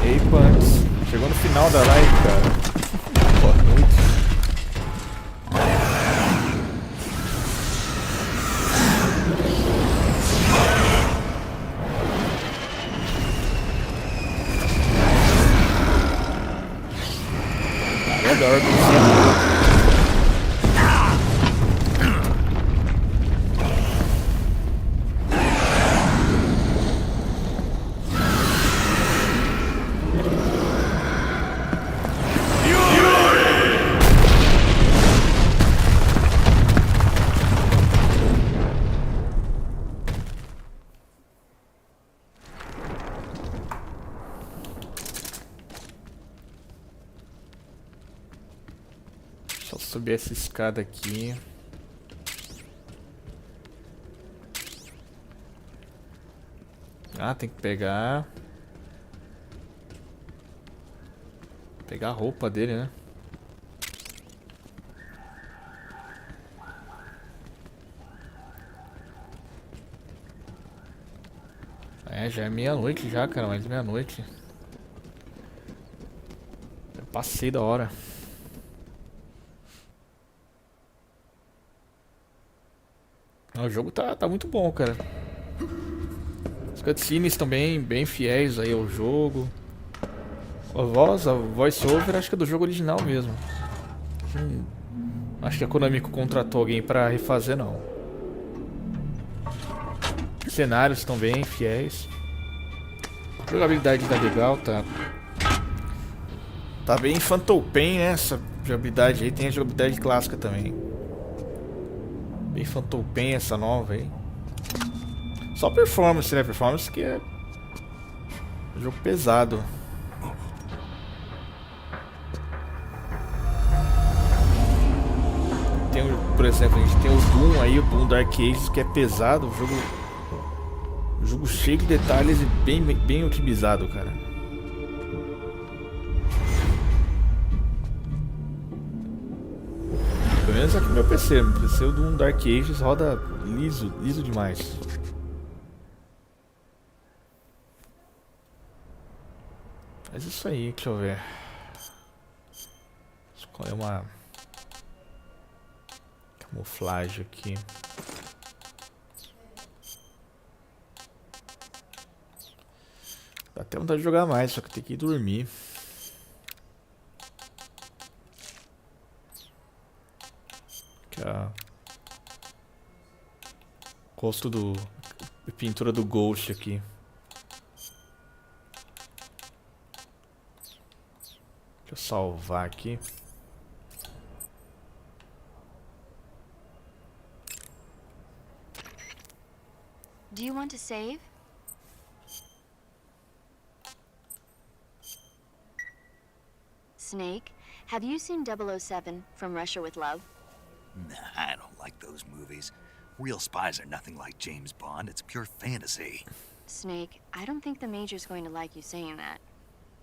Ei, Pants. Chegou no final da live, cara. Boa noite. É da hora do Deixa eu subir essa escada aqui. Ah, tem que pegar a roupa dele, né? É, já é meia-noite já, cara, mais de meia-noite. Eu passei da hora. O jogo tá muito bom, cara. Os cutscenes também bem fiéis aí ao jogo. A voice over, acho que é do jogo original mesmo. Acho que a Konami contratou alguém pra refazer, não. Cenários também fiéis. A jogabilidade tá legal, tá bem Phantom Pain, né? Essa jogabilidade aí. Tem a jogabilidade clássica também. Bem Phantom Pain essa nova aí. Só performance, né? Performance que é um jogo pesado. Tem, por exemplo, a gente tem o Doom aí, o Doom Dark Ages, que é pesado. O jogo cheio de detalhes e bem otimizado, cara. Pelo menos aqui no meu PC. No PC o Doom Dark Ages roda liso demais. Mas isso aí, deixa eu ver. Escolher uma camuflagem aqui. Dá até vontade de jogar mais, só que tem que ir dormir. Aqui a rosto do pintura do Ghost aqui. Deixa eu salvar aqui. Do you want to save? Snake, have you seen 007 from Russia with Love? Nah, I don't like those movies. Real spies are nothing like James Bond. It's pure fantasy. Snake, I don't think the Major's going to like you saying that.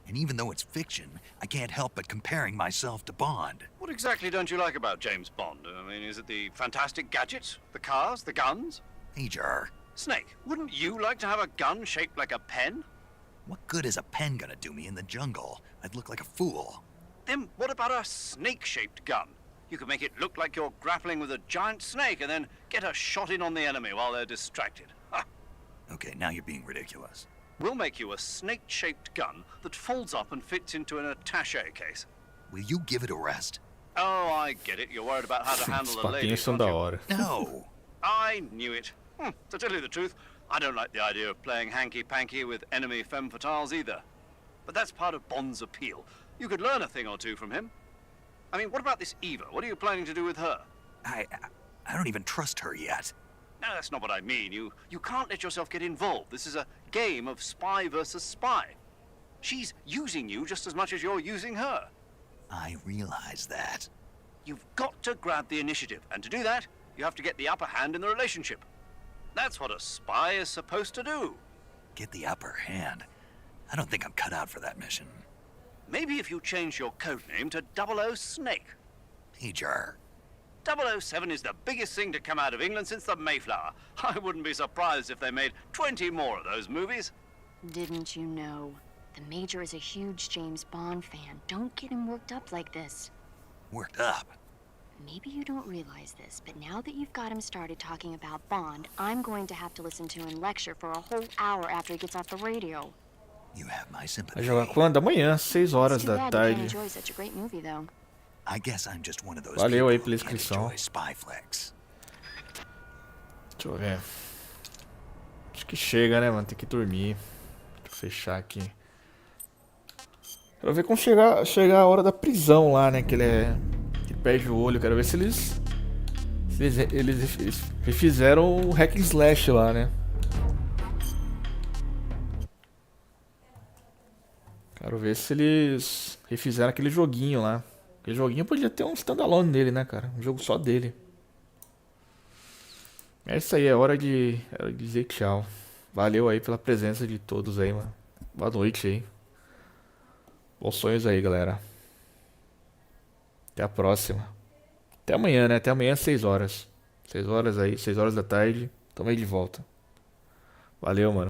And even though it's fiction, I can't help but comparing myself to Bond. What exactly don't you like about James Bond? I mean, is it the fantastic gadgets? The cars? The guns? Major. Snake, wouldn't you like to have a gun shaped like a pen? What good is a pen gonna do me in the jungle? I'd look like a fool. Then what about a snake-shaped gun? You could make it look like you're grappling with a giant snake and then get a shot in on the enemy while they're distracted. Ha! Okay, now you're being ridiculous. We'll make you a snake-shaped gun that folds up and fits into an attaché case. Will you give it a rest? Oh, I get it. You're worried about how to handle a lady. Paquinhos são da hora. No. I knew it. To tell you the truth, I don't like the idea of playing hanky-panky with enemy femme fatales either. But that's part of Bond's appeal. You could learn a thing or two from him. I mean, what about this Eva? What are you planning to do with her? I don't even trust her yet. No, that's not what I mean. You can't let yourself get involved. This is a game of spy versus spy. She's using you just as much as you're using her. I realize that. You've got to grab the initiative, and to do that, you have to get the upper hand in the relationship. That's what a spy is supposed to do. Get the upper hand? I don't think I'm cut out for that mission. Maybe if you change your codename to 00 Snake. Major. 007 is the biggest thing to come out of England since the Mayflower. I wouldn't be surprised if they made 20 more of those movies. Didn't you know? The Major is a huge James Bond fan. Don't get him worked up like this. Worked up? Maybe you don't realize this, but now that you've got him started talking about Bond, I'm going to have to listen to him lecture for a whole hour after he gets off the radio. You have my sympathy. Vai jogar quando? Amanhã, 6 horas da tarde. Enjoy such a great movie, though. I guess I'm just one of those Valeu aí people pela who can't inscrição. enjoy spy flicks. Deixa eu ver. Acho que chega, né, mano? Tem que dormir. Deixa eu fechar aqui. Quero ver quando chegar a hora da prisão lá, né? Que ele perde o olho. Quero ver se eles refizeram o hack and slash lá, né? Quero ver se eles refizeram aquele joguinho lá. Aquele joguinho podia ter um standalone dele, né, cara? Um jogo só dele. É isso aí, é hora de dizer tchau. Valeu aí pela presença de todos aí, mano. Boa noite aí. Bons sonhos aí, galera. Até a próxima. Até amanhã, né? Até amanhã às 6 horas. 6 horas aí, 6 horas da tarde. Tamo aí de volta. Valeu, mano.